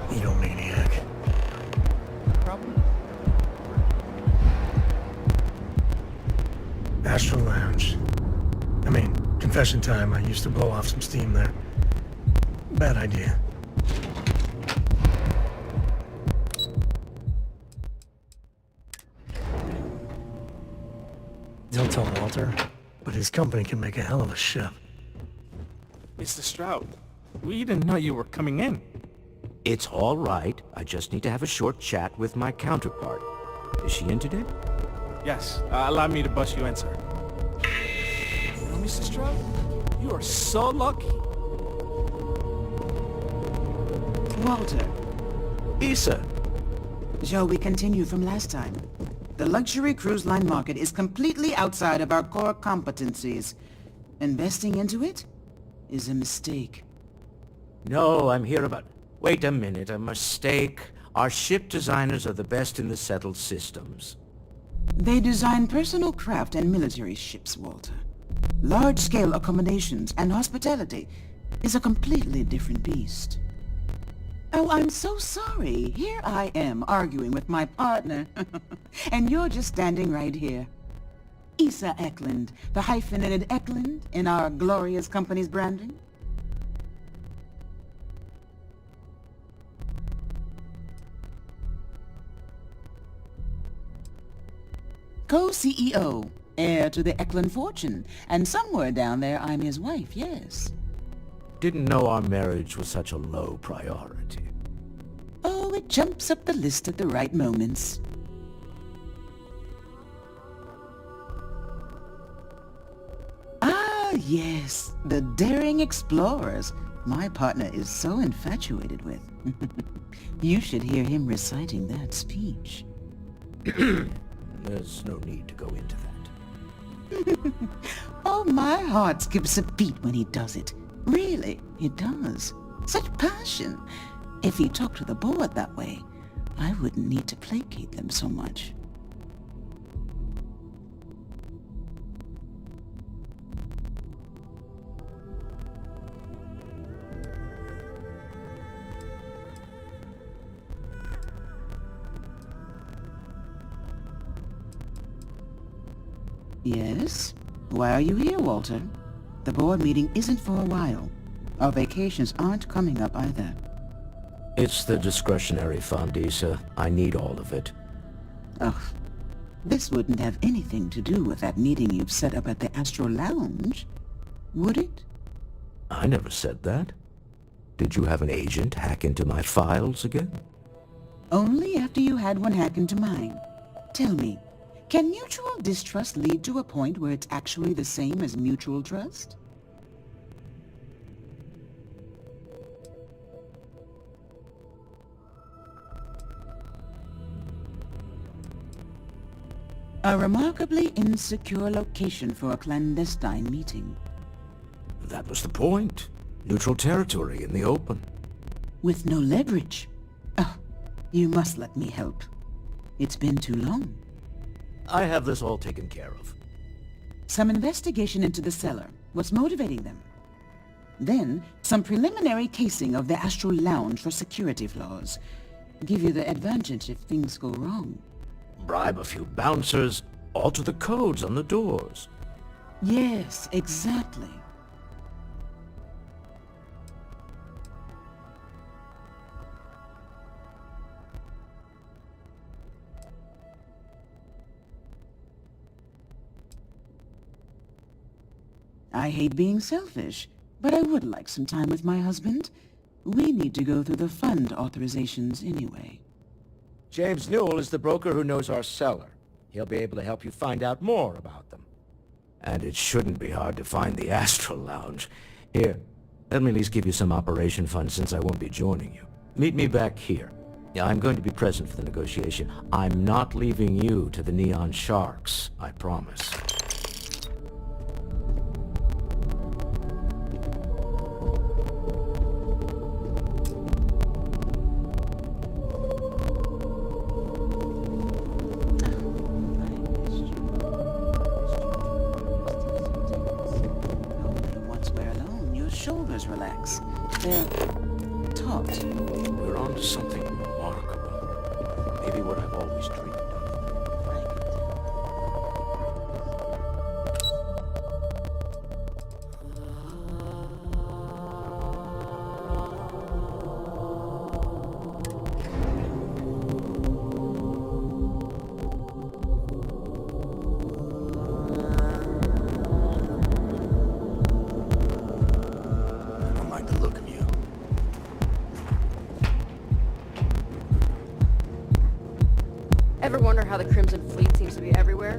Speaker 1: Egomaniac. Astro Lounge. I mean, confession time, I used to blow off some steam there. Bad idea. Don't tell Walter, but his company can make a hell of a ship.
Speaker 17: Mr. Stroud, we didn't know you were coming in.
Speaker 5: It's all right. I just need to have a short chat with my counterpart. Is she in today?
Speaker 17: Yes, allow me to bust you in, sir. You know, Mr. Stroud, you are so lucky.
Speaker 4: Walter.
Speaker 5: Issa.
Speaker 4: Shall we continue from last time? The luxury cruise line market is completely outside of our core competencies. Investing into it is a mistake.
Speaker 5: No, I'm here about... Wait a minute, a mistake. Our ship designers are the best in the settled systems.
Speaker 4: They design personal craft and military ships, Walter. Large-scale accommodations and hospitality is a completely different beast. Oh, I'm so sorry. Here I am arguing with my partner. And you're just standing right here. Issa Eklund, the hyphenated Eklund in our glorious company's branding. Co-CEO, heir to the Eklund fortune, and somewhere down there I'm his wife, yes.
Speaker 5: Didn't know our marriage was such a low priority.
Speaker 4: Oh, it jumps up the list at the right moments. Ah, yes, the daring explorers. My partner is so infatuated with. You should hear him reciting that speech.
Speaker 17: There's no need to go into that.
Speaker 4: Oh, my heart skips a beat when he does it. Really, it does. Such passion. If he talked to the board that way, I wouldn't need to placate them so much. Yes? Why are you here, Walter? The board meeting isn't for a while. Our vacations aren't coming up either.
Speaker 17: It's the discretionary fund, Issa. I need all of it.
Speaker 4: Ugh. This wouldn't have anything to do with that meeting you've set up at the Astro Lounge, would it?
Speaker 17: I never said that. Did you have an agent hack into my files again?
Speaker 4: Only after you had one hack into mine. Tell me, can mutual distrust lead to a point where it's actually the same as mutual trust? A remarkably insecure location for a clandestine meeting.
Speaker 17: That was the point. Neutral territory in the open.
Speaker 4: With no leverage. Oh, you must let me help. It's been too long.
Speaker 17: I have this all taken care of.
Speaker 4: Some investigation into the cellar. What's motivating them? Then, some preliminary casing of the Astral Lounge for security flaws. Give you the advantage if things go wrong.
Speaker 17: Bribe a few bouncers, alter the codes on the doors.
Speaker 4: Yes, exactly. I hate being selfish, but I would like some time with my husband. We need to go through the fund authorizations anyway.
Speaker 5: James Newell is the broker who knows our cellar. He'll be able to help you find out more about them.
Speaker 17: And it shouldn't be hard to find the Astral Lounge. Here, let me at least give you some operation funds since I won't be joining you. Meet me back here. I'm going to be present for the negotiation. I'm not leaving you to the Neon Sharks, I promise.
Speaker 4: Relax. They're taut.
Speaker 17: We're on to something remarkable. Maybe what I've always dreamed of.
Speaker 18: Ever wonder how the Crimson Fleet seems to be everywhere?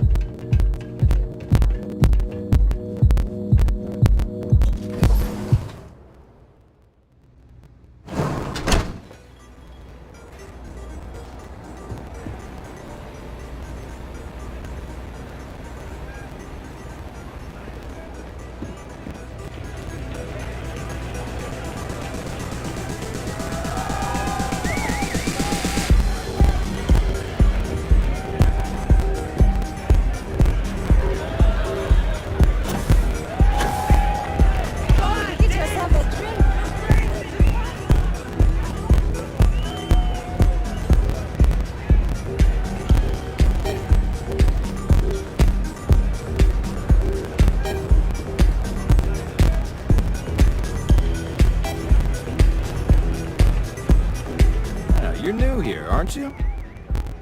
Speaker 6: You're new here, aren't you?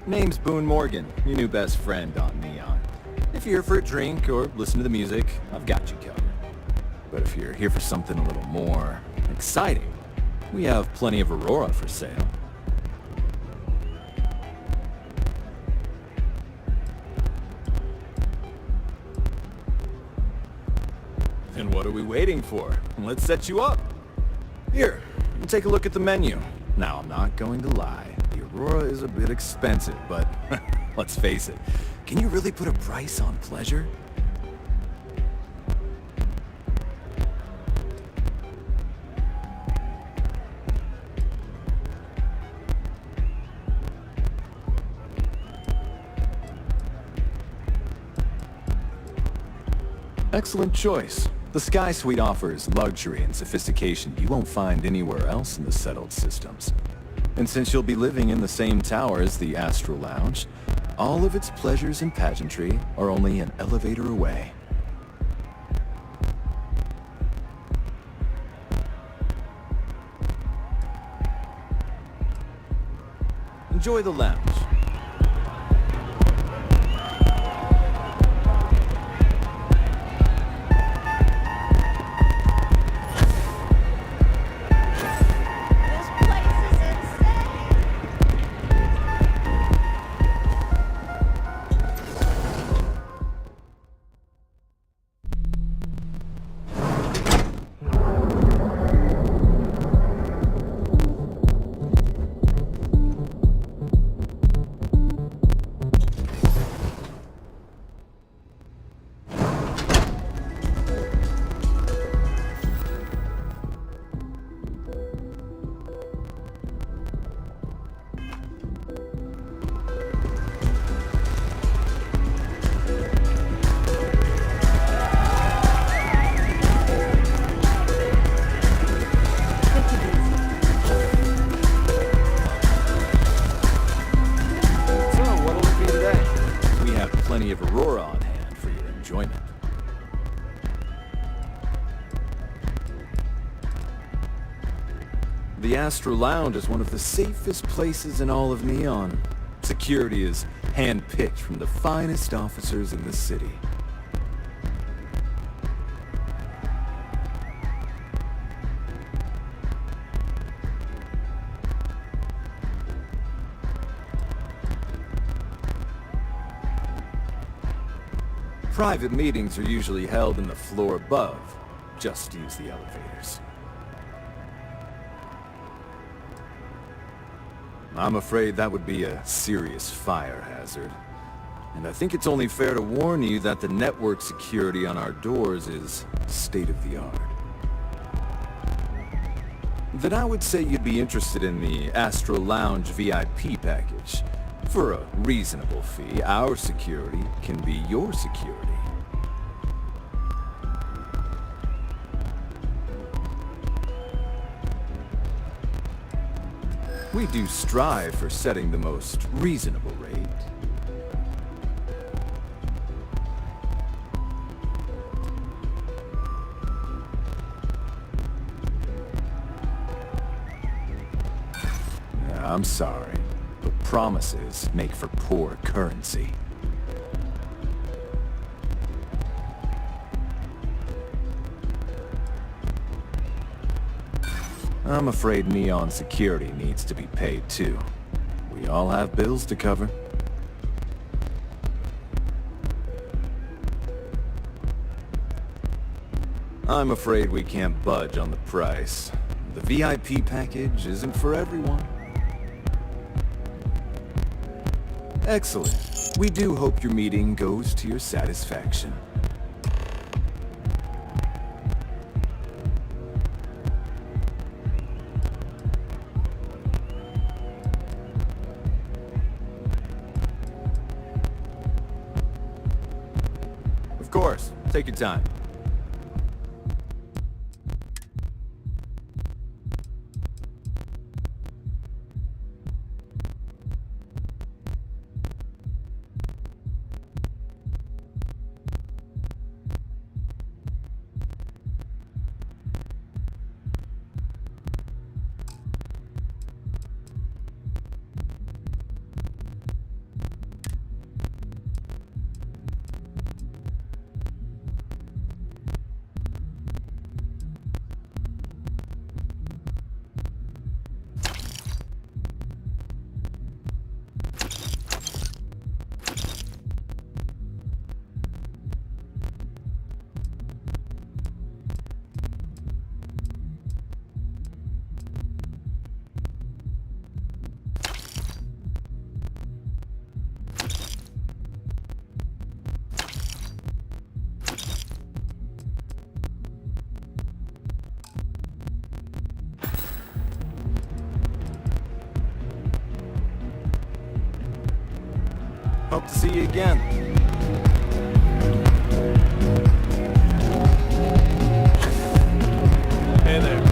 Speaker 6: Name's Boone Morgan, your new best friend on Neon. If you're here for a drink or listen to the music, I've got you covered. But if you're here for something a little more exciting, we have plenty of Aurora for sale. are we waiting for? Let's set you up. Here, take a look at the menu. Now, I'm not going to lie. The Aurora is a bit expensive, but let's face it. Can you really put a price on pleasure? Excellent choice. The Sky Suite offers luxury and sophistication you won't find anywhere else in the settled systems. And since you'll be living in the same tower as the Astral Lounge, all of its pleasures and pageantry are only an elevator away. Enjoy the lounge. Of Aurora on hand for your enjoyment. The Astral Lounge is one of the safest places in all of Neon. Security is hand-picked from the finest officers in the city. Private meetings are usually held in the floor above. Just use the elevators. I'm afraid that would be a serious fire hazard. And I think it's only fair to warn you that the network security on our doors is state-of-the-art. Then I would say you'd be interested in the Astral Lounge VIP package. For a reasonable fee, our security can be your security. We do strive for setting the most reasonable rate. I'm sorry, but promises make for poor currency. I'm afraid Neon security needs to be paid too. We all have bills to cover. I'm afraid we can't budge on the price. The VIP package isn't for everyone. Excellent. We do hope your meeting goes to your satisfaction. Of course. Take your time. Hope to see you again. Hey there.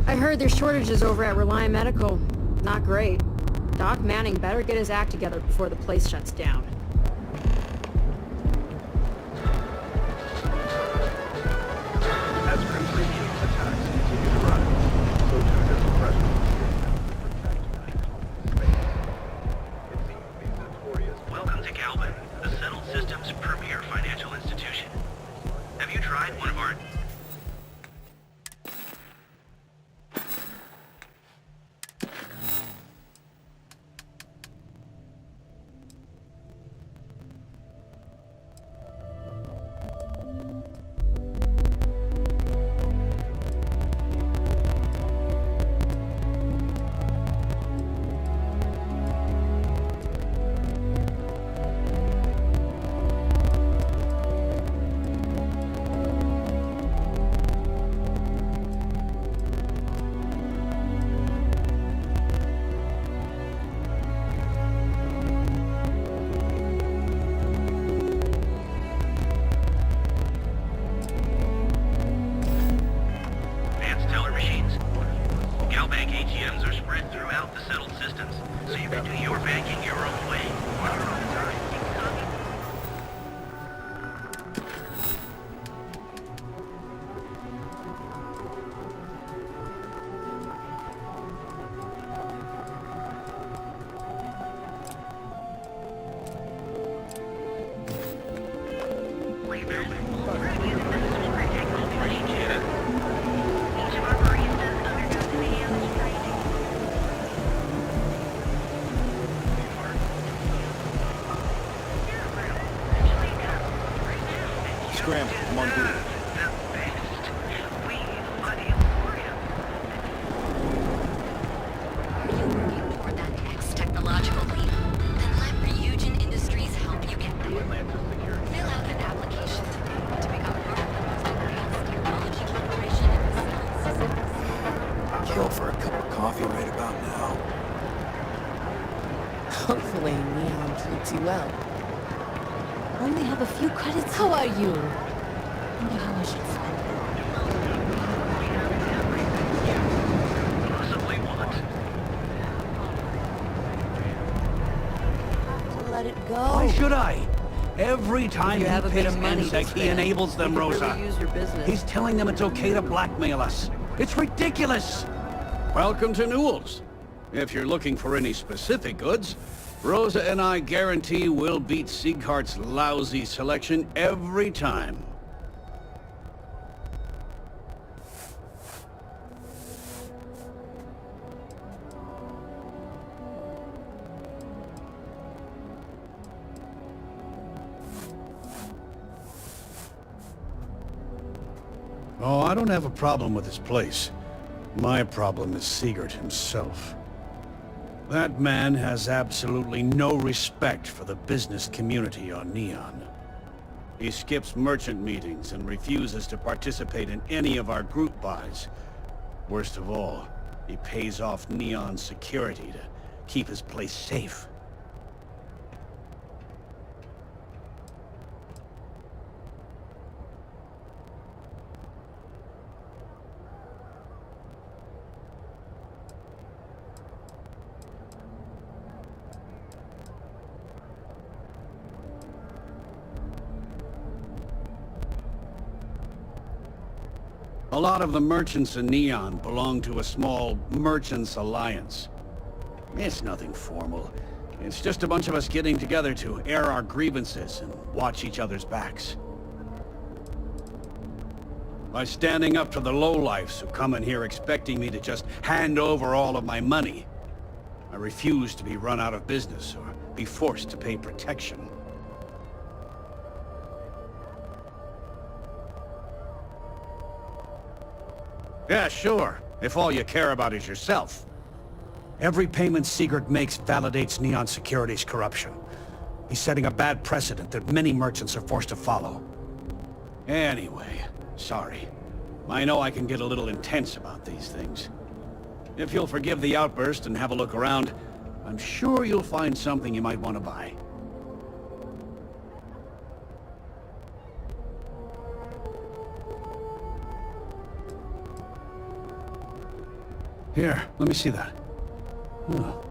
Speaker 12: I heard there's shortages over at Reliant Medical. Not great. Doc Manning better get his act together before the place shuts down.
Speaker 7: As per previous attacks continue to run, so too does the present. It seems these notorious...
Speaker 2: Welcome to Galvin, the Settled Systems' premier financial institution. Have you tried one of our... advanced teller machines? GalBank ATMs are spread throughout the Settled Systems, so you can do your banking your own way, on your own time.
Speaker 6: Scramble, come on, dude.
Speaker 16: Toward that next technological leap, then let Ryujin Industries help you get there. Fill out an application today to become part of the most advanced technology corporation in the Settled Systems.
Speaker 17: Kill for a cup of coffee right about now.
Speaker 14: Hopefully, Neon treats you well. Only have a few credits. How are you? Wonder how I should spend
Speaker 2: Possibly what?
Speaker 14: it. Let it go.
Speaker 19: Why should I? Every time
Speaker 14: You
Speaker 19: he
Speaker 14: have a bit
Speaker 19: picks
Speaker 14: of money to
Speaker 19: NSEC, he
Speaker 14: spend.
Speaker 19: enables them,
Speaker 14: You could
Speaker 19: Rosa.
Speaker 14: really use your business.
Speaker 19: He's telling them it's okay to blackmail us. It's ridiculous. Welcome to Newell's. If you're looking for any specific goods, Rosa and I guarantee we'll beat Sieghart's lousy selection every time. Oh, I don't have a problem with this place. My problem is Siegert himself. That man has absolutely no respect for the business community on Neon. He skips merchant meetings and refuses to participate in any of our group buys. Worst of all, he pays off Neon's security to keep his place safe. A lot of the merchants in Neon belong to a small merchants alliance. It's nothing formal. It's just a bunch of us getting together to air our grievances and watch each other's backs. By standing up to the lowlifes who come in here expecting me to just hand over all of my money, I refuse to be run out of business or be forced to pay protection. Yeah, sure. If all you care about is yourself. Every payment Sigurd makes validates Neon Security's corruption. He's setting a bad precedent that many merchants are forced to follow. Anyway, sorry. I know I can get a little intense about these things. If you'll forgive the outburst and have a look around, I'm sure you'll find something you might want to buy. Here, let me see that. Oh,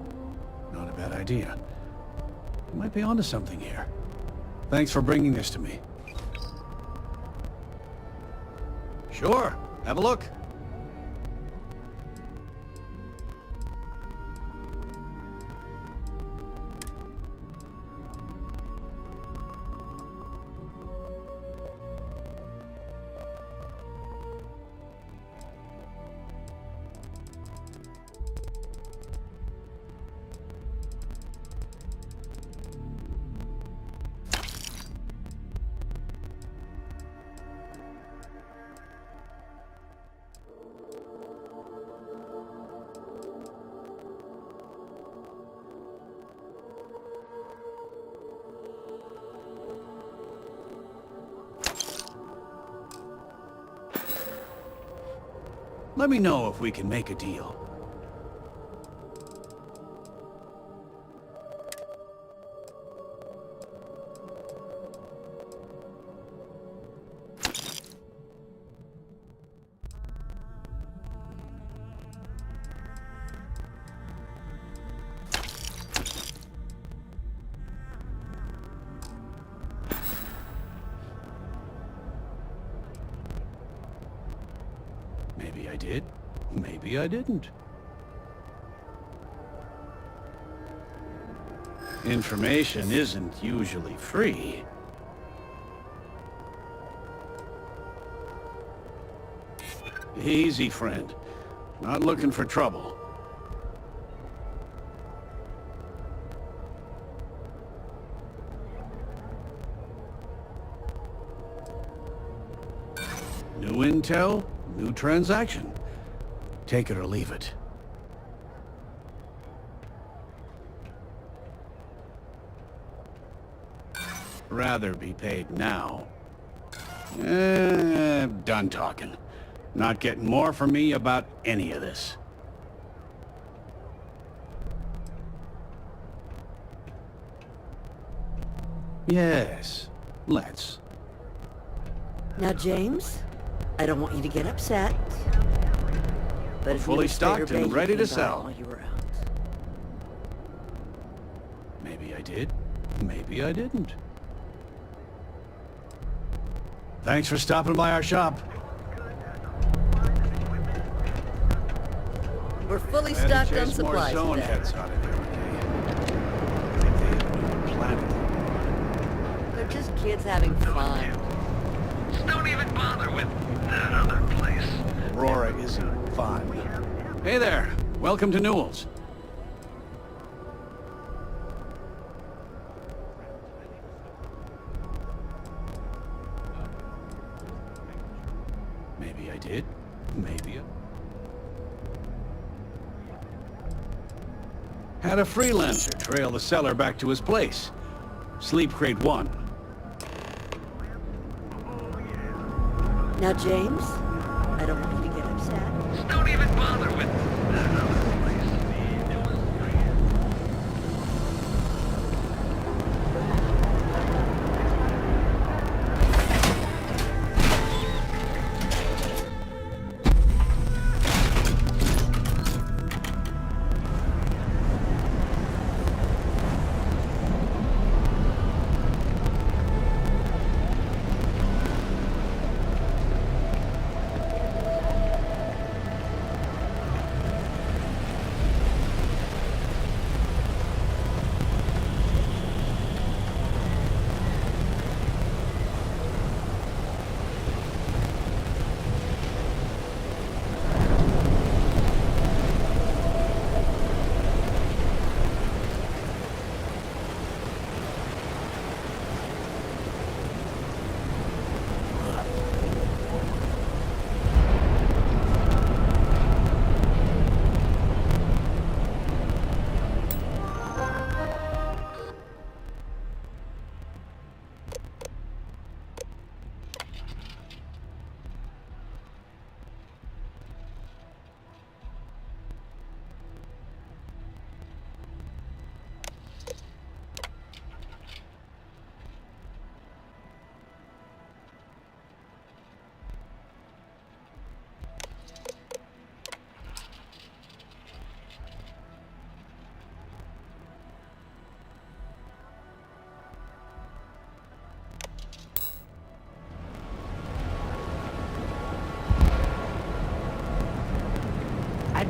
Speaker 19: not a bad idea. You might be onto something here. Thanks for bringing this to me. Sure, have a look. Let me know if we can make a deal. Maybe I did, maybe I didn't. Information isn't usually free. Easy, friend. Not looking for trouble. New intel, new transaction. Take it or leave it. Rather be paid now. Done talking. Not getting more from me about any of this. Yes, let's.
Speaker 13: Now, James, I don't want you to get upset. But
Speaker 19: Fully stocked and ready to sell.
Speaker 13: While you were out.
Speaker 19: Maybe I did, maybe I didn't. Thanks for stopping by our shop.
Speaker 13: We're fully stocked on supplies
Speaker 19: More zone
Speaker 13: today.
Speaker 19: heads out of here, okay? Like they have a new planet.
Speaker 13: They're just kids having fun.
Speaker 2: Just don't even bother with that other place.
Speaker 19: Aurora isn't fun. Hey there, welcome to Newell's. Maybe I did, maybe I... Had a freelancer trail the seller back to his place. Sleep Crate 1.
Speaker 13: Now, James, I don't want you to get upset.
Speaker 2: Just don't even bother with that other place.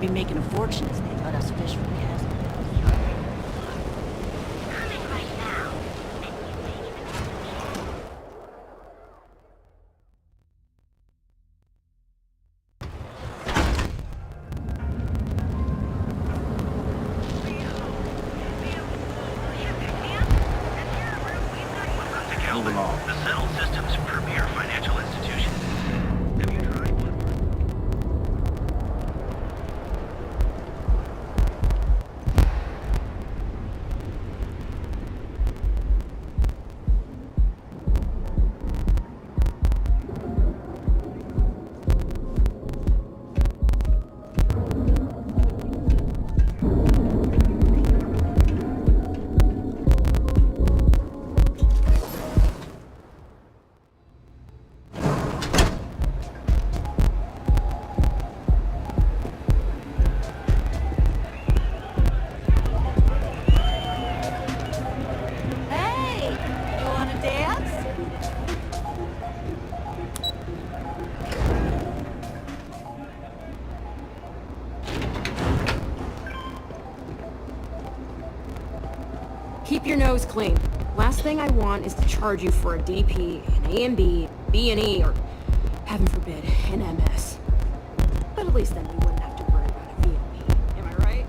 Speaker 13: be making a fortune if they let us fish for gas.
Speaker 2: Moving on. The Settled Systems premier financial institution. Have you tried one?
Speaker 23: Hey! You wanna dance?
Speaker 12: Keep your nose clean. Last thing I want is to charge you for a DP, an AMD, B&E, or, heaven forbid, an MS. But at least then we wouldn't have to worry about a VLP. Am I right?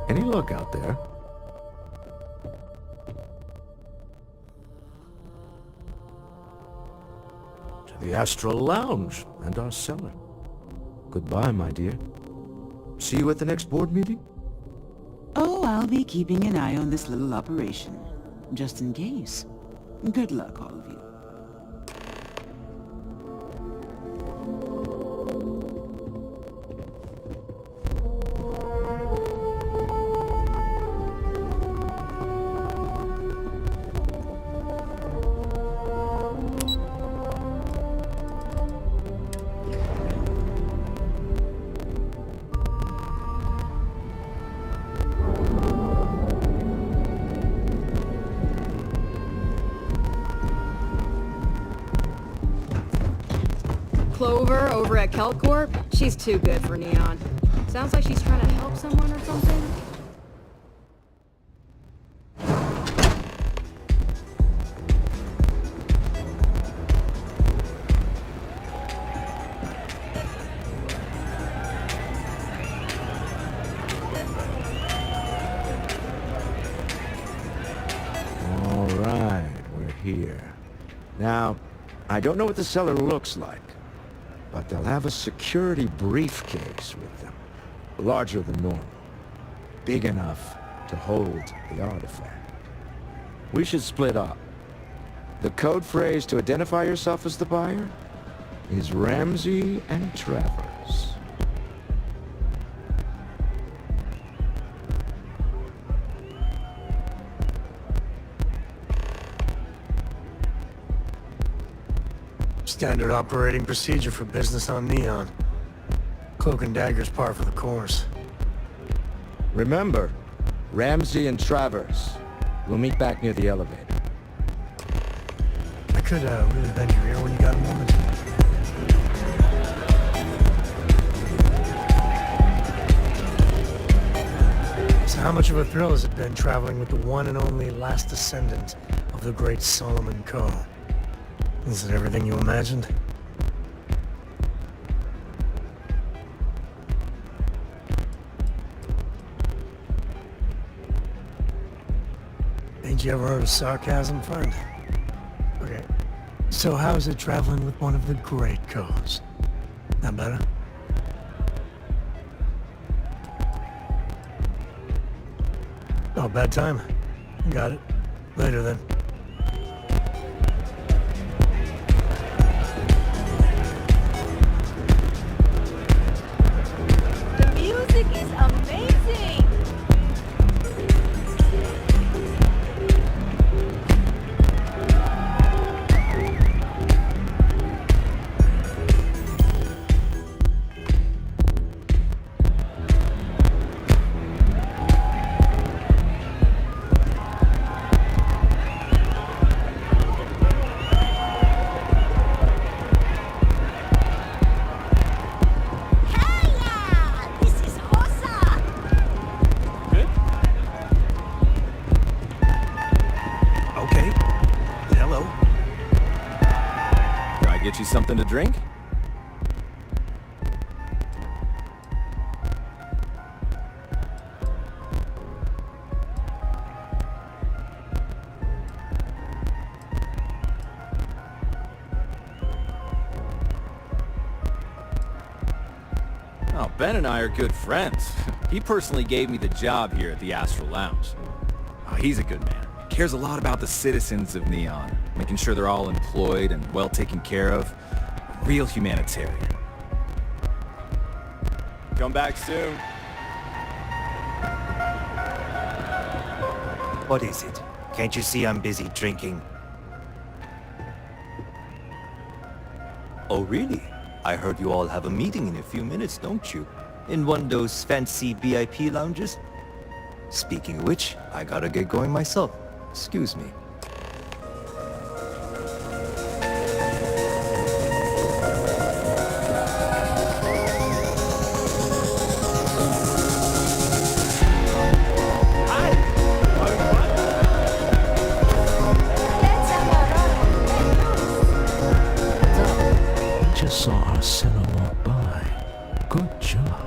Speaker 17: Any luck out there? To the Astral Lounge and our cellar. Goodbye, my dear. See you at the next board meeting?
Speaker 4: Oh, I'll be keeping an eye on this little operation, just in case. Good luck, all of you.
Speaker 12: Clover over at Kelcorp? She's too good for Neon. Sounds like she's trying to help someone or something.
Speaker 11: I don't know what the cellar looks like, but they'll have a security briefcase with them. Larger than normal. Big enough to hold the artifact. We should split up. The code phrase to identify yourself as the buyer is Ramsey and Travers.
Speaker 1: Standard operating procedure for business on Neon. Cloak and dagger's par for the course.
Speaker 11: Remember, Ramsey and Travers. We'll meet back near the elevator.
Speaker 1: I could really bend your ear when you got a moment. So how much of a thrill has it been traveling with the one and only last descendant of the great Solomon Coe? Is it everything you imagined? Ain't you ever heard of sarcasm, friend? Okay. So how's it traveling with one of the great Coes? That better? Oh, bad time. Got it. Later then.
Speaker 8: The music is amazing!
Speaker 6: Get you something to drink? Oh, Ben and I are good friends. He personally gave me the job here at the Astral Lounge. Oh, he's a good man. Cares a lot about the citizens of Neon, making sure they're all employed and well taken care of. Real humanitarian. Come back soon.
Speaker 15: What is it? Can't you see I'm busy drinking? Oh, really? I heard you all have a meeting in a few minutes, don't you? In one of those fancy VIP lounges? Speaking of which, I gotta get going myself. Excuse me.
Speaker 17: Just saw our seller walk by. Good job.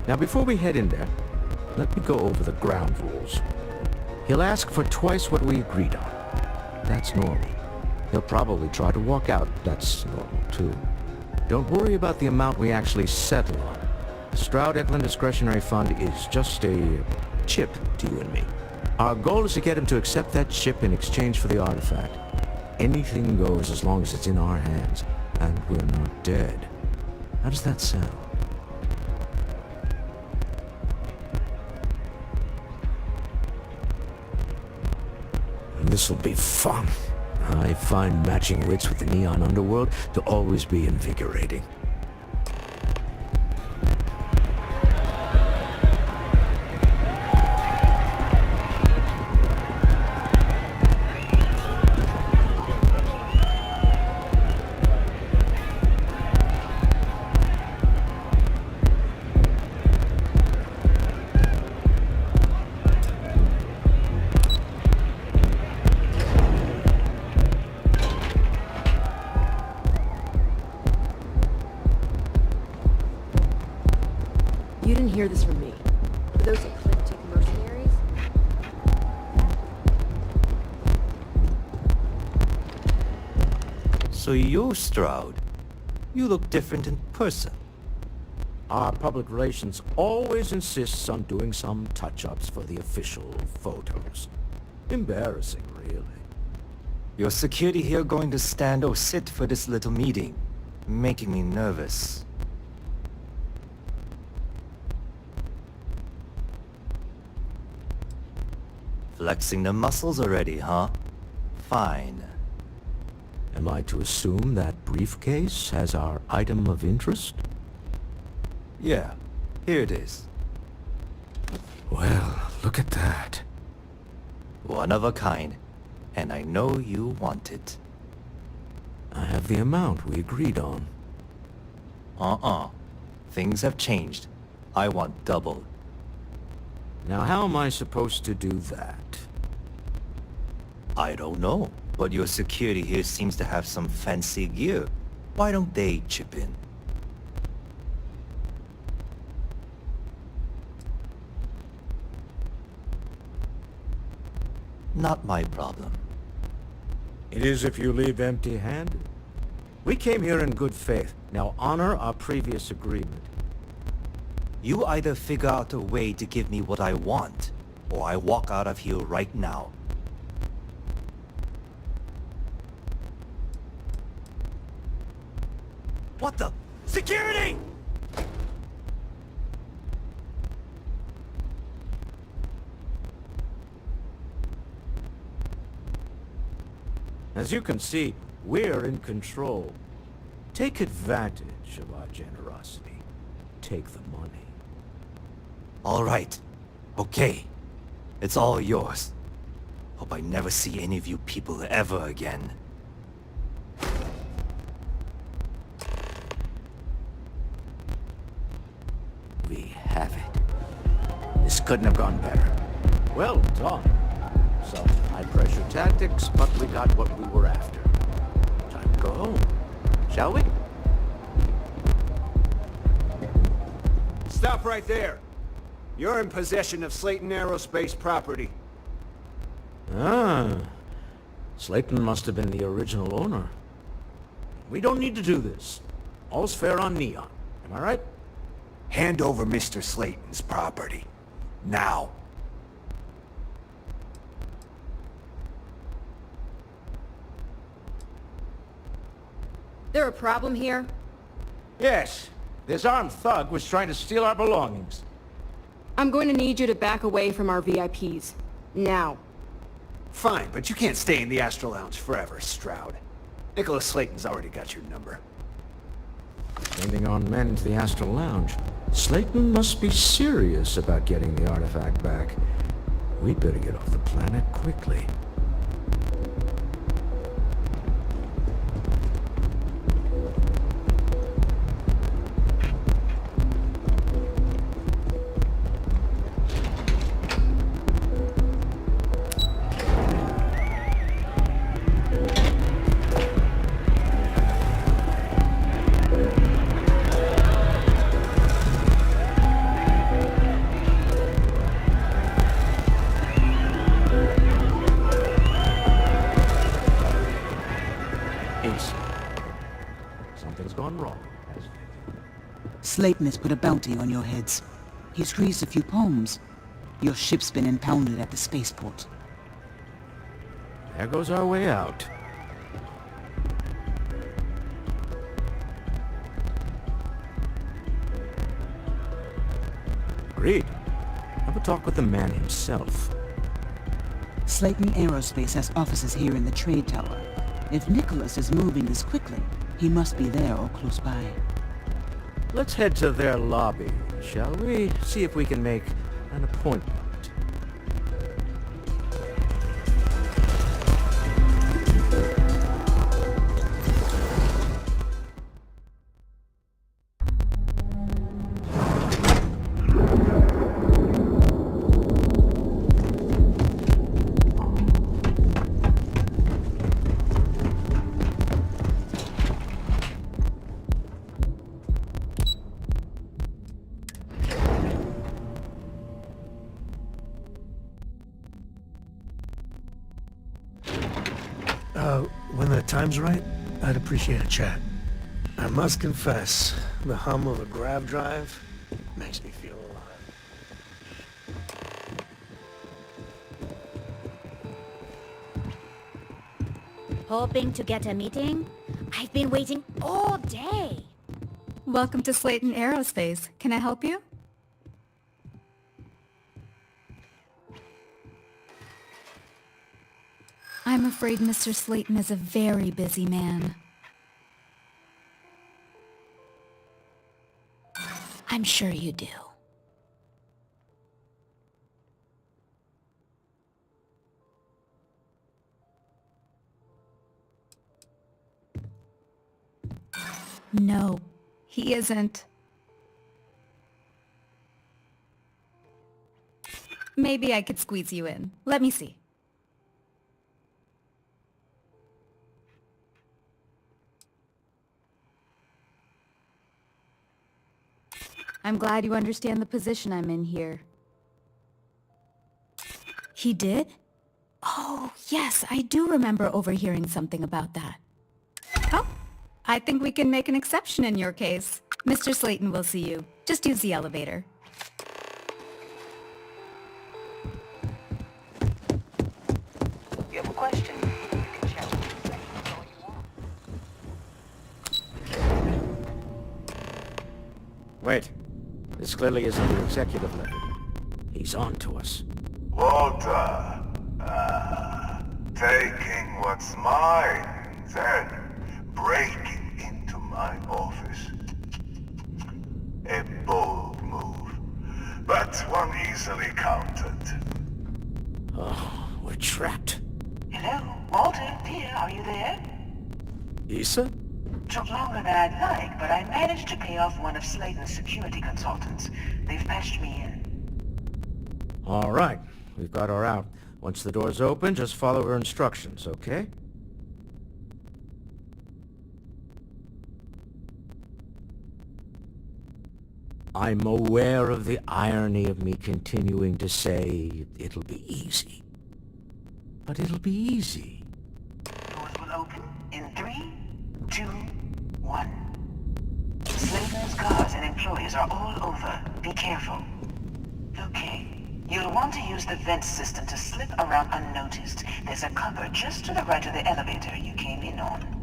Speaker 17: Now before we head in there, let me go over the ground rules. He'll ask for twice what we agreed on. That's normal. He'll probably try to walk out. That's normal too. Don't worry about the amount we actually settle on. The Stroud-Eklund Discretionary Fund is just a chip to you and me. Our goal is to get him to accept that chip in exchange for the artifact. Anything goes as long as it's in our hands, and we're not dead. How does that sound? This'll be fun. I find matching wits with the Neon Underworld to always be invigorating.
Speaker 12: You didn't hear this from me. For those that claim
Speaker 15: So you, Stroud. You look different in person.
Speaker 17: Our public relations always insists on doing some touch-ups for the official photos. Embarrassing, really.
Speaker 15: Your security here going to stand or sit for this little meeting, making me nervous. Flexing the muscles already, huh? Fine.
Speaker 17: Am I to assume that briefcase has our item of interest?
Speaker 15: Yeah, here it is.
Speaker 17: Well, look at that.
Speaker 15: One of a kind, and I know you want it.
Speaker 17: I have the amount we agreed on.
Speaker 15: Things have changed. I want double.
Speaker 17: Now how am I supposed to do that?
Speaker 15: I don't know, but your security here seems to have some fancy gear. Why don't they chip in? Not my problem.
Speaker 17: It is if you leave empty-handed. We came here in good faith. Now honor our previous agreement.
Speaker 15: You either figure out a way to give me what I want, or I walk out of here right now. What the? Security!
Speaker 17: As you can see, we're in control. Take advantage of our generosity. Take the money.
Speaker 15: All right. Okay. It's all yours. Hope I never see any of you people ever again.
Speaker 17: We have it. This couldn't have gone better. Well done. Some high-pressure tactics, but we got what we were after. Time to go home, shall we?
Speaker 11: Stop right there. You're in possession of Slayton Aerospace property.
Speaker 17: Ah. Slayton must have been the original owner. We don't need to do this. All's fair on Neon. Am I right?
Speaker 11: Hand over Mr. Slayton's property. Now.
Speaker 12: There a problem here?
Speaker 17: Yes. This armed thug was trying to steal our belongings.
Speaker 12: I'm going to need you to back away from our VIPs. Now.
Speaker 11: Fine, but you can't stay in the Astro Lounge forever, Stroud. Nicholas Slayton's already got your number.
Speaker 17: Sending on men to the Astral Lounge. Slayton must be serious about getting the artifact back. We'd better get off the planet quickly. Something's gone wrong, hasn't it?
Speaker 4: Slayton has put a bounty on your heads. He's greased a few palms. Your ship's been impounded at the spaceport.
Speaker 17: There goes our way out. Agreed. Have a talk with the man himself.
Speaker 4: Slayton Aerospace has offices here in the trade tower. If Nicholas is moving this quickly, he must be there or close by.
Speaker 17: Let's head to their lobby, shall we? See if we can make an appointment.
Speaker 1: When the time's right, I'd appreciate a chat. I must confess, the hum of a grab drive makes me feel alive.
Speaker 9: Hoping to get a meeting? I've been waiting all day.
Speaker 21: Welcome to Slayton Aerospace. Can I help you? I'm afraid Mr. Slayton is a very busy man. I'm sure you do. No, he isn't. Maybe I could squeeze you in. Let me see. I'm glad you understand the position I'm in here. He did? Oh, yes, I do remember overhearing something about that. Oh, I think we can make an exception in your case. Mr. Slayton will see you. Just use the elevator.
Speaker 5: You have a question? You can chat with me all you want.
Speaker 11: Wait. This clearly isn't the executive level. He's on to us.
Speaker 22: Walter, taking what's mine, then breaking into my office. A bold move, but one easily countered.
Speaker 11: Oh, we're trapped.
Speaker 24: Hello, Walter, dear, are you there?
Speaker 11: Issa?
Speaker 24: Took longer than I'd like, but I managed to pay off one of Slayton's security consultants. They've patched me in.
Speaker 11: All right. We've got her out. Once the door's open, just follow her instructions, okay? I'm aware of the irony of me continuing to say it'll be easy. But it'll be easy.
Speaker 24: Doors will open in 3, 2, 1. Slayton's guards and employees are all over. Be careful. Okay. You'll want to use the vent system to slip around unnoticed. There's a cupboard just to the right of the elevator you came in on.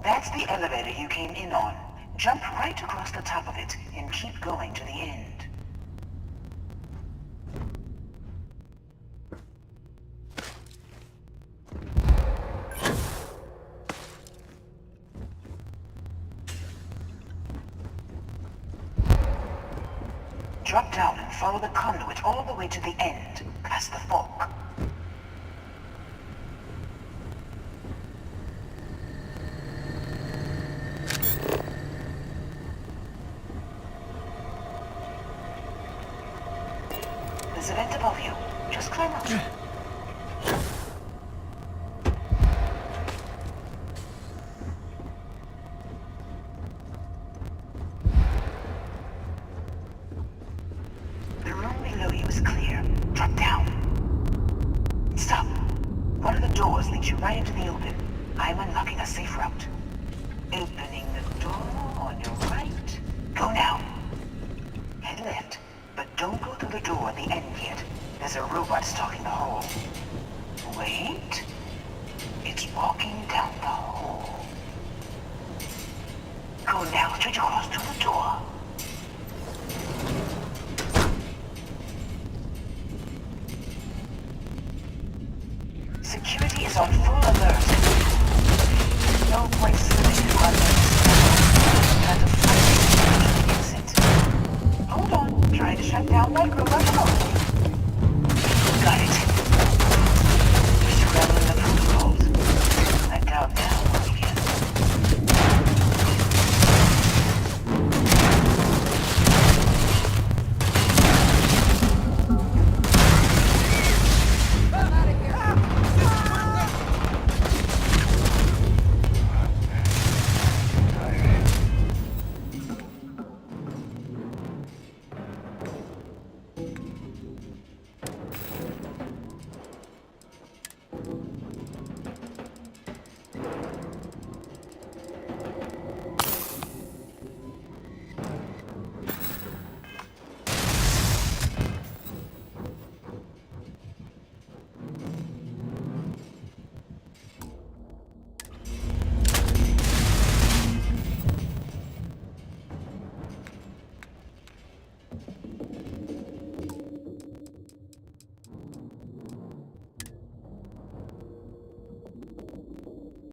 Speaker 24: That's the elevator you came in on. Jump right across the top of it and keep going to the end. Drop down and follow the conduit all the way to the end, past the fork. There's a vent above you. Just climb up. The room below you is clear. Drop down. Stop. One of the doors leads you right into the open. I'm unlocking a safe route. Opening the door on your right. Go now. Head left. But don't go through the door at the end yet. There's a robot stalking the hole. Wait. It's walking down the hole. Go now, straight across to the door. Security is is on full alert. No point slipping to others. And the fight is it. Hold on, trying to shut down micro level.